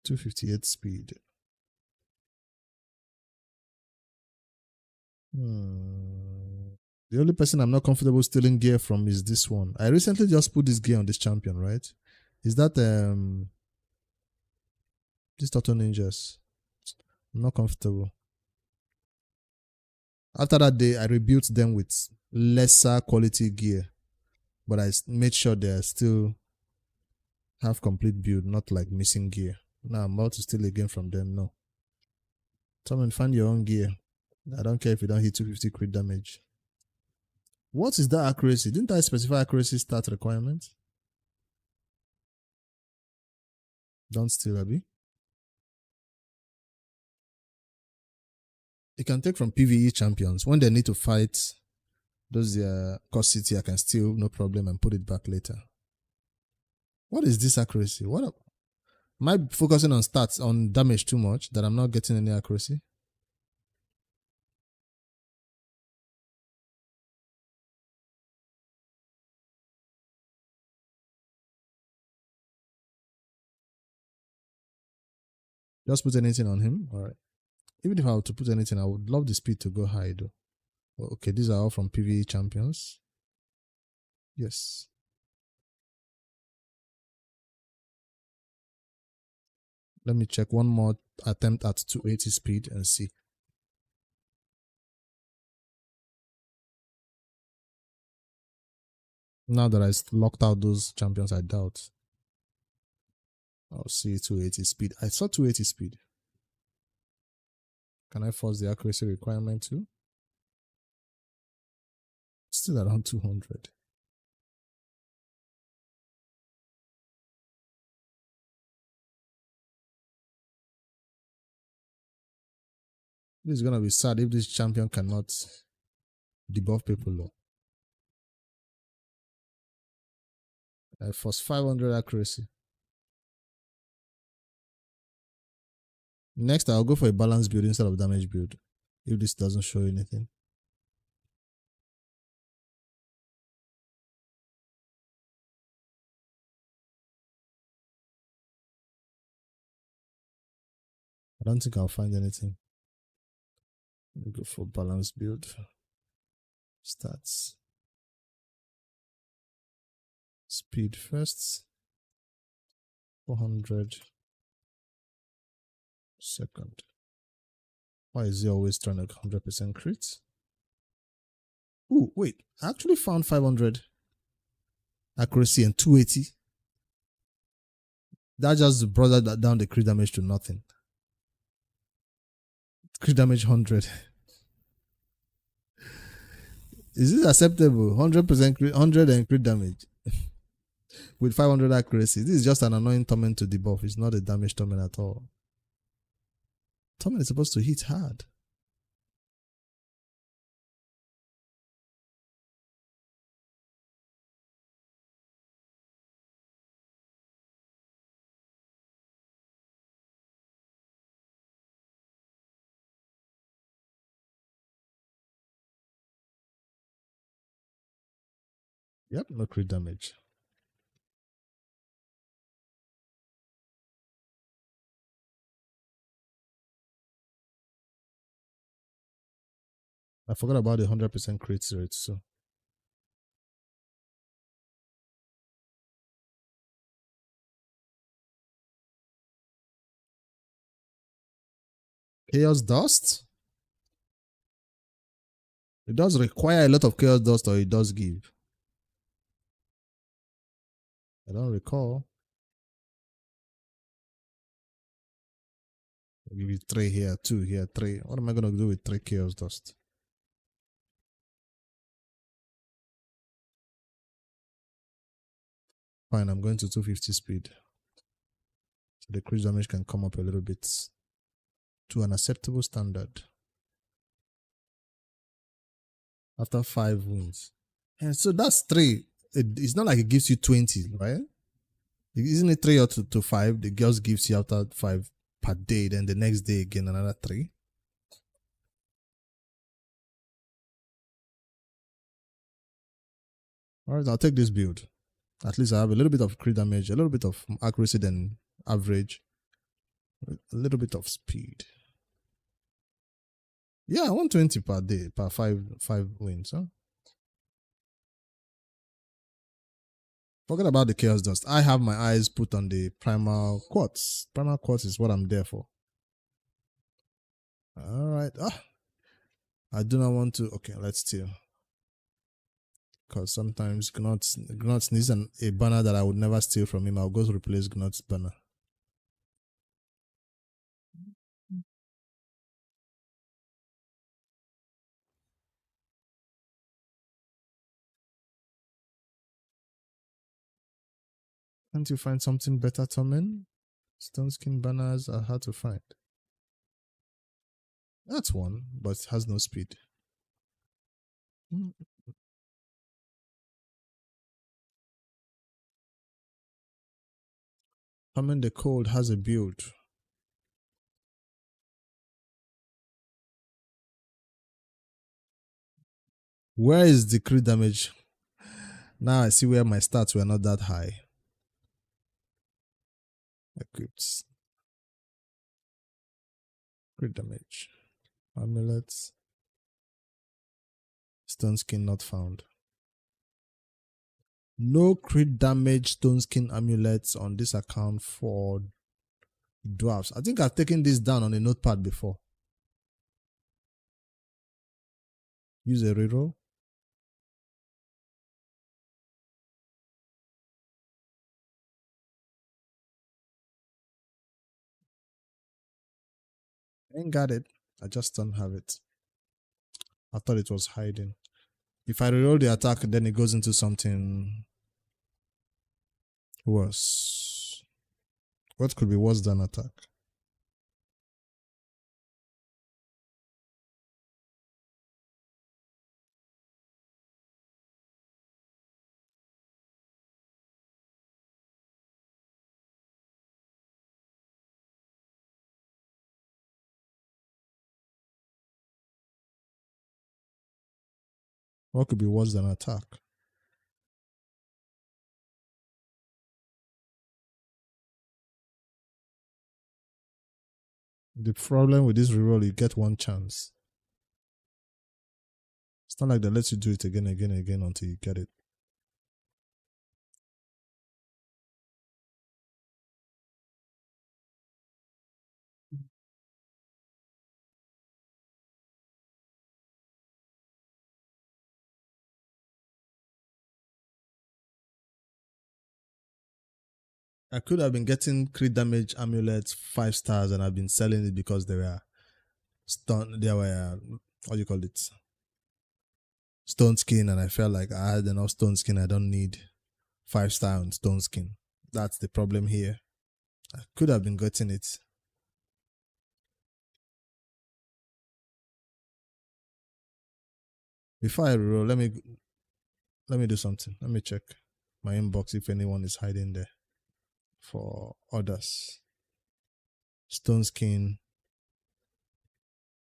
258 speed. The only person I'm not comfortable stealing gear from is this one. I recently just put this gear on this champion, right? Is that this Turtle Ninjas? I'm not comfortable. After that day, I rebuilt them with lesser quality gear, but I made sure they still have complete build, not like missing gear. Now I'm about to steal again from them. No. Someone find your own gear. I don't care if you don't hit 250 crit damage. What is that accuracy? Didn't I specify accuracy stat requirement? Don't steal, Abby. You can take from PvE champions. When they need to fight those cost city, I can steal, no problem, and put it back later. What is this accuracy? What am I focusing on stats, on damage too much that I'm not getting any accuracy? Just put anything on him. All right. Even if I were to put anything, I would love the speed to go high though. Okay, these are all from PvE champions. Yes. Let me check one more attempt at 280 speed and see. Now that I locked out those champions, I doubt I'll see 280 speed. I saw 280 speed. Can I force the accuracy requirement too? Still around 200. This is gonna be sad if this champion cannot debuff people low. I force 500 accuracy. Next, I'll go for a balance build instead of damage build. If this doesn't show anything. I don't think I'll find anything. Let me go for balance build. Stats. Speed first. 400. Second. Why is he always trying to 100% crit? Ooh, wait. I actually found 500 accuracy and 280. That just brought that down the crit damage to nothing. Crit damage 100. Is this acceptable? 100% crit, 100 and crit damage with 500 accuracy. This is just an annoying torment to debuff. It's not a damage torment at all. Torment is supposed to hit hard. Yep, no crit damage. I forgot about the 100% crit rate, so. Chaos Dust? It does require a lot of Chaos Dust, or it does give. I don't recall. I'll give you 3 here, 2 here, 3. What am I going to do with 3 Chaos Dust? Fine, I'm going to 250 speed. So the crit damage can come up a little bit to an acceptable standard. After 5 wounds. And so that's 3. It's not like it gives you 20, right? Isn't it 3 or to 5? The girls gives you after 5 per day, then the next day again another 3. Alright, I'll take this build. At least I have a little bit of crit damage, a little bit of accuracy than average, a little bit of speed. Yeah, 120 per day, per 5 wins, huh? Forget about the Chaos Dust. I have my eyes put on the Primal Quartz. Primal Quartz is what I'm there for. Alright. I do not want to. Okay, let's steal. Because sometimes Gnot needs a banner that I would never steal from him. I'll go to replace Gnot's banner. Can't you find something better, Tommen? Stone skin banners are hard to find. That's one, but it has no speed. Tommen the Cold has a build. Where is the crit damage? Now I see where my stats were not that high. Equipped. Crit damage. Amulets. Stone skin not found. No crit damage stone skin amulets on this account for dwarfs. I think I've taken this down on a notepad before. Use a reroll. Ain't got it. I just don't have it. I thought it was hiding. If I reroll the attack, then it goes into something worse. What could be worse than attack? What could be worse than attack? The problem with this reroll, you get one chance. It's not like they let you do it again until you get it. I could have been getting crit damage amulets 5 stars and I've been selling it because they were what do you call it? Stone skin, and I felt like I had enough stone skin. I don't need 5-star on stone skin. That's the problem here. I could have been getting it. Before I reroll, let me do something. Let me check my inbox if anyone is hiding there for orders. Stone skin.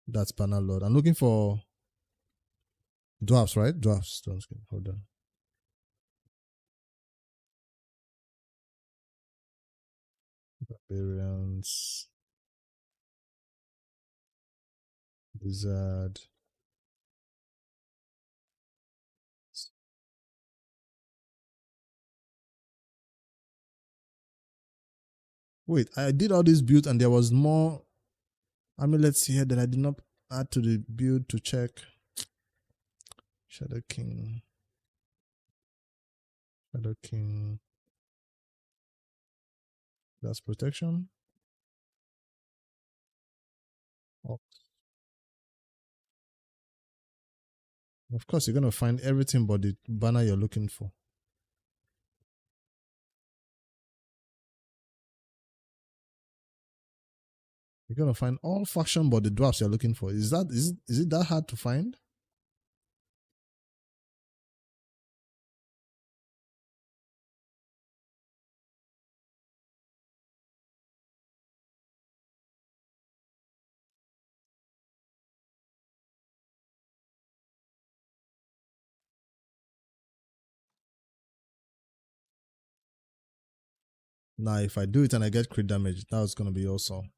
That's banner lord. I'm looking for dwarfs, right? Dwarfs, stone skin. Hold on. Barbarians. Wizard. Wait, I did all these builds and there was more amulets here that I did not add to the build to check. Shadow King. Shadow King. That's protection. Oh. Of course, you're going to find everything but the banner you're looking for. You're going to find all faction but the dwarfs you're looking for. Is it that hard to find? Now, if I do it and I get crit damage, that's going to be awesome.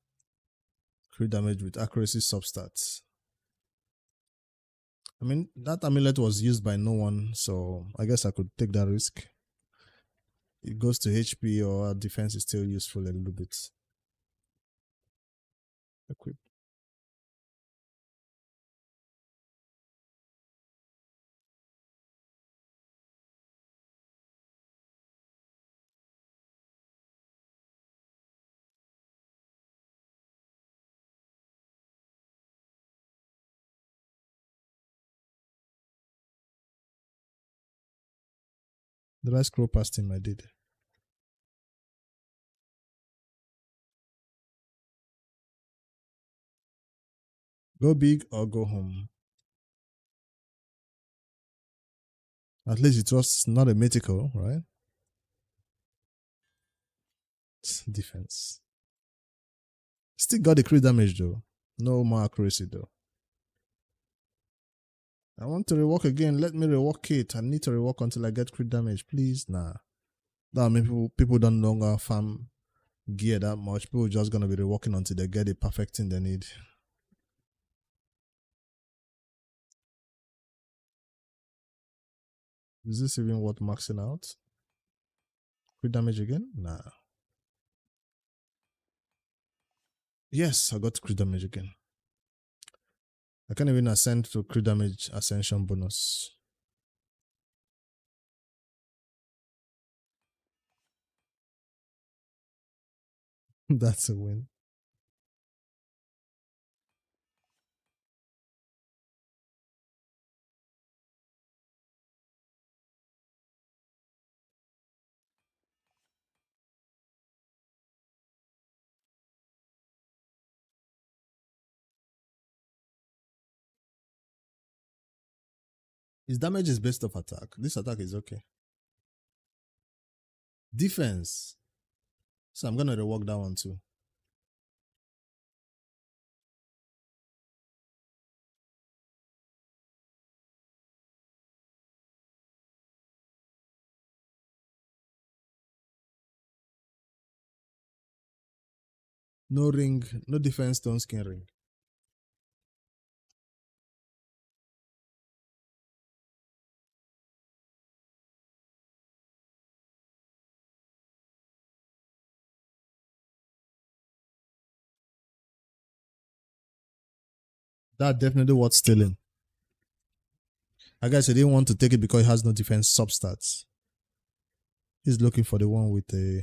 Crit damage with accuracy substats. I mean, that amulet was used by no one, so I guess I could take that risk. It goes to HP or defense is still useful a little bit. Equip. Did I scroll past him? I did. Go big or go home. At least it was not a mythical, right? Defense. Still got the crit damage though. No more accuracy though. I want to rework again. Let me rework it. I need to rework until I get crit damage, please. Nah. That means people don't longer farm gear that much. People just gonna be reworking until they get the perfect thing they need. Is this even worth maxing out? Crit damage again? Nah. Yes, I got crit damage again. I can't even ascend to crit damage ascension bonus. That's a win. His damage is based off attack. This attack is okay. Defense. So I'm gonna rework that one too. No ring, no defense, stone skin ring. That definitely worth stealing. I guess he didn't want to take it because it has no defense substats. He's looking for the one with the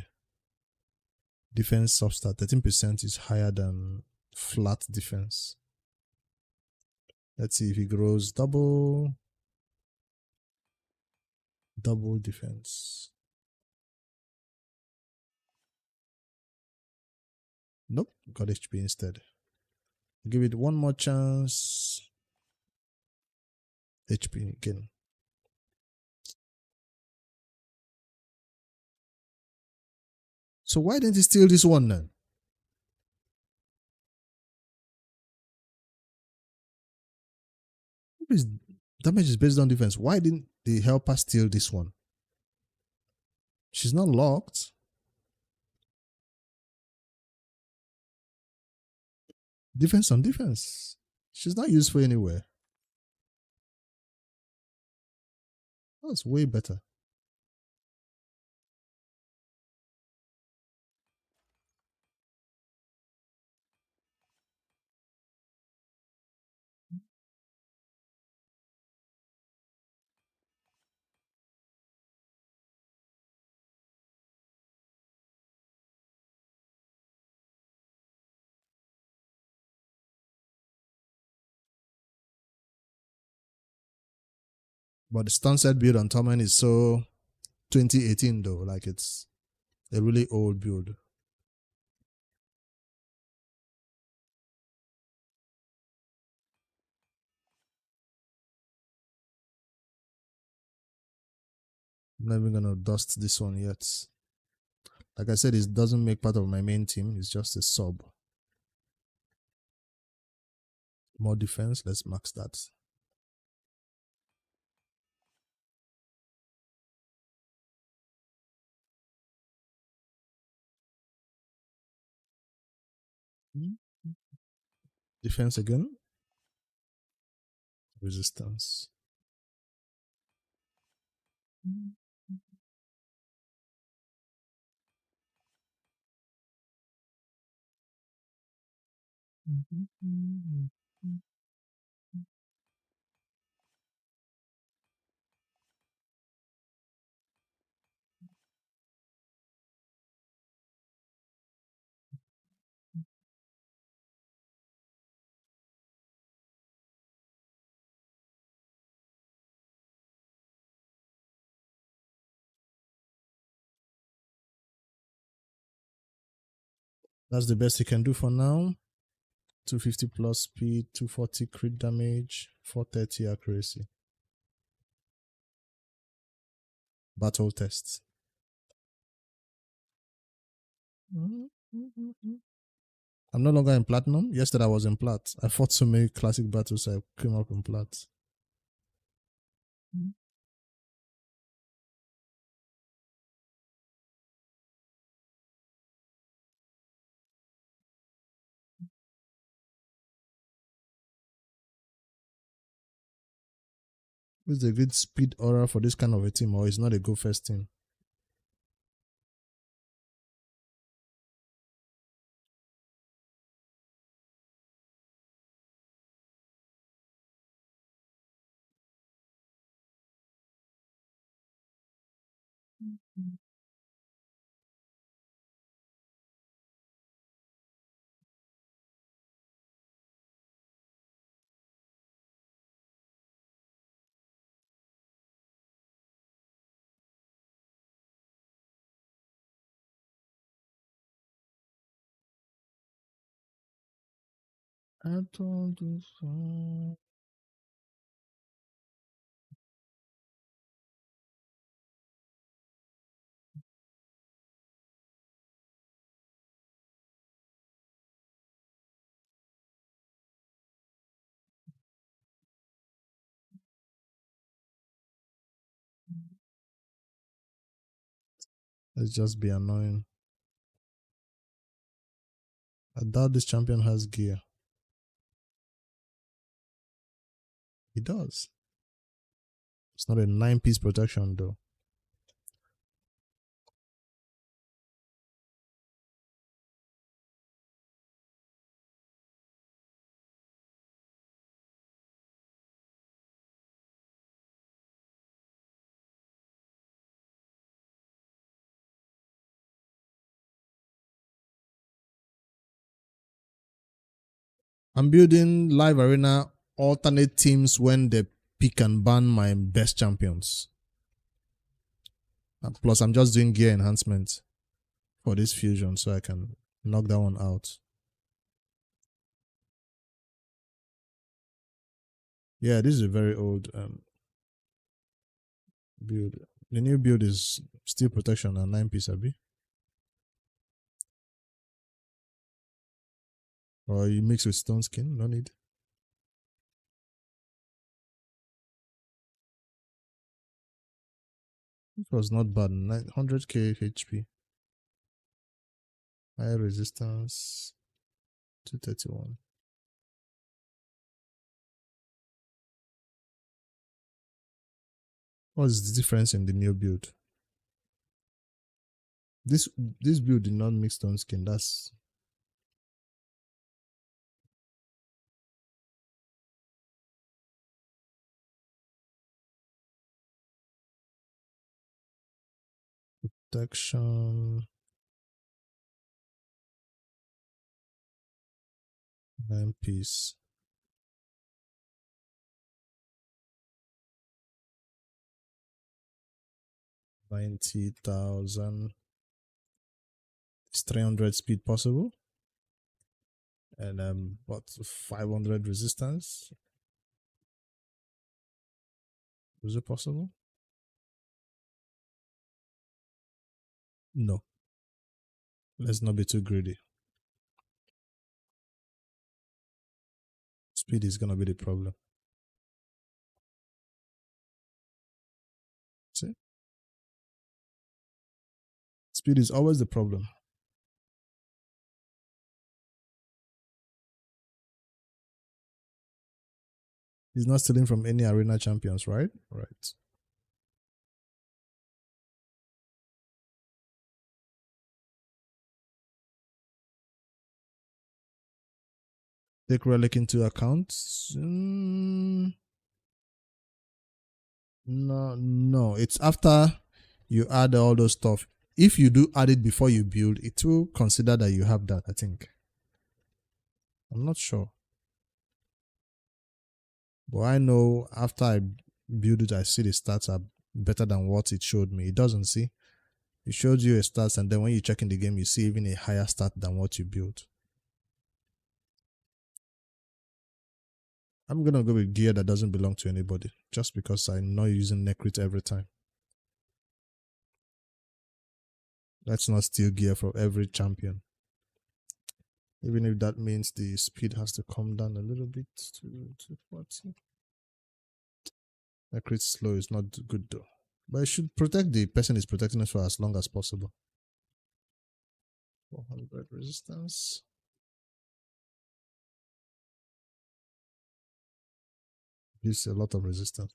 defense substat. 13% is higher than flat defense. Let's see if he grows double defense. Nope, got HP instead. Give it one more chance. HP again. So why didn't he steal this one then? His damage is based on defense. Why didn't the helper steal this one? She's not locked. Defense on defense. She's not useful anywhere. That's way better. But the Stunset build on Torment is so 2018 though. Like it's a really old build. I'm not even gonna dust this one yet. Like I said, it doesn't make part of my main team. It's just a sub. More defense. Let's max that. Defense again. Resistance. That's the best he can do for now. 250 plus speed, 240 crit damage, 430 accuracy. Battle test. I'm no longer in platinum. Yesterday I was in plat. I fought so many classic battles, I came up in plat. Who's a good speed aura for this kind of a team, or is not a go first team? I told you so. Let's just be annoying. I doubt this champion has gear. He does. It's not a 9-piece protection though. I'm building Live Arena alternate teams when they pick and ban my best champions. And plus, I'm just doing gear enhancement for this fusion so I can knock that one out. Yeah, this is a very old build. The new build is steel protection and 9-piece, Abi. Or you mix with stone skin, no need. It was not bad. 900k HP. High resistance. 231. What's the difference in the new build? This build did not mix stone skin. That's protection. 9-piece. 90,000. Is 300 speed possible? And what 500 resistance? Is it possible? No. Let's not be too greedy. Speed is gonna be the problem. See? Speed is always the problem. He's not stealing from any arena champions, right? Right. Take relic into account. No. It's after you add all those stuff. If you do add it before you build, it will consider that you have that, I think. I'm not sure. But I know after I build it, I see the stats are better than what it showed me. It doesn't see. It shows you a stats, and then when you check in the game, you see even a higher stat than what you built. I'm gonna go with gear that doesn't belong to anybody, just because I'm not using Necrit every time. Let's not steal gear from every champion. Even if that means the speed has to come down a little bit to 240. Necrit slow is not good though. But it should protect the person is protecting us for as long as possible. 400 resistance. Gives a lot of resistance.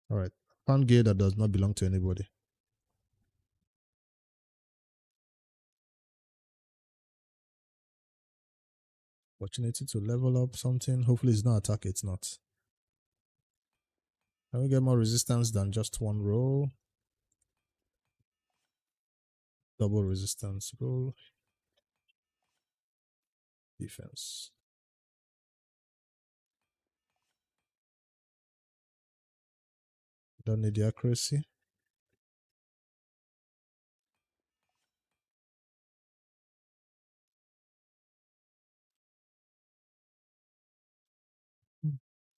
Alright. Found gear that does not belong to anybody. Opportunity to level up something. Hopefully it's not attack, it's not. Can we get more resistance than just one roll? Double resistance roll. Defense. Don't need the accuracy.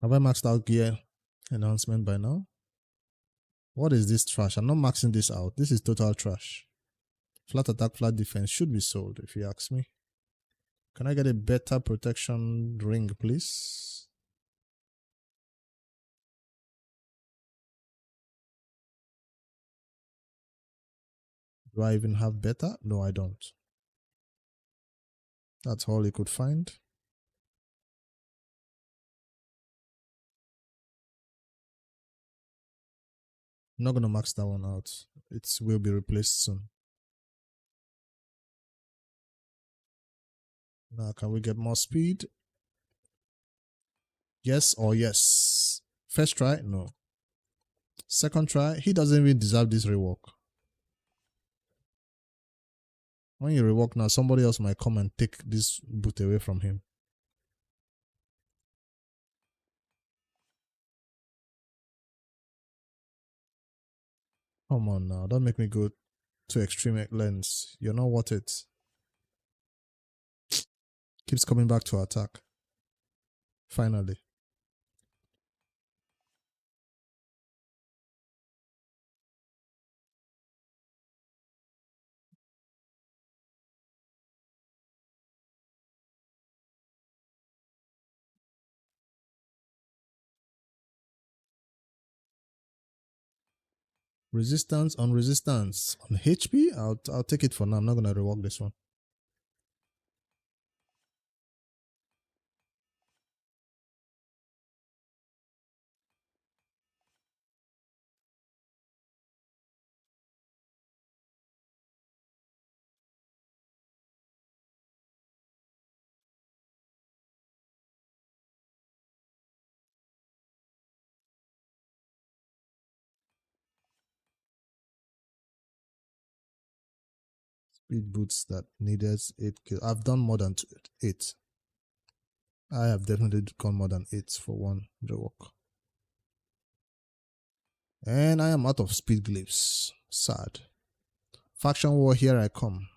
Have I maxed out gear enhancement by now? What is this trash? I'm not maxing this out. This is total trash. Flat attack, flat defense should be sold if you ask me. Can I get a better protection ring, please? Do I even have better? No, I don't. That's all he could find. I'm not going to max that one out. It will be replaced soon. Now, can we get more speed? Yes or yes? First try? No. Second try? He doesn't even deserve this rework. When you rework now, somebody else might come and take this boot away from him. Come on now, don't make me go to extreme lengths. You're not worth it. Keeps coming back to attack. Finally. Resistance on resistance. On HP, I'll take it for now. I'm not gonna rework this one. Speed boots that needed 8 kills. I've done more than 8. I have definitely gone more than 8 for one rework. And I am out of speed glyphs. Sad. Faction war, here I come.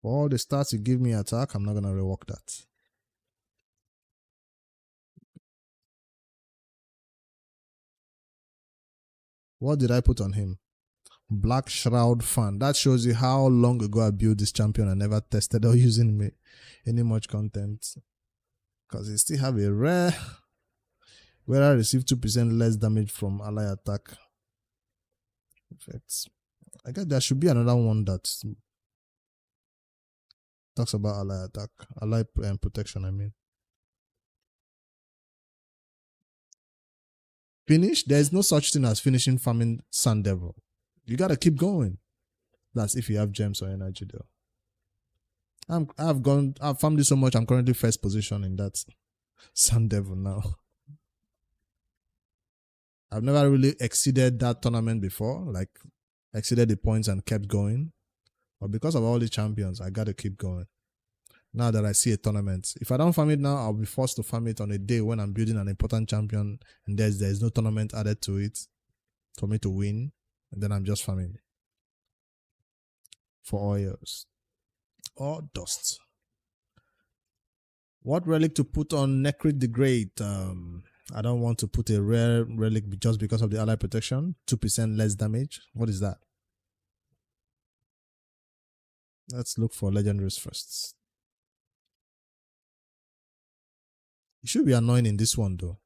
All the stats you give me attack, I'm not gonna rework that. What did I put on him? Black Shroud fan. That shows you how long ago I built this champion and never tested or using any much content. Because he still have a rare where I receive 2% less damage from ally attack effects. I guess there should be another one that talks about ally attack, ally protection, I mean. Finish? There is no such thing as finishing farming Sun Devil. You gotta keep going. That's if you have gems or energy though. I've farmed it so much, I'm currently first position in that Sun Devil now. I've never really exceeded that tournament before, like exceeded the points and kept going. But because of all the champions, I gotta keep going. Now that I see a tournament, if I don't farm it now, I'll be forced to farm it on a day when I'm building an important champion and there's no tournament added to it for me to win, and then I'm just farming for oils or dust. What relic to put on Necrit the Great? I don't want to put a rare relic just because of the ally protection. 2% less damage. What is that? Let's look for legendaries first. It should be annoying in this one though.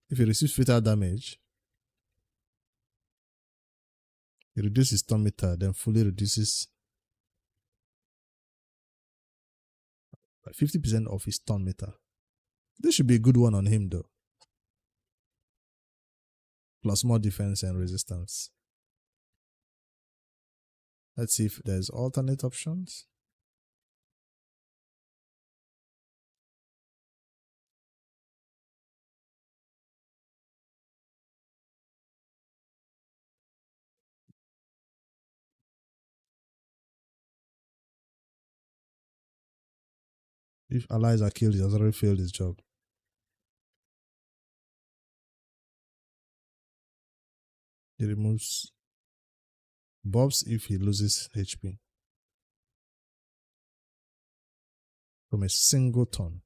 If he receives fatal damage, he reduces stun meter, then fully reduces by 50% of his stun meter. This should be a good one on him though. Plus more defense and resistance. Let's see if there's alternate options. If allies are killed, he has already failed his job. He removes buffs if he loses HP from a single turn.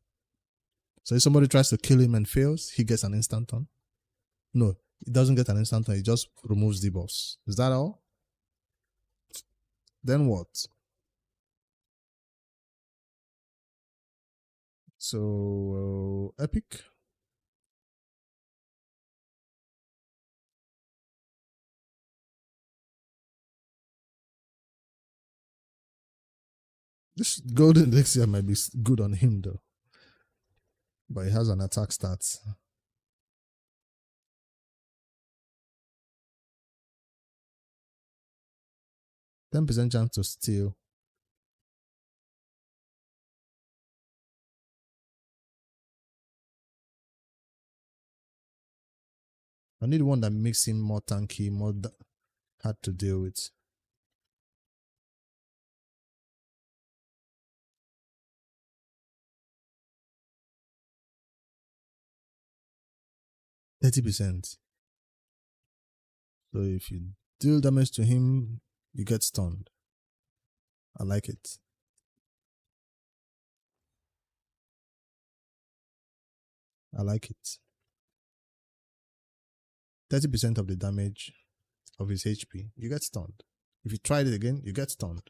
So if somebody tries to kill him and fails, he gets an instant turn. No, he doesn't get an instant turn. He just removes debuffs. Is that all? Then what? So epic. This golden elixir might be good on him though, but he has an attack stats. 10% chance to steal. I need one that makes him more tanky, more hard to deal with. %30%. So if you deal damage to him, you get stunned. I like it. I like it. 30% of the damage of his HP, you get stunned. If you try it again, you get stunned.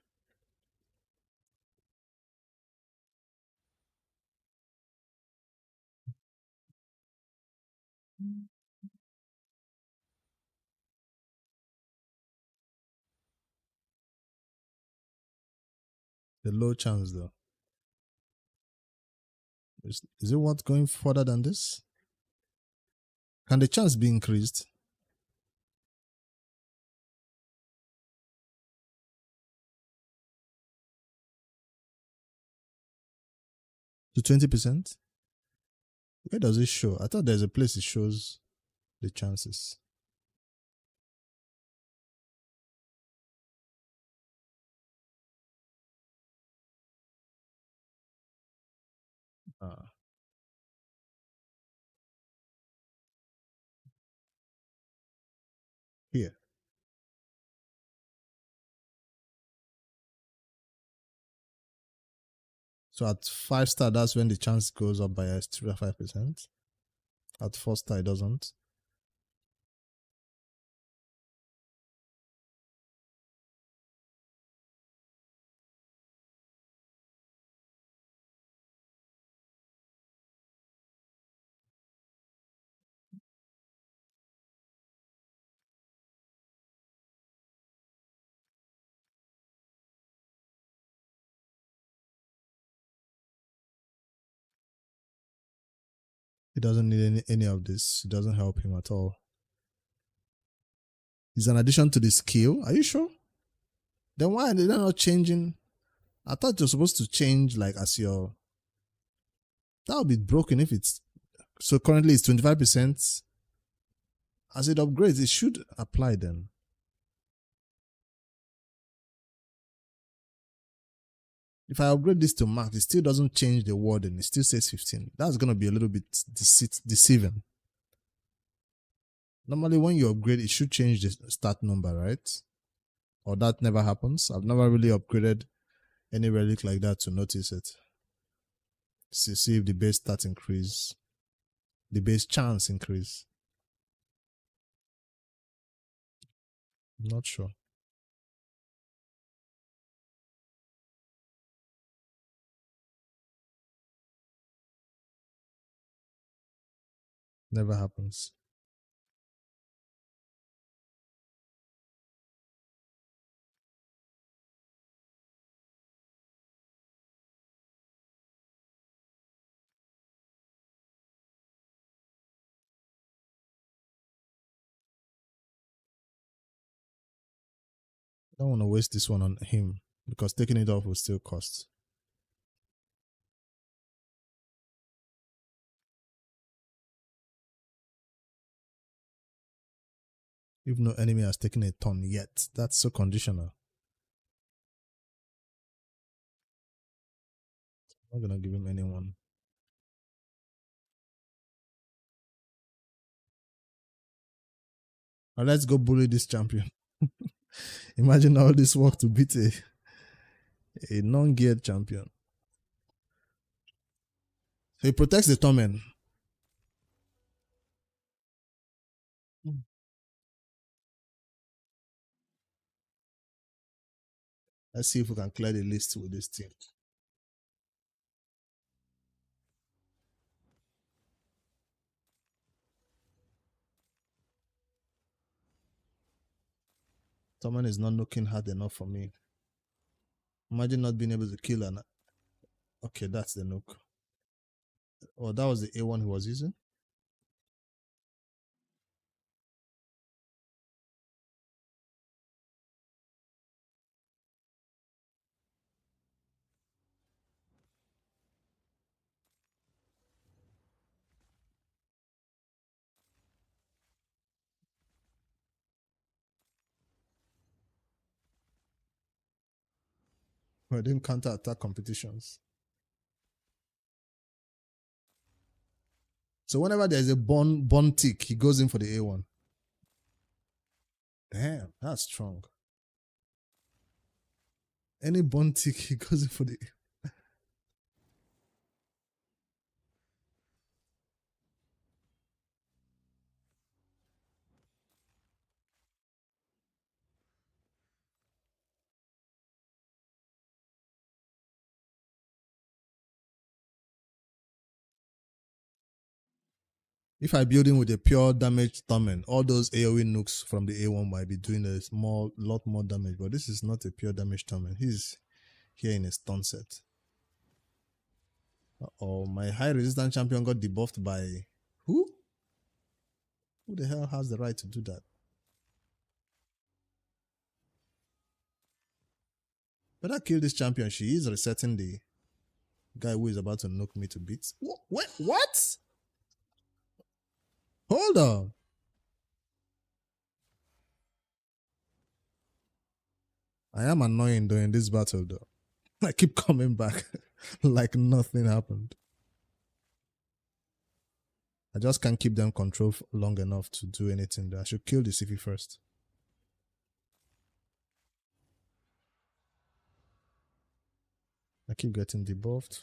The low chance though. Is it worth going further than this? Can the chance be increased? To 20%? Where does it show? I thought there's a place it shows the chances. Ah. Here. So at 5-star, that's when the chance goes up by extra 5%. At 4-star, it doesn't. He doesn't need any of this. It doesn't help him at all. It's an addition to the skill. Are you sure? Then why are they not changing? I thought you're supposed to change like as your. That would be broken if it's. So currently it's 25%. As it upgrades, it should apply then. If I upgrade this to max, it still doesn't change the wording. It still says 15. That's going to be a little bit deceiving. Normally, when you upgrade, it should change the start number, right? Or that never happens. I've never really upgraded any relic like that to notice it. See if the base stats increase, the base chance increase. I'm not sure. Never happens. I don't want to waste this one on him because taking it off will still cost. If no enemy has taken a turn yet, that's so conditional. I'm not gonna give him anyone. Now let's go bully this champion. Imagine all this work to beat a non-geared champion. So he protects the torment. Let's see if we can clear the list with this team. Someone is not looking hard enough for me. Imagine not being able to kill an. Okay, that's the nuke. Oh, that was the A1 he was using. We're doing counter-attack competitions. So whenever there's a bone tick, he goes in for the A1. Damn, that's strong. Any bone tick, he goes in for the. If I build him with a pure damage torment, all those AoE nukes from the A1 might be doing a lot more damage, but this is not a pure damage torment. He's here in a stun set. Oh, my high resistance champion got debuffed by who? Who the hell has the right to do that? Better kill this champion. She is resetting the guy who is about to knock me to bits. What? Hold on. I am annoying during this battle though. I keep coming back like nothing happened. I just can't keep them controlled long enough to do anything there. I should kill the Sifi first. I keep getting debuffed.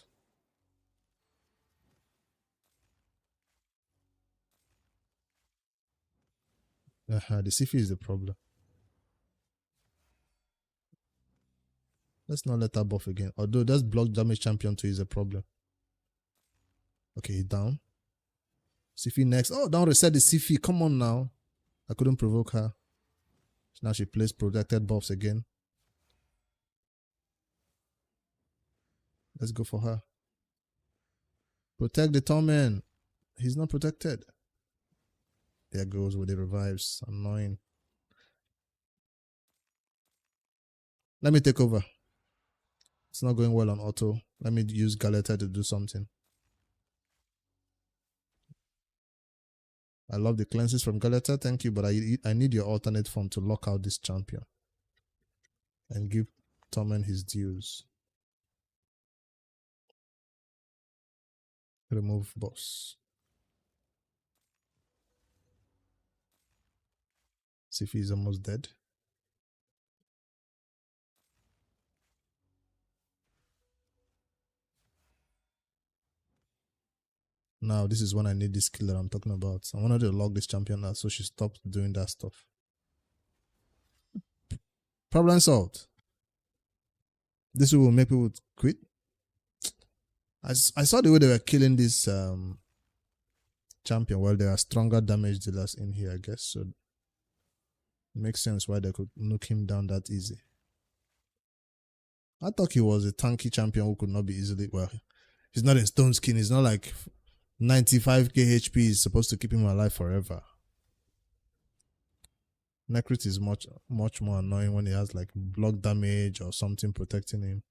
The Sifi is the problem. Let's not let her buff again. Although that's block damage champion 2 is a problem. Okay, he's down. Sifi next. Oh, don't reset the Sifi. Come on now. I couldn't provoke her. Now she plays protected buffs again. Let's go for her. Protect the torment. He's not protected. There goes with the revives. Annoying. Let me take over. It's not going well on auto. Let me use Galeta to do something. I love the cleanses from Galeta. Thank you, but I need your alternate form to lock out this champion and give Torment his dues. Remove boss. Sifi is almost dead. Now, this is when I need this skill that I'm talking about. I wanted to lock this champion out so she stopped doing that stuff. Problem solved. This will make people quit. I saw the way they were killing this champion. Well, there are stronger damage dealers in here, I guess. So it makes sense why they could knock him down that easy. I thought he was a tanky champion who could not be easily. Well, he's not in stone skin. He's not like 95k HP is supposed to keep him alive forever. Necrit is much more annoying when he has like block damage or something protecting him.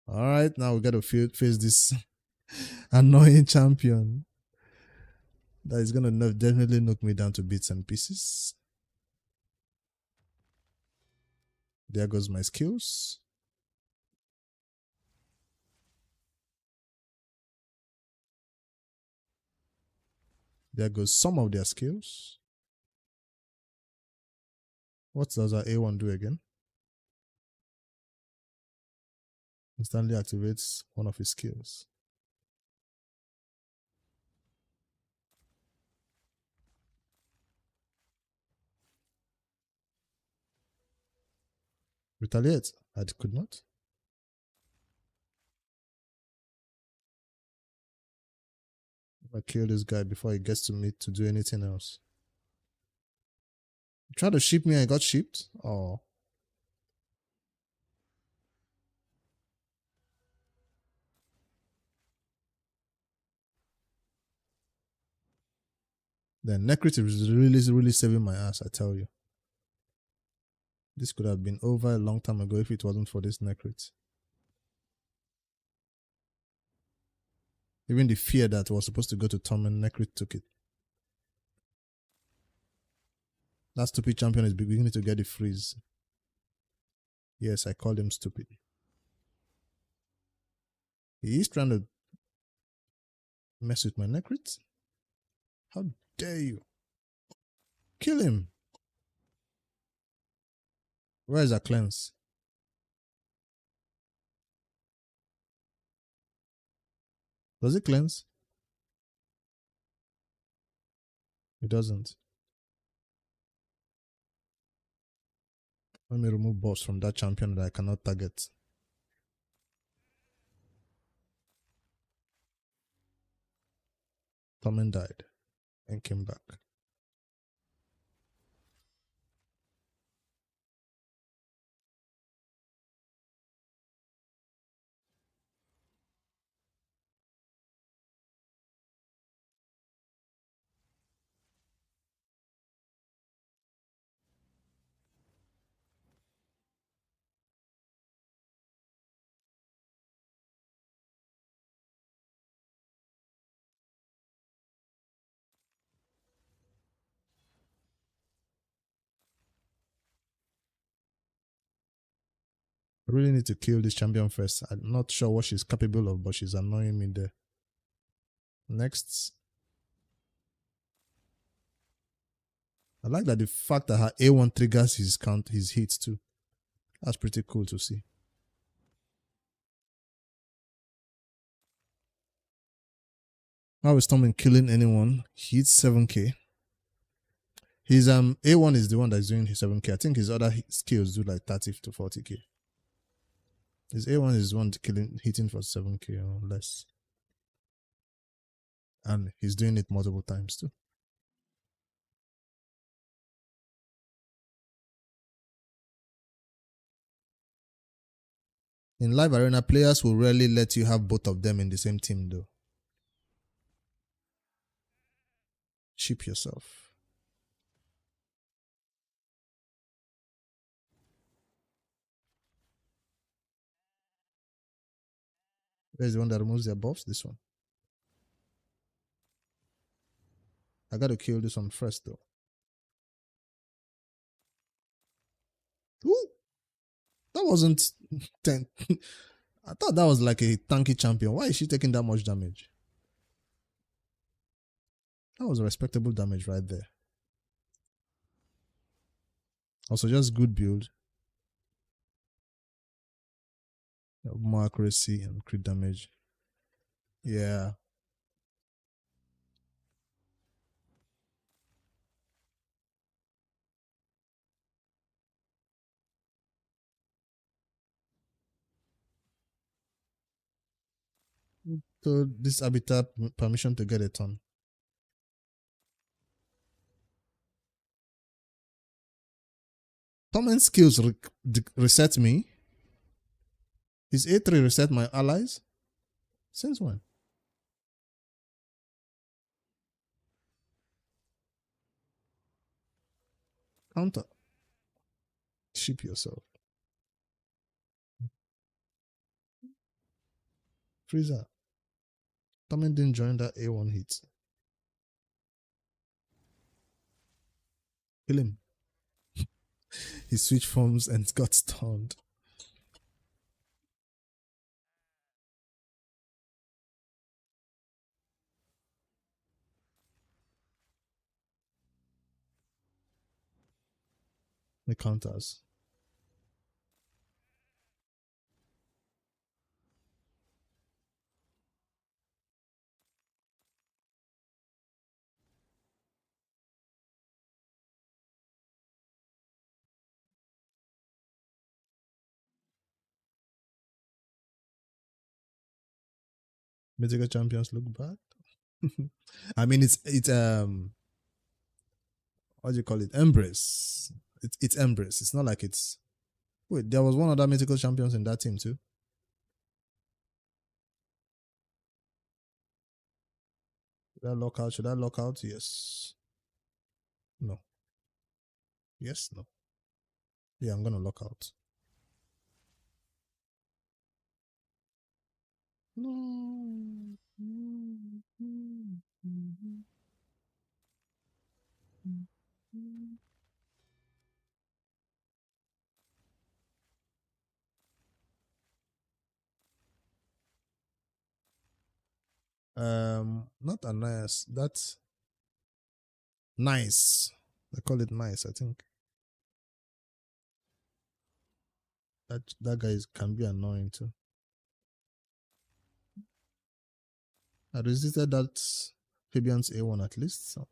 Alright, now we gotta face this annoying champion that is gonna definitely knock me down to bits and pieces. There goes my skills. There goes some of their skills. What does our A1 do again? Instantly activates one of his skills. Retaliate. I could not. I kill this guy before he gets to me to do anything else. He tried to ship me and I got shipped? Oh. Then Necrit is really saving my ass, I tell you. This could have been over a long time ago if it wasn't for this Necrit. Even the fear that was supposed to go to Tom and Necrit took it. That stupid champion is beginning to get the freeze. Yes, I called him stupid. He is trying to mess with my Necrit. How dare you? Kill him. Where is our cleanse? Does it cleanse? It doesn't. Let me remove boss from that champion that I cannot target. Tommen died and came back. I really need to kill this champion first. I'm not sure what she's capable of, but she's annoying me there. Next. I like that the fact that her A1 triggers his hits too. That's pretty cool to see. How is Tommen killing anyone? He hits 7k. His A1 is the one that's doing his 7k. I think his other skills do like 30 to 40k. His A1 is the one hitting for 7k or less. And he's doing it multiple times too. In Live Arena, players will rarely let you have both of them in the same team though. Ship yourself. Where's the one that removes their buffs? This one. I gotta kill this one first though. Ooh! That wasn't 10. I thought that was like a tanky champion. Why is she taking that much damage? That was a respectable damage right there. Also, just good build. More accuracy and crit damage. Yeah. So this habitat permission to get a ton. Tommen's skills reset me. His A3 reset my allies? Since when? Counter. Ship yourself. Freezer. Tommen didn't join that A1 hit. Kill him. He switched forms and got stunned. The counters. Mythical champions look bad. I mean, it's what do you call it? Embrace. It's Embrace. It's not like it's. Wait, there was one other mythical champions in that team too. Should I lock out? Should I lock out? Yes. No. Yes. No. Yeah, I'm gonna lock out. No. Not a nice. That's nice. I call it nice. I think that guy can be annoying too. I resisted that Fabian's A1 at least. So.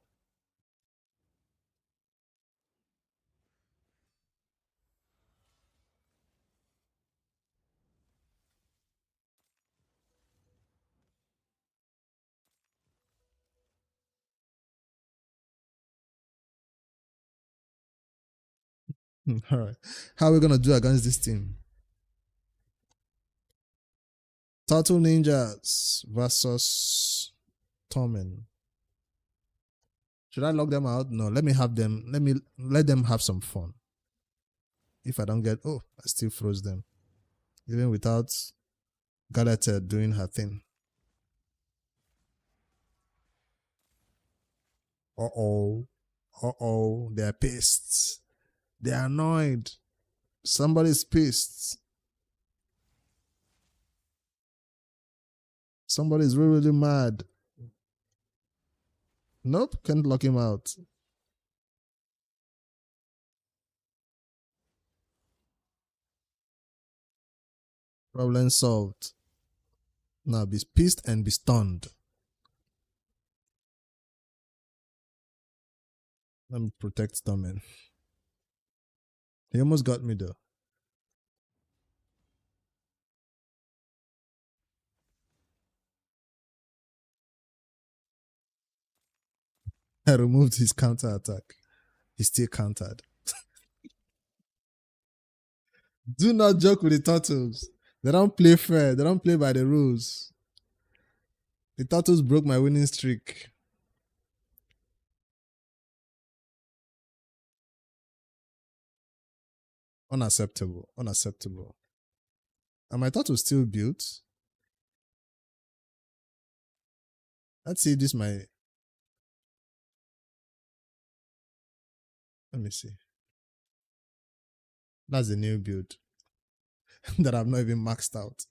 All right. How are we gonna do against this team? Turtle Ninjas versus Torment. Should I lock them out? No, let me have them. Let them have some fun. If I don't get, I still froze them. Even without Galata doing her thing. They're pissed. They're annoyed. Somebody's pissed. Somebody's really, really mad. Nope, can't lock him out. Problem solved. Now be pissed and be stunned. Let me protect Stormin. He almost got me though. I removed his counter attack. He still countered. Do not joke with the turtles. They don't play fair. They don't play by the rules. The turtles broke my winning streak. Unacceptable. Unacceptable. And my turtle still built. Let's see this my. Let me see. That's a new build that I've not even maxed out.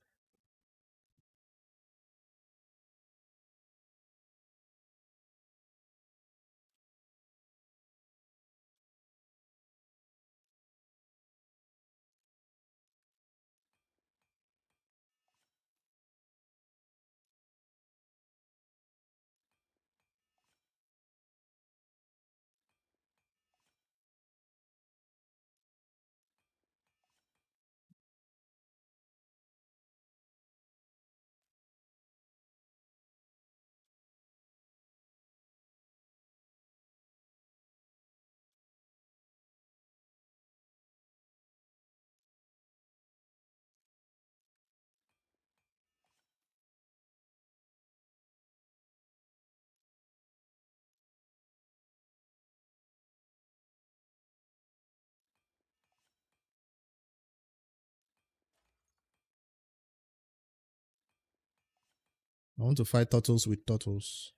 I want to fight turtles with turtles.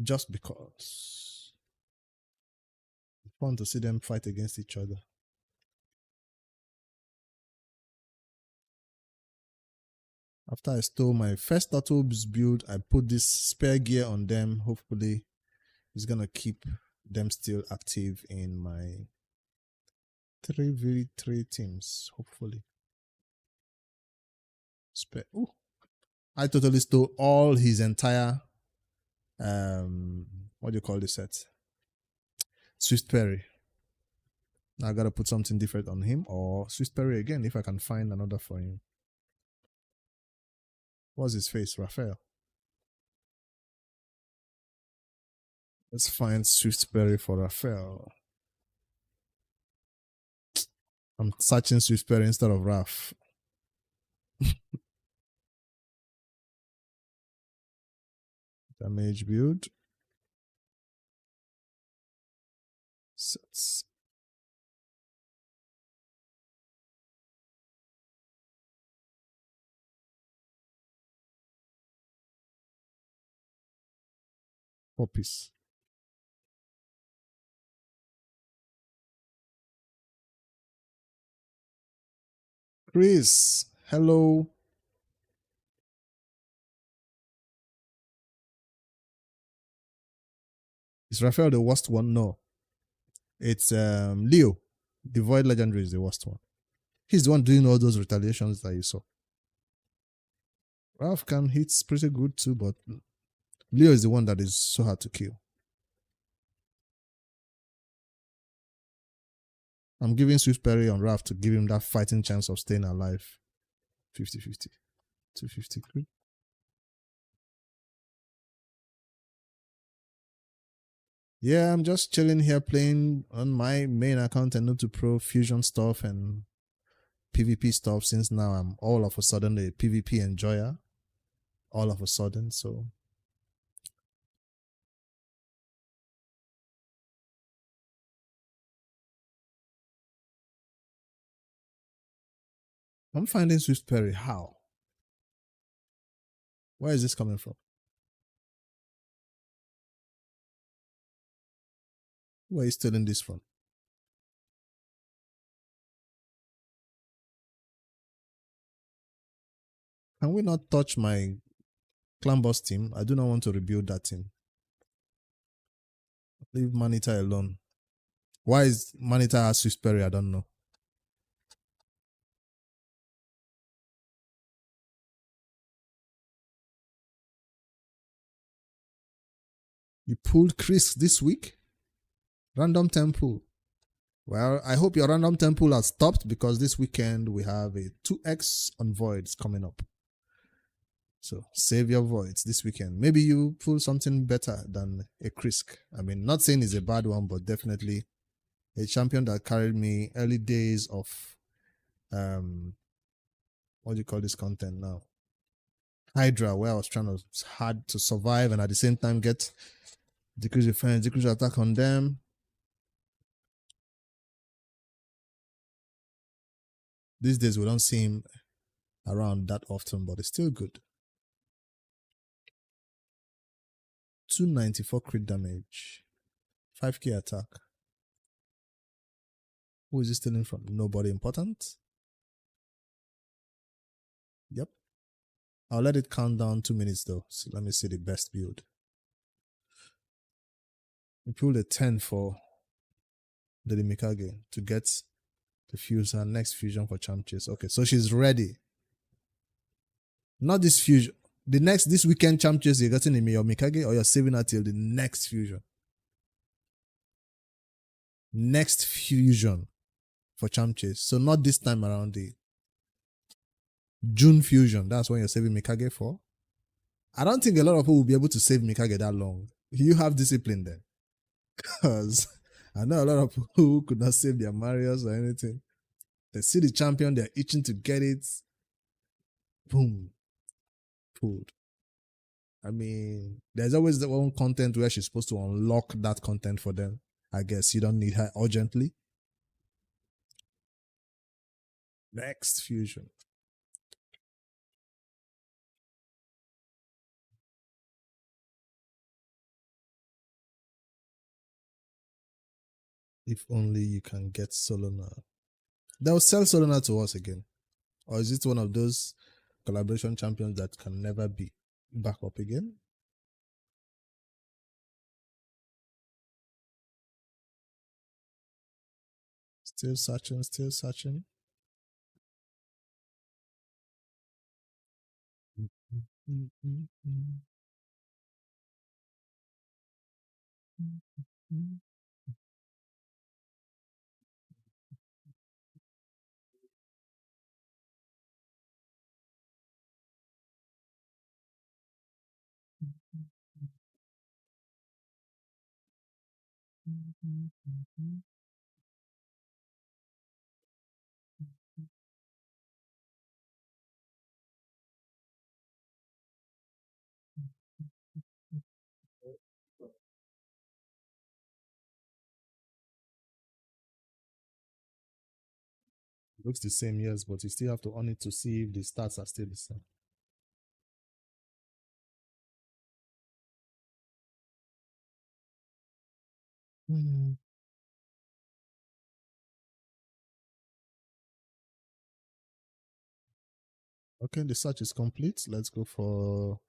Just because. It's fun to see them fight against each other. After I stole my first turtles build, I put this spare gear on them. Hopefully, it's gonna keep them still active in my 3v3 teams. Hopefully. Spare. Ooh. I totally stole all his entire what do you call this set? Swift Perry. Now I gotta put something different on him or Swift Perry again if I can find another for him. What's his face? Raphael. Let's find Swiftberry for Raphael. I'm searching Swiftberry instead of Raf. Damage build. Sets. Poppies. Chris, hello. Is Raphael the worst one? No. It's Leo. The Void Legendary is the worst one. He's the one doing all those retaliations that you saw. Ralph can hit pretty good too, but Leo is the one that is so hard to kill. I'm giving Swiftberry on Ralph to give him that fighting chance of staying alive. 50-50. 250. Yeah, I'm just chilling here playing on my main account and Noob2Pro fusion stuff and PvP stuff since now I'm all of a sudden a PvP enjoyer. All of a sudden, so I'm finding Swiftberry. How? Where is this coming from? Where are you stealing this from? Can we not touch my clan boss team? I do not want to rebuild that team. Leave Manita alone. Why is Manita has Swiftberry? I don't know. You pulled Chris this week? Random temple. Well, I hope your random temple has stopped because this weekend we have a 2x on voids coming up. So save your voids this weekend. Maybe you pull something better than a Krisk. I mean, not saying it's a bad one, but definitely a champion that carried me early days of what do you call this content now? Hydra, where I was trying to hard to survive and at the same time get decrease defense, decrease attack on them. These days we don't see him around that often, but it's still good. 294 crit damage, 5k attack. Who is he stealing from? Nobody important. Yep. I'll let it count down 2 minutes though. So let me see the best build. We pulled a 10 for the Mikage to get the fuse, her next fusion for Champ Chase. Okay, so she's ready. Not this fusion. This weekend Champ Chase, you're getting your Mikage or you're saving her till the next fusion. Next fusion for Champ Chase. So not this time around, the June fusion. That's when you're saving Mikage for. I don't think a lot of people will be able to save Mikage that long. You have discipline then. Because I know a lot of people who could not save their Marios or anything. They see the champion, they're itching to get it. Boom. Pulled. I mean, there's always the one content where she's supposed to unlock that content for them. I guess you don't need her urgently. Next fusion. If only you can get Solana. They'll sell Solana to us again. Or is it one of those collaboration champions that can never be back up again? Still searching, still searching. Looks the same, yes, but you still have to on it to see if the stats are still the same. Okay, the search is complete. Let's go for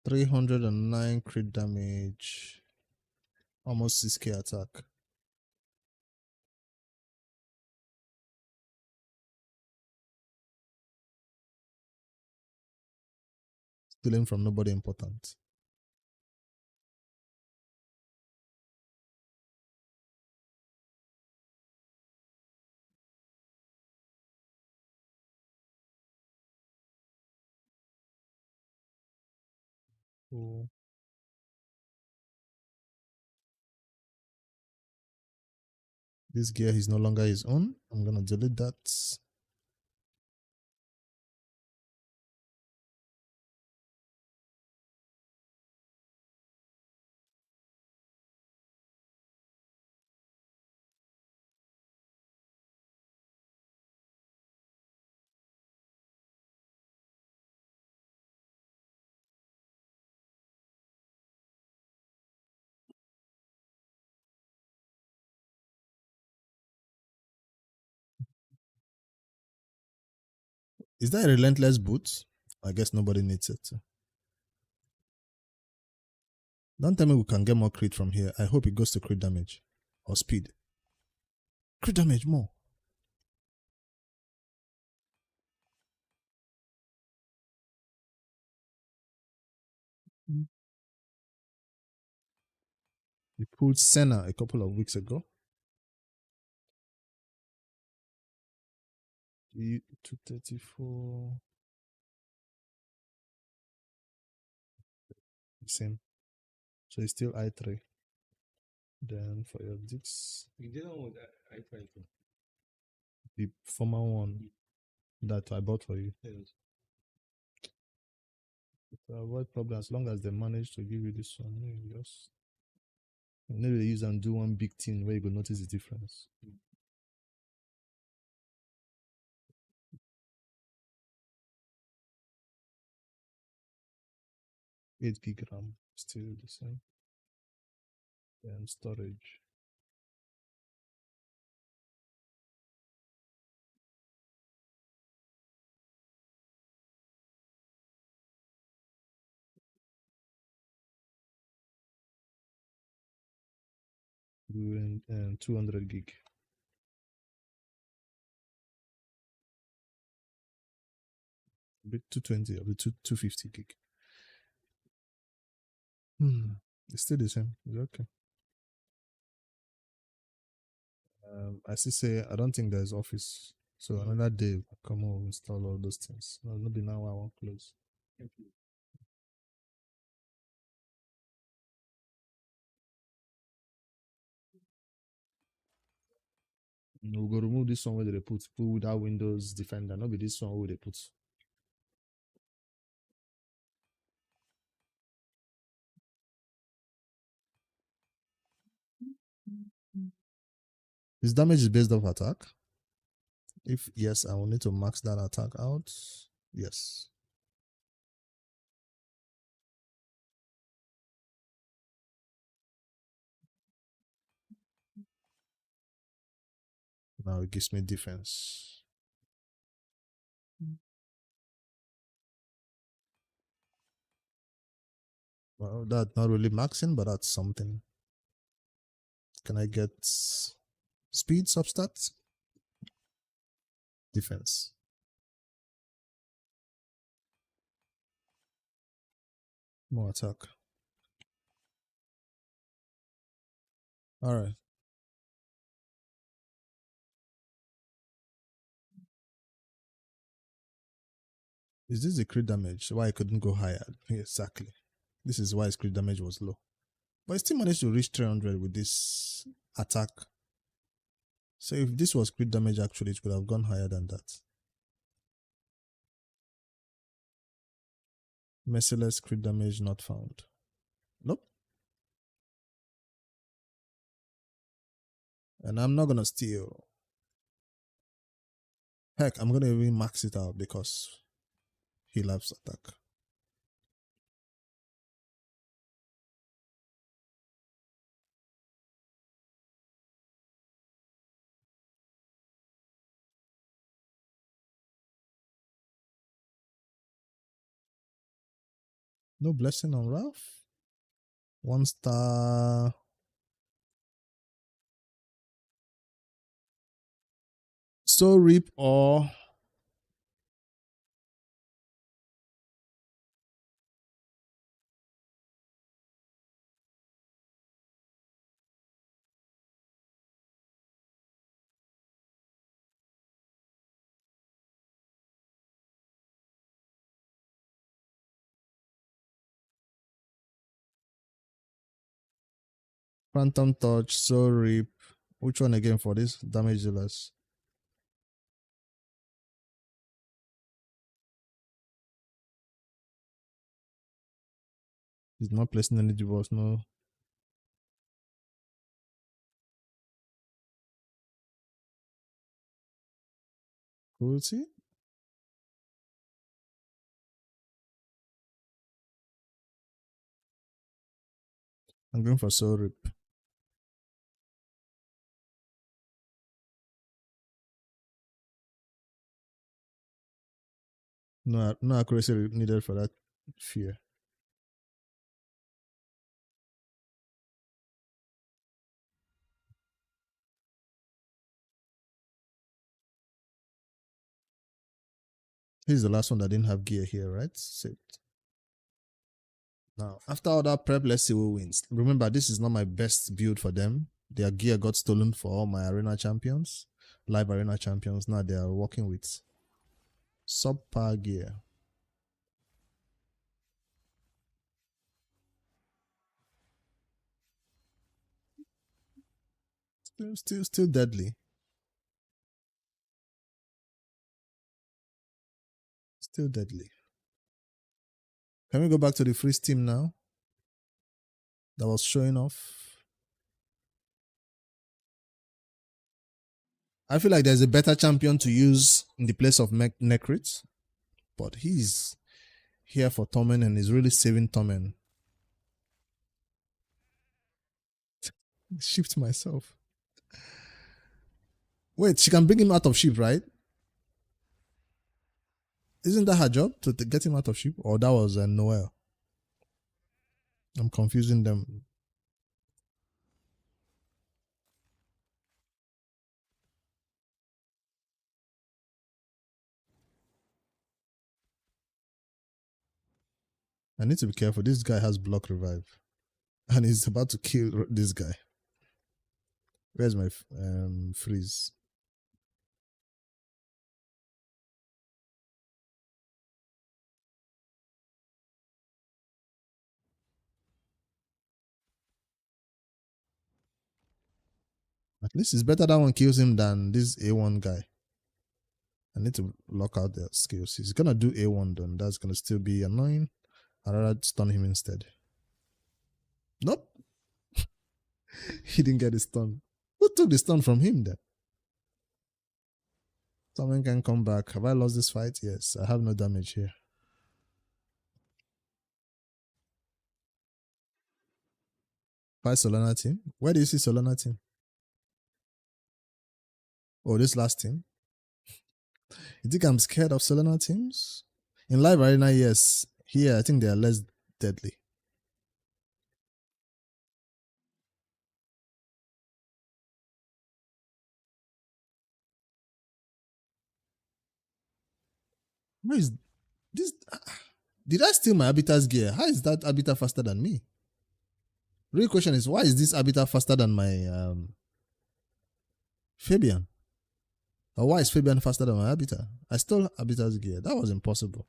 309 crit damage, almost 6k attack. Stealing from nobody important. Cool. This gear is no longer his own. I'm gonna delete that. Is that a relentless boot? I guess nobody needs it. Don't tell me we can get more crit from here. I hope it goes to crit damage or speed. Crit damage more. We pulled Senna a couple of weeks ago. 234. Same. So it's still I3. Then for your Dix. You didn't know that I tried to. The former one that I bought for you. Yes. To avoid problems, as long as they manage to give you this one, you just maybe they use and do one big thing where you will notice the difference. Mm. 8 gig RAM, still the same. Then storage. And 200 gig. A bit 220 or 250 gig. It's still the same. It's okay. I still say I don't think there's office. So another day, come on, install all those things. No, maybe now I won't close. We'll go remove this one where they put without Windows Defender. Not be this one where they put. His damage is based off attack. If yes, I will need to max that attack out. Yes. Now it gives me defense. Well, that's not really maxing, but that's something. Can I get speed substats? Defense. More attack. Alright. Is this the crit damage? Why I couldn't go higher? Exactly. This is why his crit damage was low. But he still managed to reach 300 with this attack. So if this was crit damage, actually, it could have gone higher than that. Merciless crit damage not found. Nope. And I'm not gonna steal. Heck, I'm gonna even max it out because he loves attack. No blessing on Ralph. 1 star. Soul Reap or Phantom Touch, Soul Reap. Which one again for this? Damage dealers. He's not placing any debuffs, no. Cruelty? I'm going for Soul Reap. No accuracy needed for that fear. Here's the last one that didn't have gear here, right? Saved. Now, after all that prep, let's see who wins. Remember, this is not my best build for them. Their gear got stolen for all my arena champions, live arena champions. Now they are working with subpar gear. Still deadly. Still deadly. Can we go back to the freeze team now? That was showing off. I feel like there's a better champion to use in the place of Necrit, but he's here for Tommen and is really saving Tommen. Shift myself. Wait, she can bring him out of ship, right? Isn't that her job to get him out of ship? Or that was Noel? I'm confusing them. I need to be careful. This guy has block revive. And he's about to kill this guy. Where's my freeze? At least it's better that one kills him than this A1 guy. I need to lock out their skills. He's gonna do A1 then. That's gonna still be annoying. I'd rather stun him instead. Nope. He didn't get the stun. Who took the stun from him then? Someone can come back. Have I lost this fight? Yes. I have no damage here. Fight Solana team? Where do you see Solana team? Oh, this last team? You think I'm scared of Solana teams? In Live Arena, yes. Here, I think they are less deadly. Where is this? Did I steal my Arbiter's gear? How is that Arbiter faster than me? Real question is, why is this Arbiter faster than my Fabian? Or why is Fabian faster than my Arbiter? I stole Arbiter's gear. That was impossible.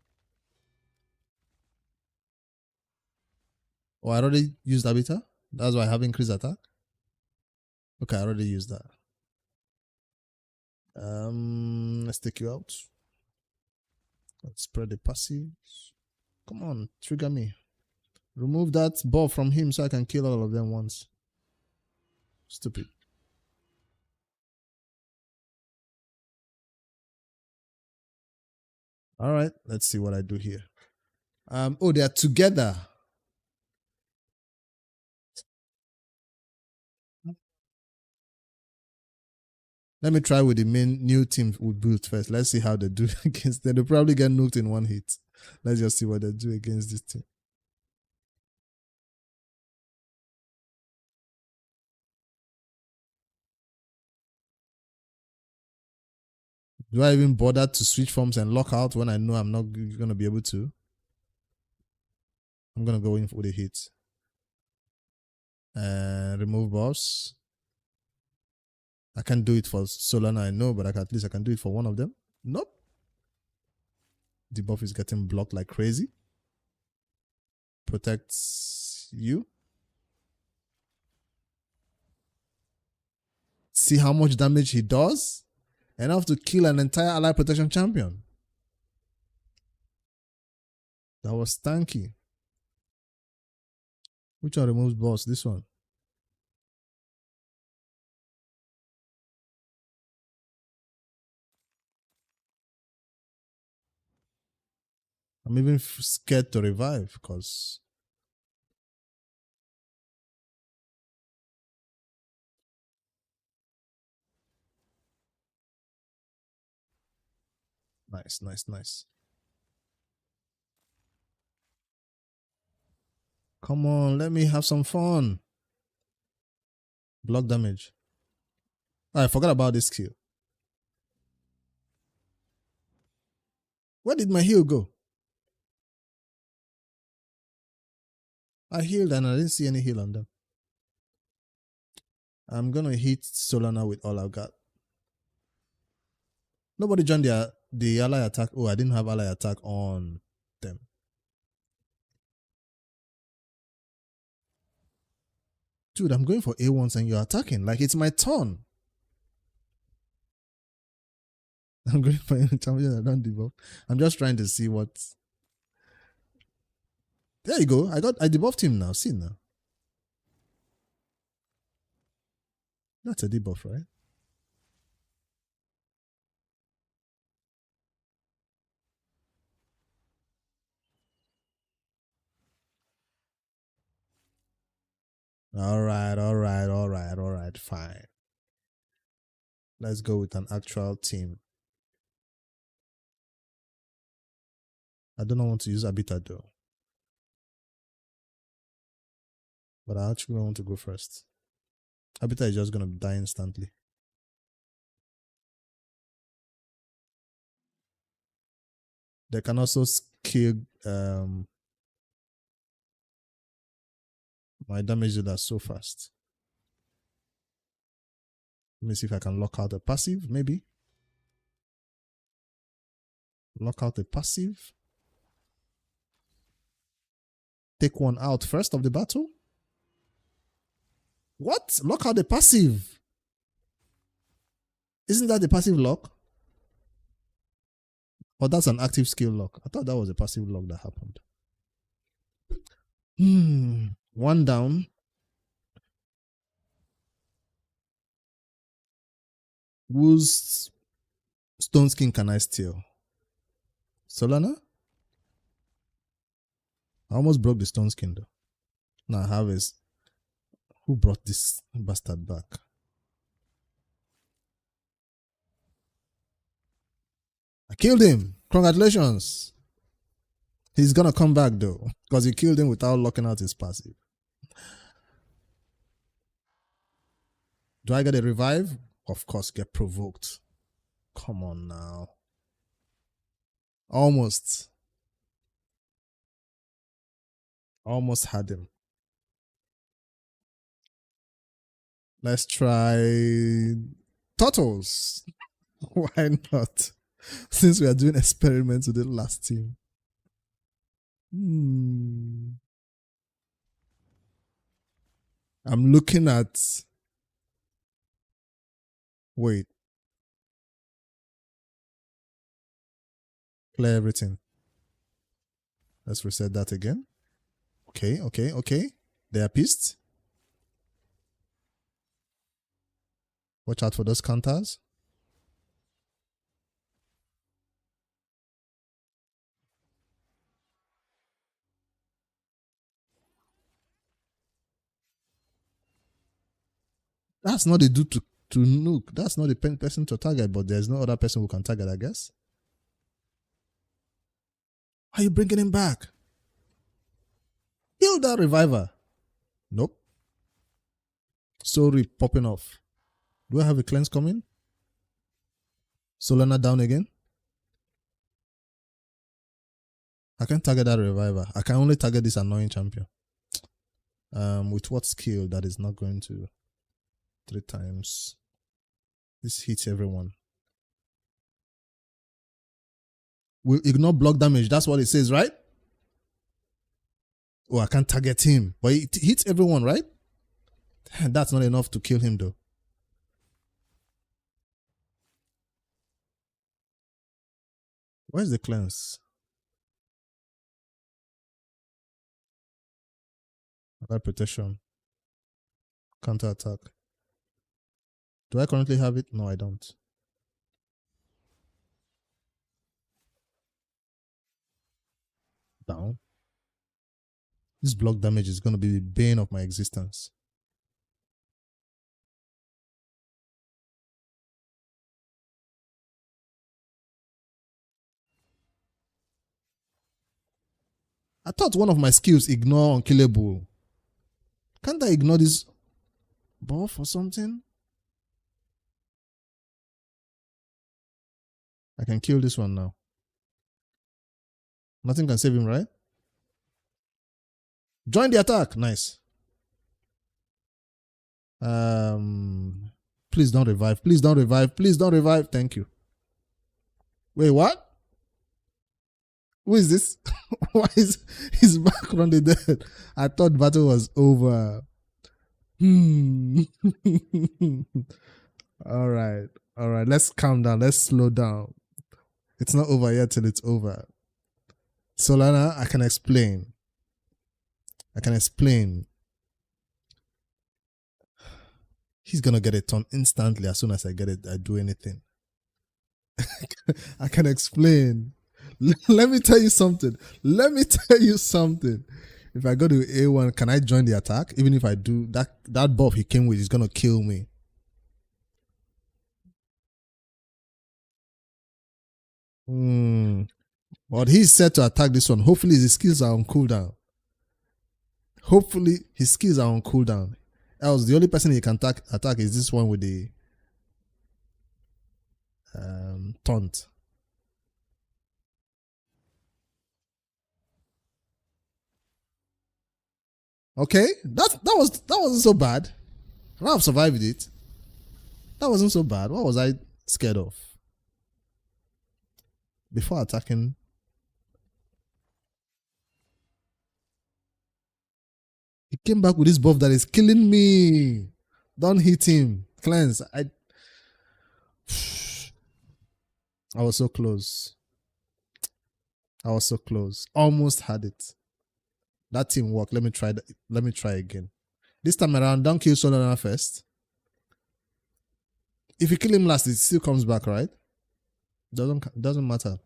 Oh, I already used Arbiter? That's why I have increased attack. Okay, I already used that. Let's take you out. Let's spread the passives. Come on, trigger me. Remove that ball from him so I can kill all of them once. Stupid. All right, let's see what I do here. Oh, they are together. Let me try with the main new team we built first. Let's see how they do against them. They'll probably get nuked in one hit. Let's just see what they do against this team. Do I even bother to switch forms and lock out when I know I'm not going to be able to? I'm going to go in with a hit. Remove boss. I can't do it for Solana, I know, but at least I can do it for one of them. Nope. The buff is getting blocked like crazy. Protects you. See how much damage he does? Enough to kill an entire ally protection champion. That was stanky. Which one removes boss? This one. I'm even scared to revive because nice. Come on, let me have some fun. Block damage. Oh, I forgot about this skill. Where did my heal go? I healed and I didn't see any heal on them. I'm gonna hit Solana with all I've got. Nobody joined the ally attack. Oh, I didn't have ally attack on them. Dude, I'm going for A1s and you're attacking. Like it's my turn. I'm going for any champion. I don't debuff. I'm just trying to see what. There you go. I debuffed him now. See now. That's a debuff, right? All right. Fine. Let's go with an actual team. I don't want to use Abita though. But I actually want to go first. Abita is just going to die instantly. They can also kill my damage dealer so fast. Let me see if I can lock out a passive, maybe. Lock out a passive. Take one out first of the battle. What? Lock out the passive. Isn't that the passive lock? Or that's an active skill lock? I thought that was a passive lock that happened. One down. Whose stone skin can I steal? Solana? I almost broke the stone skin though. Now I have is who brought this bastard back? I killed him. Congratulations. He's gonna come back though, because you killed him without locking out his passive. Do I get a revive? Of course, get provoked. Come on now. Almost had him. Let's try turtles. Why not? Since we are doing experiments with the last team. I'm looking at. Wait. Clear everything. Let's reset that again. Okay. They are pissed. Watch out for those counters. That's not the dude to nuke. That's not the person to target, but there's no other person who can target, I guess. Are you bringing him back? Kill that reviver. Nope. Sorry, popping off. Do I have a cleanse coming? Solana down again? I can't target that reviver. I can only target this annoying champion. With what skill that is not going to 3 times. This hits everyone. We'll ignore block damage. That's what it says, right? Oh, I can't target him. But it hits everyone, right? That's not enough to kill him, though. Where's the cleanse? That protection. Counter attack. Do I currently have it? No, I don't. Down. This block damage is going to be the bane of my existence. I thought one of my skills ignore unkillable. Can't I ignore this buff or something? I can kill this one now. Nothing can save him, right? Join the attack. Nice. Please don't revive. Please don't revive. Please don't revive. Thank you. Wait, what? Who is this? Why is his back on the dead? I thought battle was over. All right. Let's calm down. Let's slow down. It's not over yet till it's over. Solana, I can explain. He's gonna get a turn instantly as soon as I get it. I do anything. I can explain. Let me tell you something. If I go to A1, can I join the attack? Even if I do, that buff he came with is gonna kill me. But he's set to attack this one. Hopefully his skills are on cooldown. Else the only person he can attack is this one with the taunt. Okay, that wasn't so bad. I've survived it. That wasn't so bad. What was I scared of? Before attacking. He came back with this buff that is killing me. Don't hit him. Cleanse. I was so close. Almost had it. That team worked. Let me try again. This time around, don't kill Solana first. If you kill him last, it still comes back, right? Doesn't matter.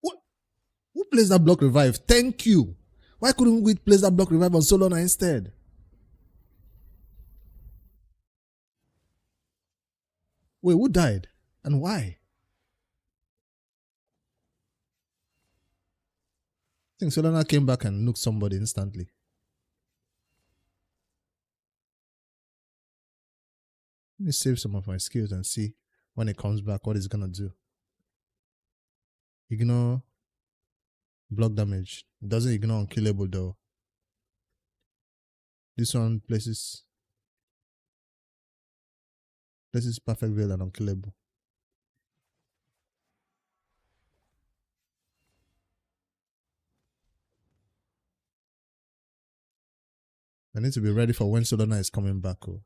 What? Who plays that block revive? Thank you. Why couldn't we place that block revive on Solana instead? Wait, who died? And why? I think Solana came back and nuked somebody instantly. Let me save some of my skills and see when it comes back what it's gonna do. Ignore Block damage. Doesn't ignore unkillable though. This one places perfect veil and unkillable. I need to be ready for when Solana is coming back. Oh.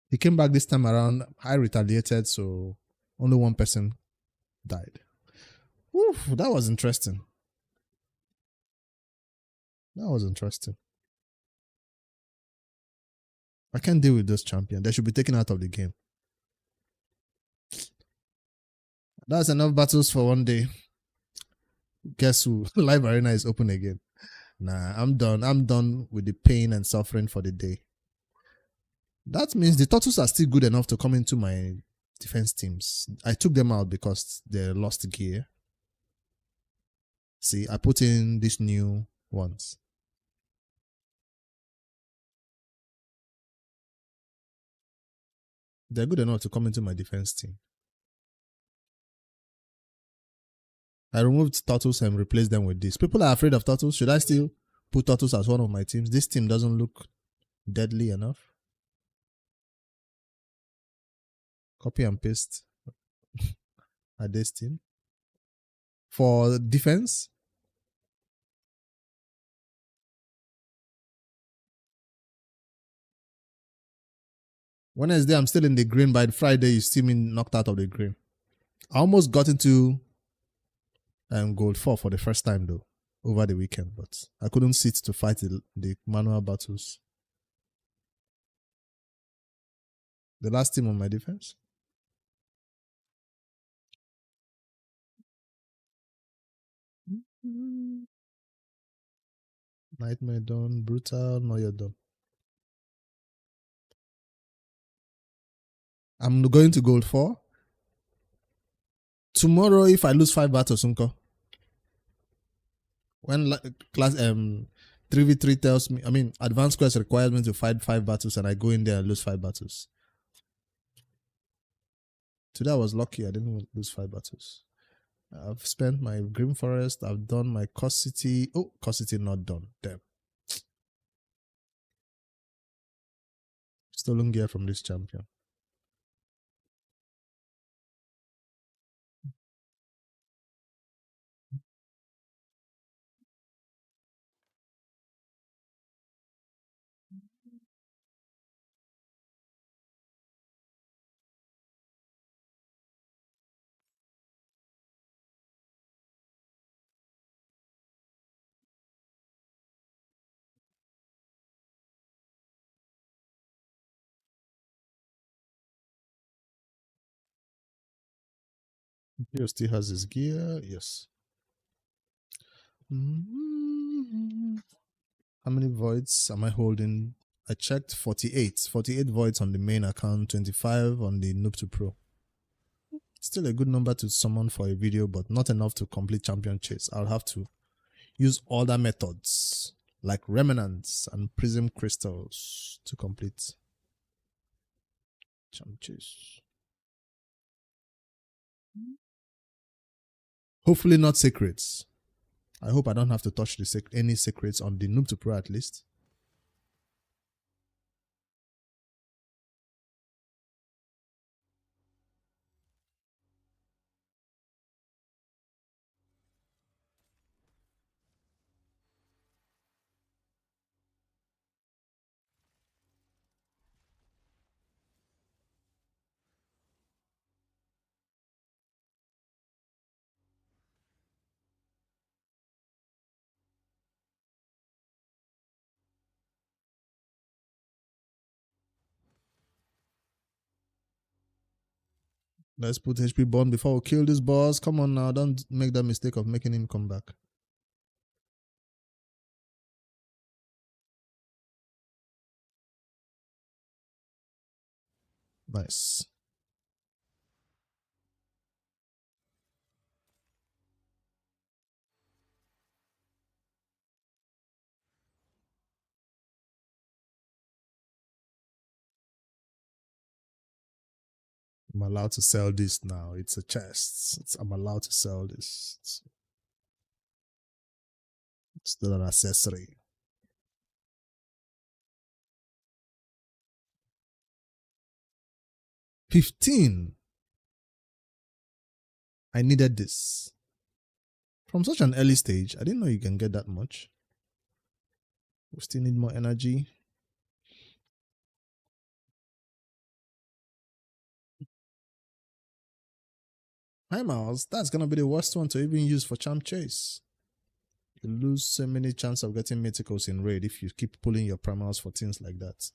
He came back this time around. I retaliated, so only one person died. Oof, that was interesting. That was interesting. I can't deal with this champion. They should be taken out of the game. That's enough battles for one day. Guess who? Live Arena is open again. Nah, I'm done. I'm done with the pain and suffering for the day. That means the Turtles are still good enough to come into my defense teams. I took them out because they lost gear. See, I put in these new ones. They're good enough to come into my defense team. I removed Turtles and replaced them with this. People are afraid of Turtles. Should I still put Turtles as one of my teams? This team doesn't look deadly enough. Copy and paste at this team. For defense, Wednesday I'm still in the green. By Friday, you see me knocked out of the green. I almost got into gold 4 for the first time though over the weekend, but I couldn't sit to fight the manual battles. The last team on my defense. Nightmare done, brutal, no you're done. I'm going to gold 4. Tomorrow, if I lose 5 battles, unko. When class 3v3 tells me, advanced quest requires me to fight 5 battles and I go in there and lose 5 battles. Today I was lucky, I didn't lose 5 battles. I've spent my Grim Forest, I've done my Cost City. Oh, Cost City not done. Damn. Stolen gear from this champion. He still has his gear, yes. How many voids am I holding? I checked 48. 48 voids on the main account, 25 on the Noob2Pro. Still a good number to summon for a video, but not enough to complete champion chase. I'll have to use other methods like remnants and prism crystals to complete champ chase. Hopefully not secrets. I hope I don't have to touch any secrets on the Noob2Pro at least. Let's put HP bomb before we kill this boss. Come on now, don't make that mistake of making him come back. Nice. I'm allowed to sell this now. It's a chest. I'm allowed to sell this. It's still an accessory. $15. I needed this. From such an early stage, I didn't know you can get that much. We still need more energy. Hi, Miles. That's going to be the worst one to even use for Champ Chase. You lose so many chances of getting Mythicals in raid if you keep pulling your primals for things like that.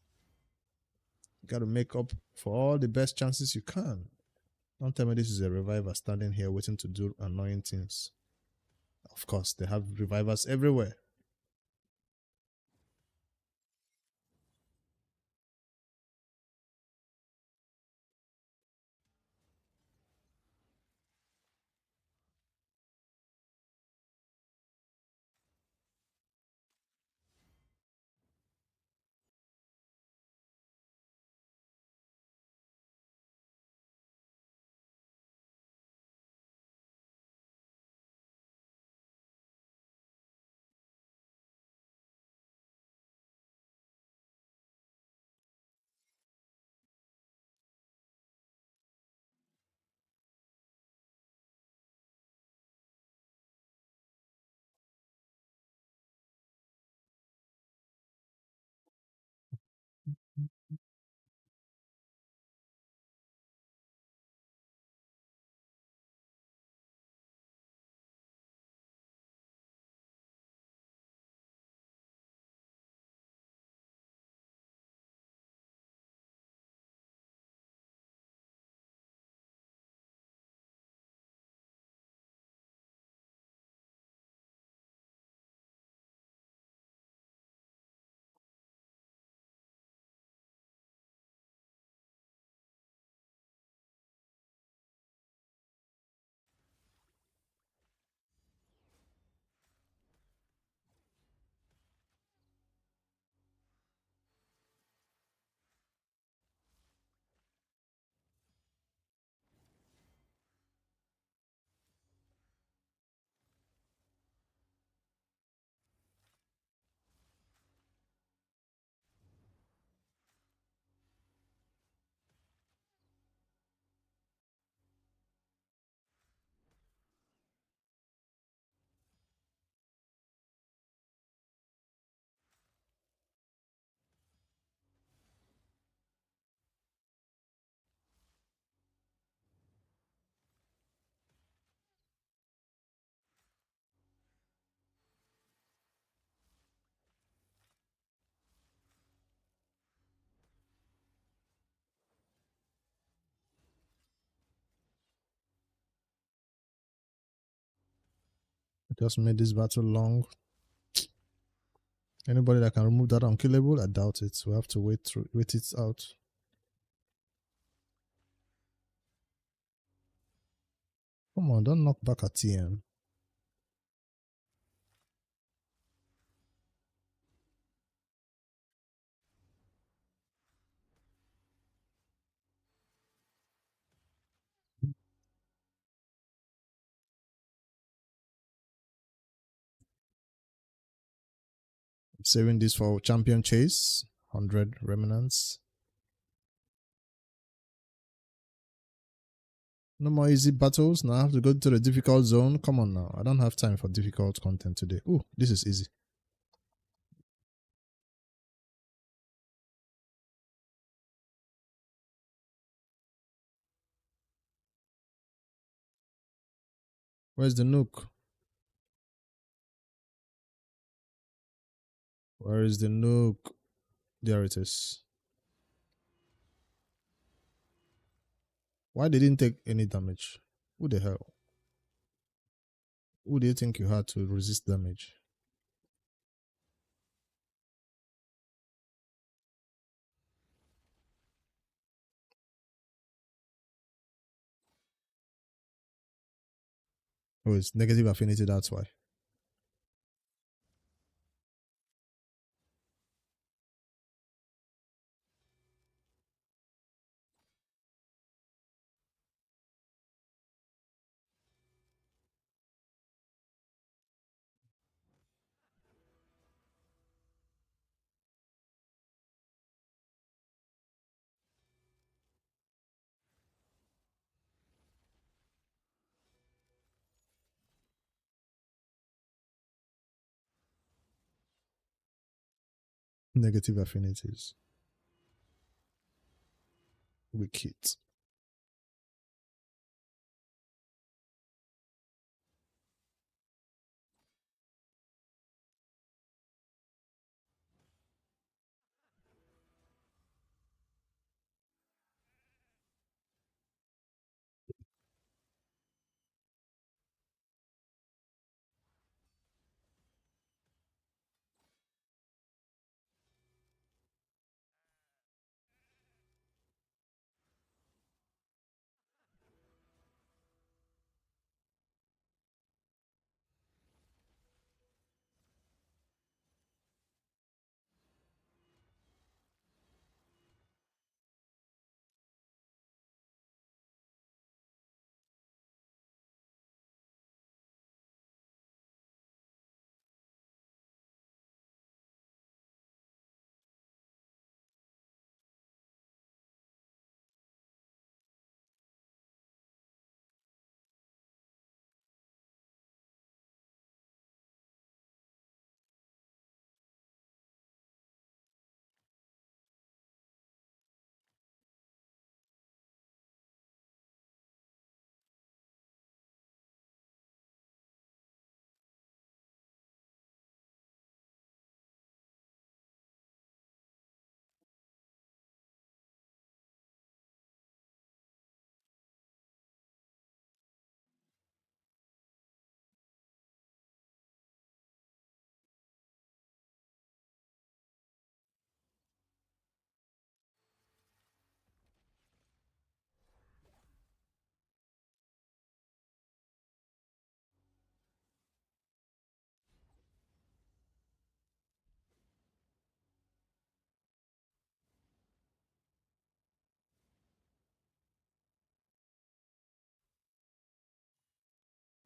You got to make up for all the best chances you can. Don't tell me this is a reviver standing here waiting to do annoying things. Of course, they have revivers everywhere. I just made this battle long. Anybody that can remove that unkillable, I doubt it. We have to wait it out. Come on, don't knock back at TM. Saving this for champion chase. 100 remnants. No more easy battles. Now I have to go to the difficult zone. Come on now. I don't have time for difficult content today. Oh, this is easy. Where's the nuke? Where is the nuke? There it is. Why they didn't take any damage? Who the hell? Who do you think you had to resist damage? Oh, it's negative affinity, that's why. Negative affinities. Wicked.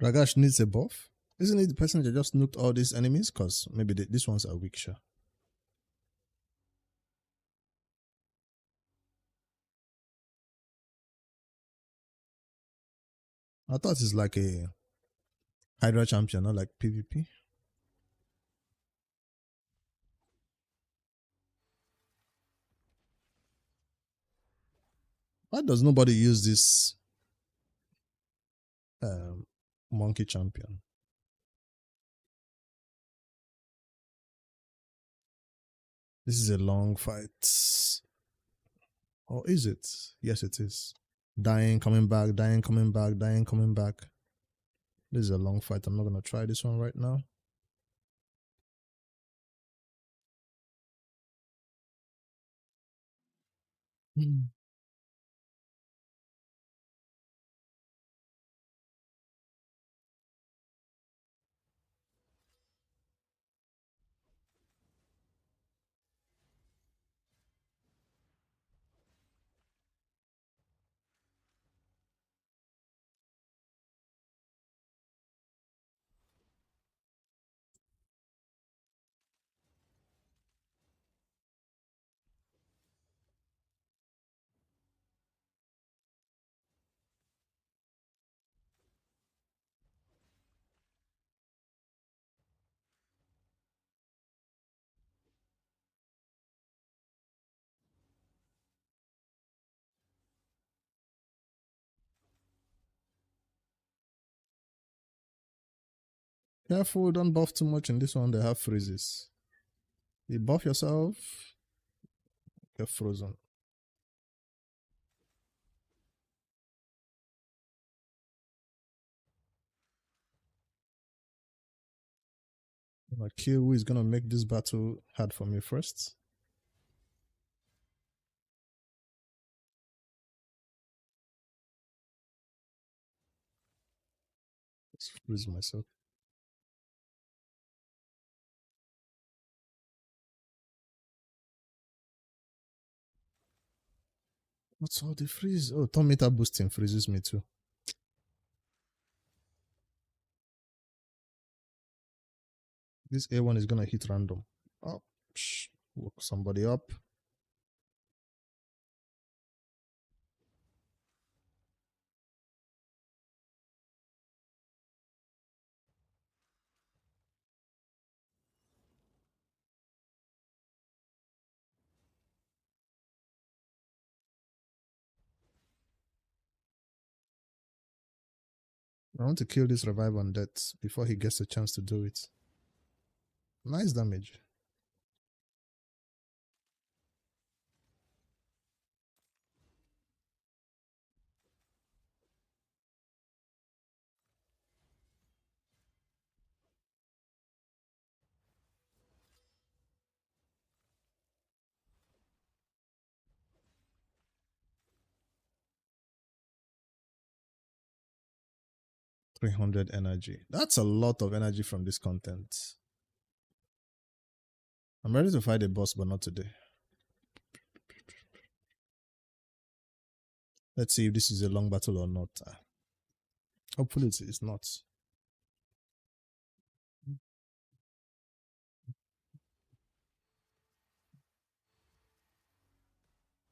Ragash needs a buff. Isn't it the person that just nuked all these enemies? Because maybe these ones are weak, sure. I thought it's like a Hydra champion, not like PvP. Why does nobody use this monkey champion? This is a long fight. Or is it? Yes, it is. Dying, coming back, dying, coming back, dying, coming back. This is a long fight. I'm not going to try this one right now. Careful, don't buff too much in this one. They have freezes. You buff yourself, get frozen. I'm gonna kill who is gonna make this battle hard for me first. Let's freeze myself. What's all the freeze? Oh, turn meter boosting freezes me too. This A1 is gonna hit random. Oh, woke somebody up. I want to kill this revive on death before he gets a chance to do it. Nice damage. $300 energy. That's a lot of energy from this content. I'm ready to fight a boss, but not today. Let's see if this is a long battle or not. Hopefully it's not.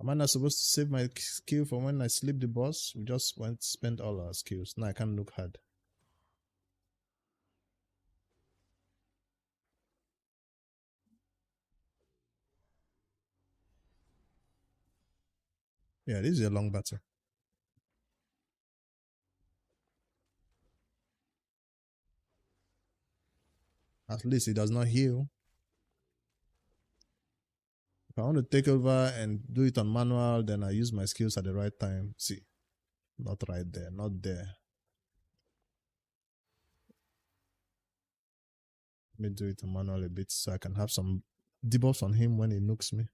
Am I not supposed to save my skill for when I sleep the boss? We just went spend all our skills. Now I can't look hard. Yeah, this is a long battle. At least it does not heal. If I want to take over and do it on manual, then I use my skills at the right time. See, not right there, not there. Let me do it on manual a bit so I can have some debuffs on him when he nukes me.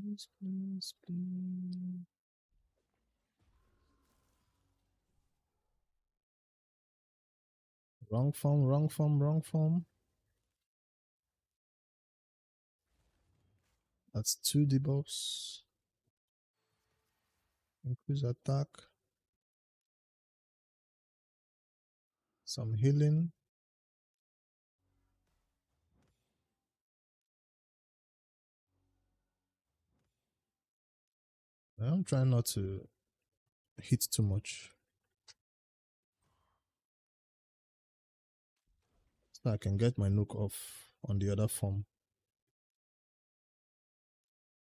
Please, please, please. Wrong form, wrong form, wrong form. That's 2 debuffs. Increase attack. Some healing. I'm trying not to hit too much, so I can get my nuke off on the other form.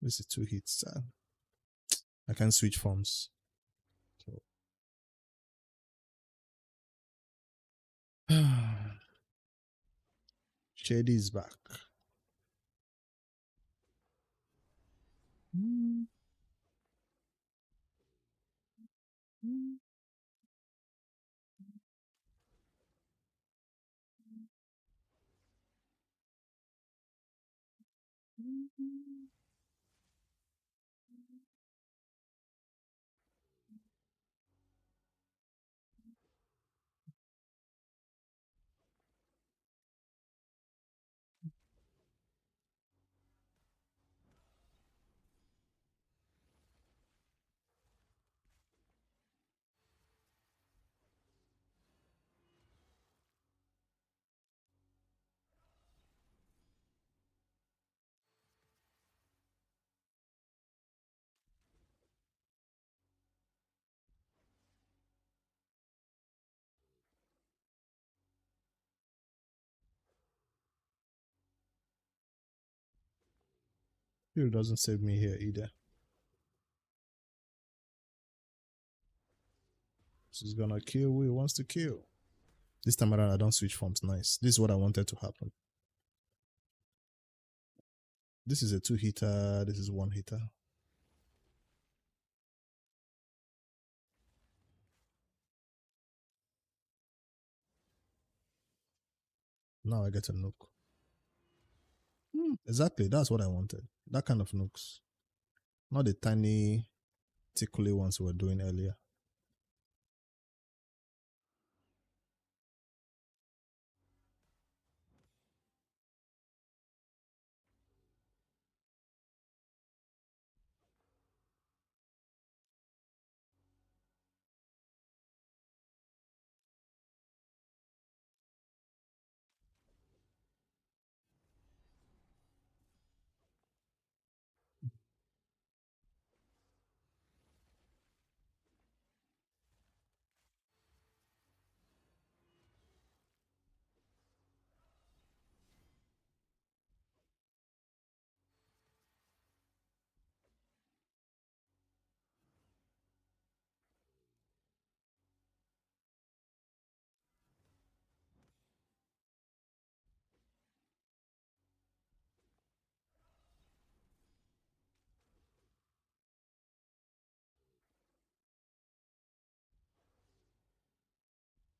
This is 2 hits. I can switch forms. So. Shady is back. Fuel doesn't save me here either. This is gonna kill who he wants to kill. This time around, I don't switch forms. Nice. This is what I wanted to happen. This is a 2 hitter. This is 1 hitter. Now I get a nuke. Exactly. That's what I wanted. That kind of nukes. Not the tiny, tickly ones we were doing earlier.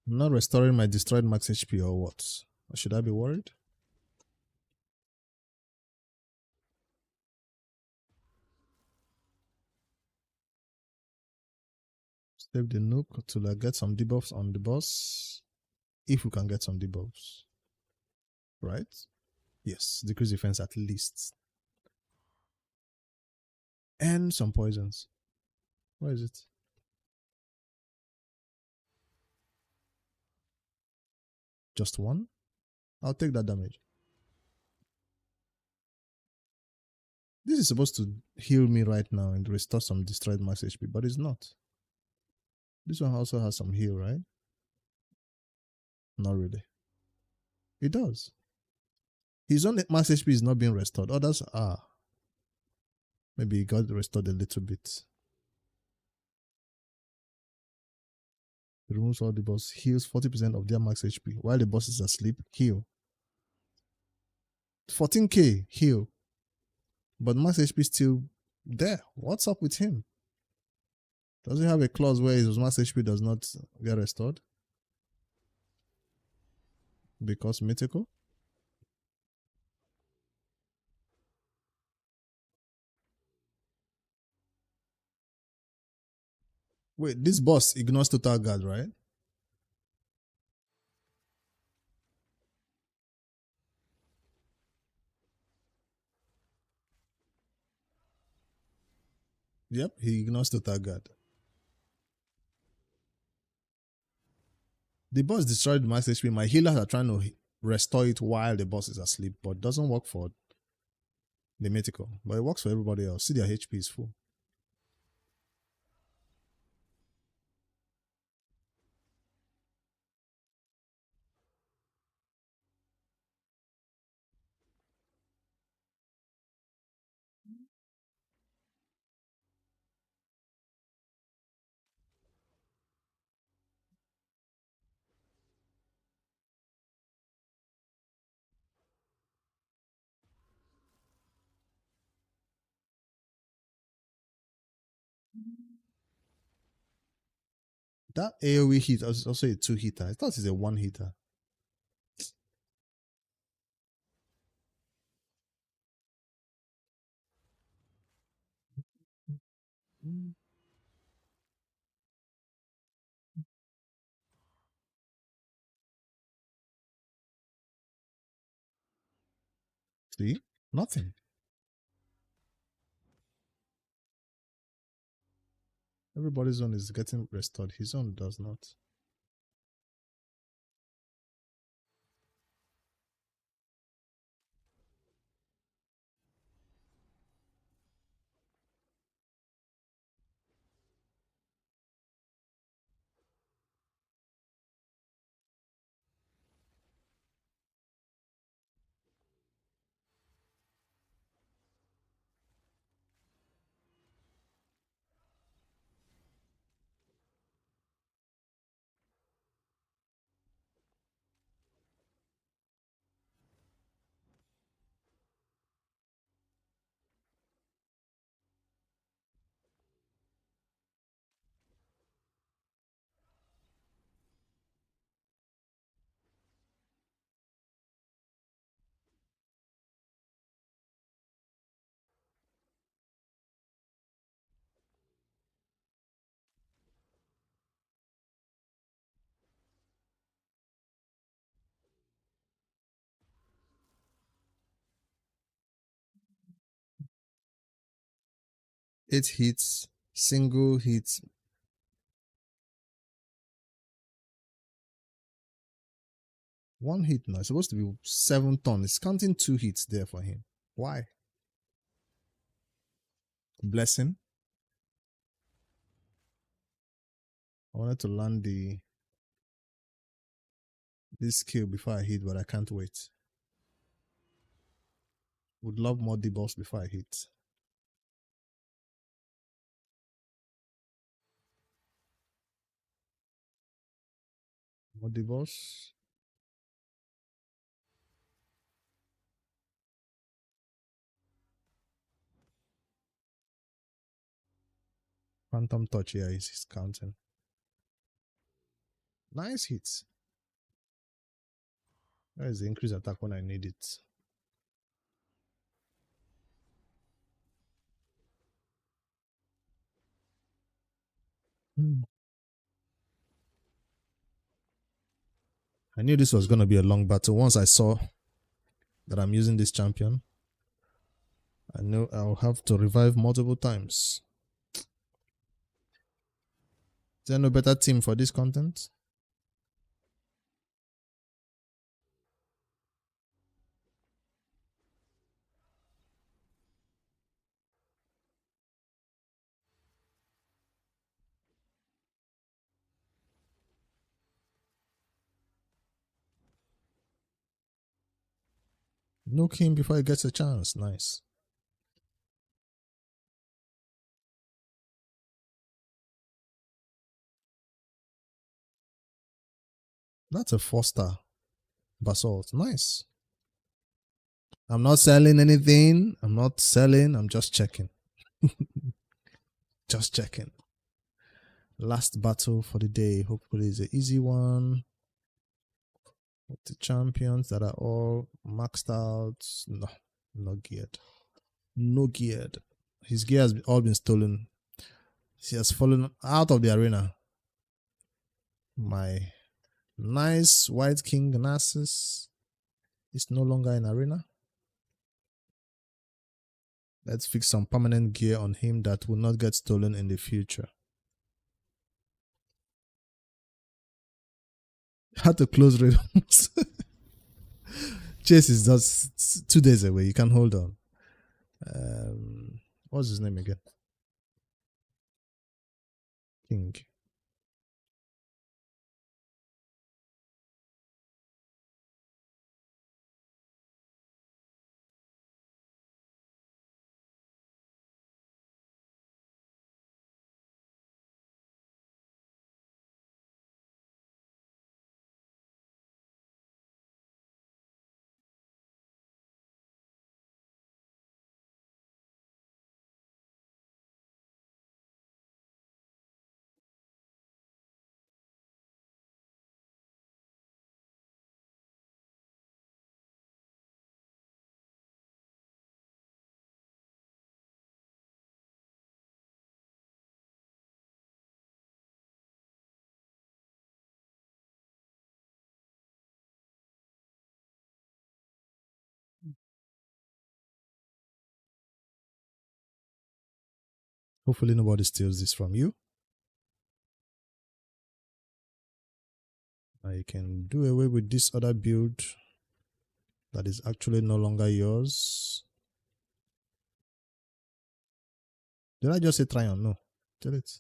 I'm not restoring my destroyed max HP or what? Or should I be worried? Save the nuke till I get some debuffs on the boss. If we can get some debuffs. Right? Yes, decrease defense at least. And some poisons. Where is it? Just one? I'll take that damage. This is supposed to heal me right now and restore some destroyed max HP, but it's not. This one also has some heal, right? Not really. It does. His own max HP is not being restored. Others are. Maybe he got restored a little bit. Removes all the boss. Heals 40% of their max HP. While the boss is asleep, heal. 14k, heal. But max HP still there. What's up with him? Does he have a clause where his max HP does not get restored? Because mythical? Wait, this boss ignores total guard, right? Yep, he ignores total guard. The boss destroyed the max HP. My healers are trying to restore it while the boss is asleep, but doesn't work for the mythical. But it works for everybody else. See, their HP is full. That AoE hit is also a 2-hitter. I thought it's a 1-hitter. See? Nothing. Everybody's own is getting restored. His own does not. Eight hits, single hits. One hit now. It's supposed to be 7 tons. It's counting 2 hits there for him. Why? Blessing. I wanted to land this skill before I hit, but I can't wait. Would love more debuffs before I hit. More debuffs. Phantom touch, yeah, is counting. Nice hits. Where is the increased attack when I need it? I knew this was going to be a long battle. Once I saw that I'm using this champion, I know I'll have to revive multiple times. Is there no better team for this content? Nuke him before he gets a chance. Nice. That's a 4-star basalt. Nice. I'm not selling anything. I'm not selling. I'm just checking. Just checking. Last battle for the day. Hopefully it's an easy one. With the champions that are all maxed out. No, not geared. No geared. His gear has all been stolen. He has fallen out of the arena. My nice White King Narcissus is no longer in arena. Let's fix some permanent gear on him that will not get stolen in the future. Had to close raid. Chase is just 2 days away. You can hold on. What's his name again? King. Hopefully nobody steals this from you. You can do away with this other build that is actually no longer yours. Did I just say try on? No. Tell it.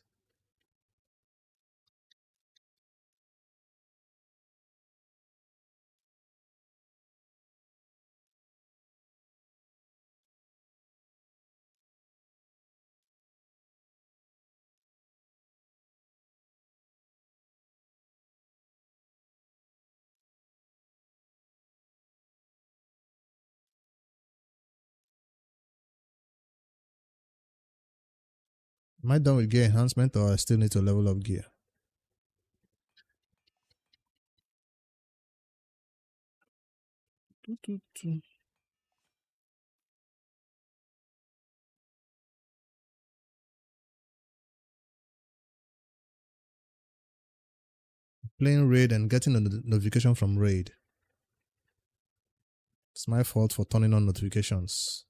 Am I done with gear enhancement or I still need to level up gear? Playing raid and getting a notification from raid. It's my fault for turning on notifications.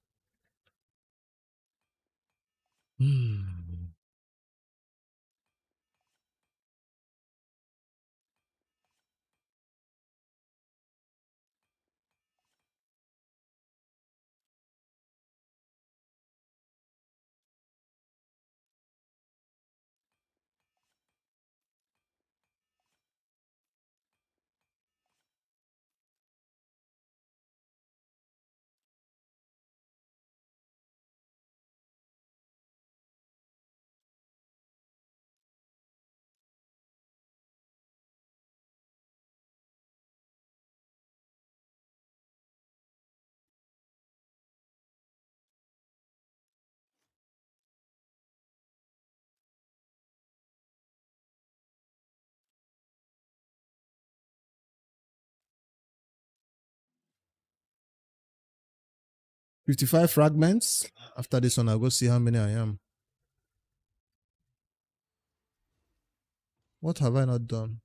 55 fragments. After this one, I'll go see how many I am. What have I not done?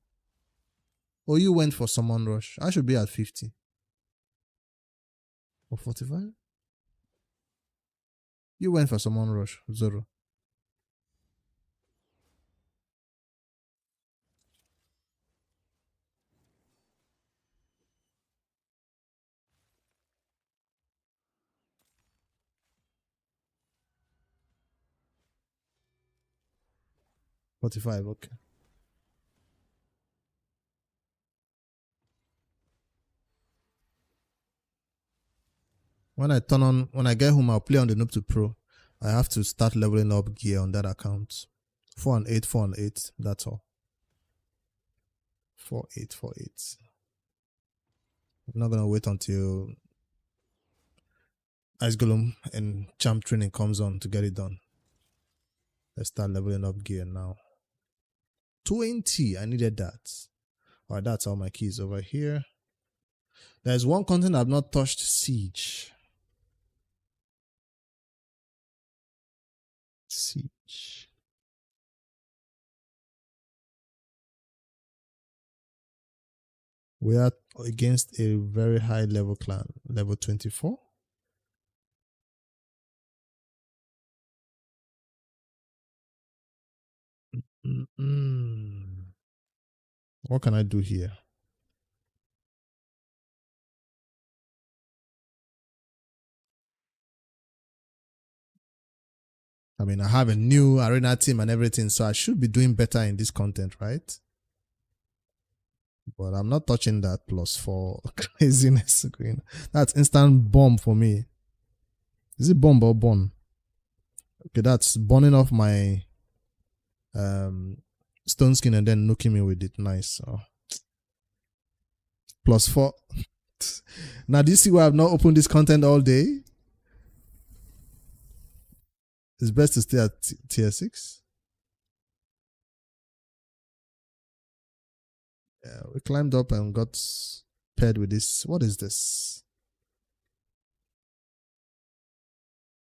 Oh, you went for summon rush. I should be at 50. Or 45? You went for summon rush, Zoro. $45, okay. When I get home, I'll play on the Noob2Pro. I have to start leveling up gear on that account. 4 and 8, 4 and 8. That's all. 4, 8, 4, 8. I'm not gonna wait until Ice Golem and Champ training comes on to get it done. Let's start leveling up gear now. 20. I needed that. Alright, that's all my keys over here. There's one content I've not touched, Siege. Siege. We are against a very high level clan, level 24. What can I do here? I mean, I have a new arena team and everything, so I should be doing better in this content, right? But I'm not touching that +4 craziness. That's instant bomb for me. Is it bomb or bun? Okay, that's burning off my stone skin and then nuking me with it. Nice. Oh. +4. Now, do you see why I've not opened this content all day? It's best to stay at tier 6. Yeah, we climbed up and got paired with this. What is this?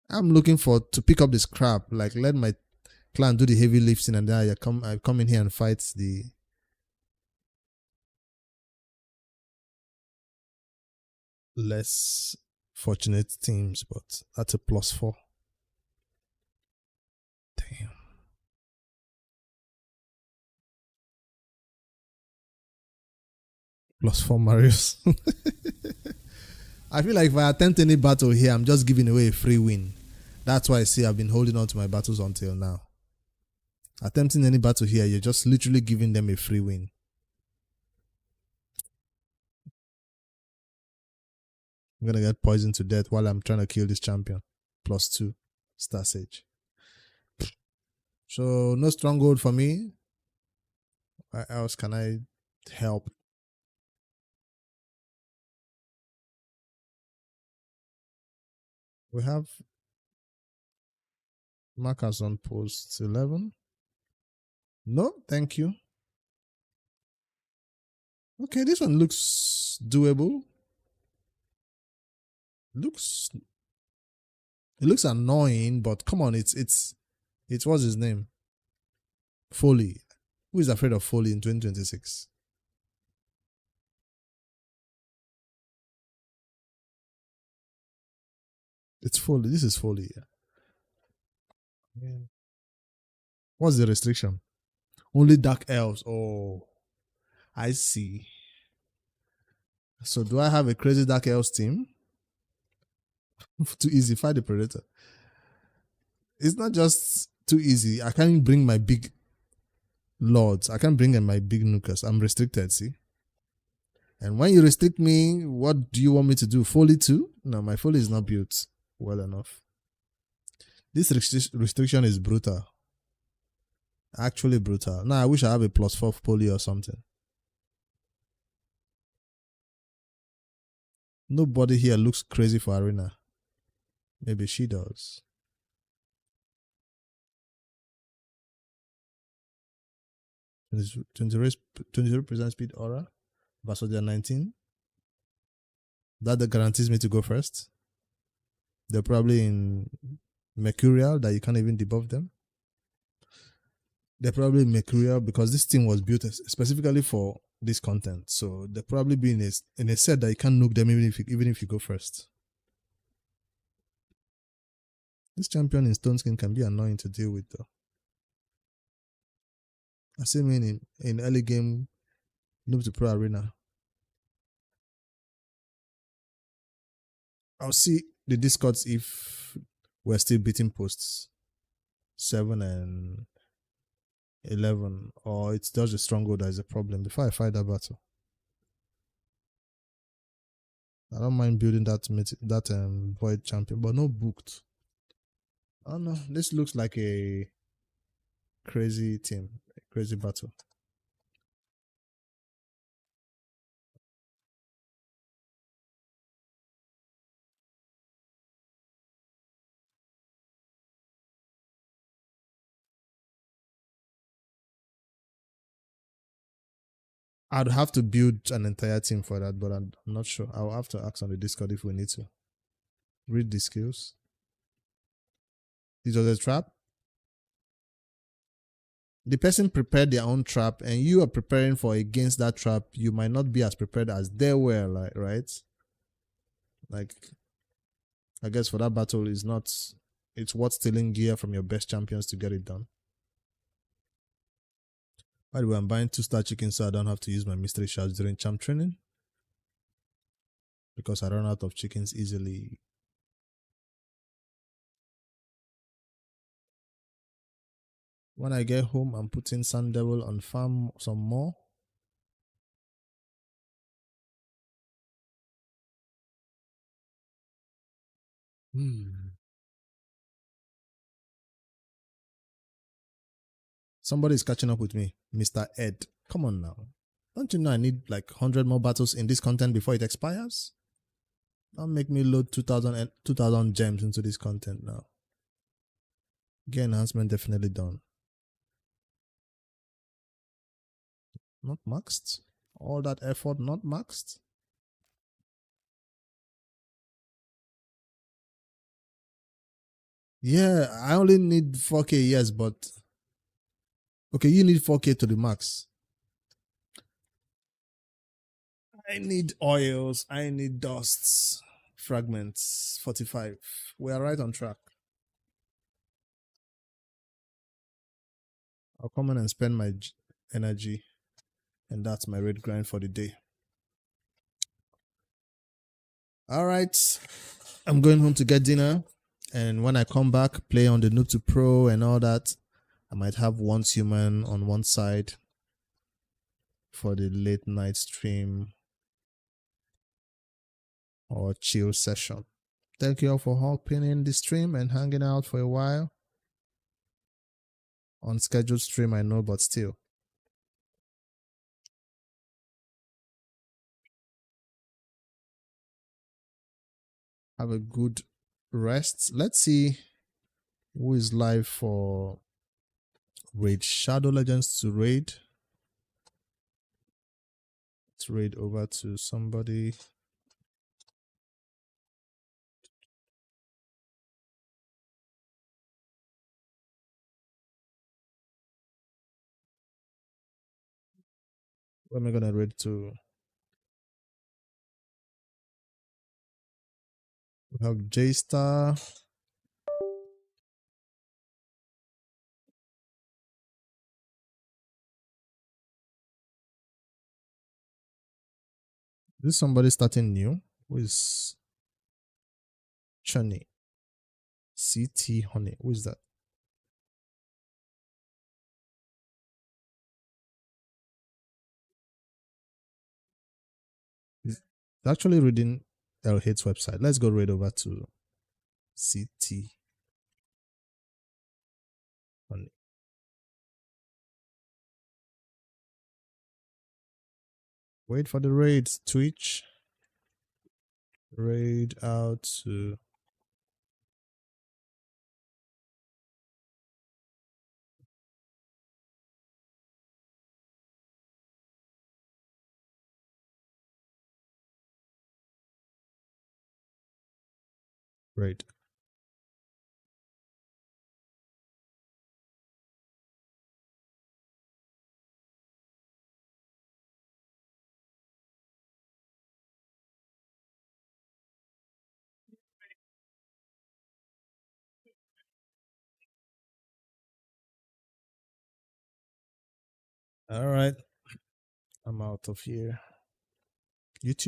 I'm looking to pick up this crap. Like, let my clan do the heavy lifting, and then I come in here and fight the less fortunate teams. But that's a +4. Damn. +4 Marius. I feel like if I attempt any battle here, I'm just giving away a free win. That's why I see I've been holding on to my battles until now. Attempting any battle here, you're just literally giving them a free win. I'm gonna get poisoned to death while I'm trying to kill this champion. +2 Star Sage. So no stronghold for me. Where else can I help? We have markers on post 11. No, thank you. Okay, this one looks doable. It looks annoying, but come on, it's what's his name? Foley. Who is afraid of Foley in 2026? It's Foley. This is Foley. Yeah. What's the restriction? Only Dark Elves. Oh, I see. So do I have a crazy Dark Elves team? Too easy. Fight the Predator. It's not just too easy. I can't bring my big lords. I can't bring in my big nukers. I'm restricted, see? And when you restrict me, what do you want me to do? Foley too? No, my Foley is not built well enough. This restriction is brutal. Actually brutal. Now I wish I have a +4 Foley or something. Nobody here looks crazy for arena. Maybe she does. Is 20% speed aura versus their 19. That guarantees me to go first. They're probably in Mercurial that you can't even debuff them. They're probably in Mercurial because this team was built specifically for this content. So they're probably be in a set that you can't nuke them even if you go first. This champion in Stone Skin can be annoying to deal with though. I see him in early game Noob2Pro Arena. I'll see the Discords if we're still beating posts 7 and 11, or it's just a stronghold that is a problem before I fight that battle. I don't mind building that void champion, but no booked. Oh no, this looks like a crazy team, a crazy battle. I'd have to build an entire team for that, but I'm not sure. I'll have to ask on the Discord if we need to. Read the skills. This was a trap. The person prepared their own trap and you are preparing for against that trap. You might not be as prepared as they were, like, right? Like, I guess for that battle it's worth stealing gear from your best champions to get it done. By the way, I'm buying 2-star chicken so I don't have to use my mystery shards during champ training, because I run out of chickens easily. When I get home, I'm putting Sun Devil on farm some more. Somebody's catching up with me, Mr. Ed. Come on now. Don't you know I need like 100 more battles in this content before it expires? Don't make me load 2000 gems into this content now. Gear enhancement definitely done. Not maxed? All that effort not maxed? Yeah, I only need 4K, yes, but okay, you need 4K to the max. I need oils, I need dusts, fragments, 45. We are right on track. I'll come in and spend my energy, and that's my raid grind for the day. All right, I'm going home to get dinner, and when I come back, play on the Noob2Pro and all that. I might have once human on one side for the late night stream or chill session. Thank you all for hopping in the stream and hanging out for a while. Unscheduled stream, I know, but still. Have a good rest. Let's see who is live for raid. Shadow Legends to raid. Let's raid over to somebody. Who am I gonna raid to? We have J-Star. This is somebody starting new. Who is Chunny? CT Honey. Who is that? He's actually reading L8's website. Let's go right over to CT Honey. Wait for the raid. Twitch. Raid out to raid. All right. I'm out of here.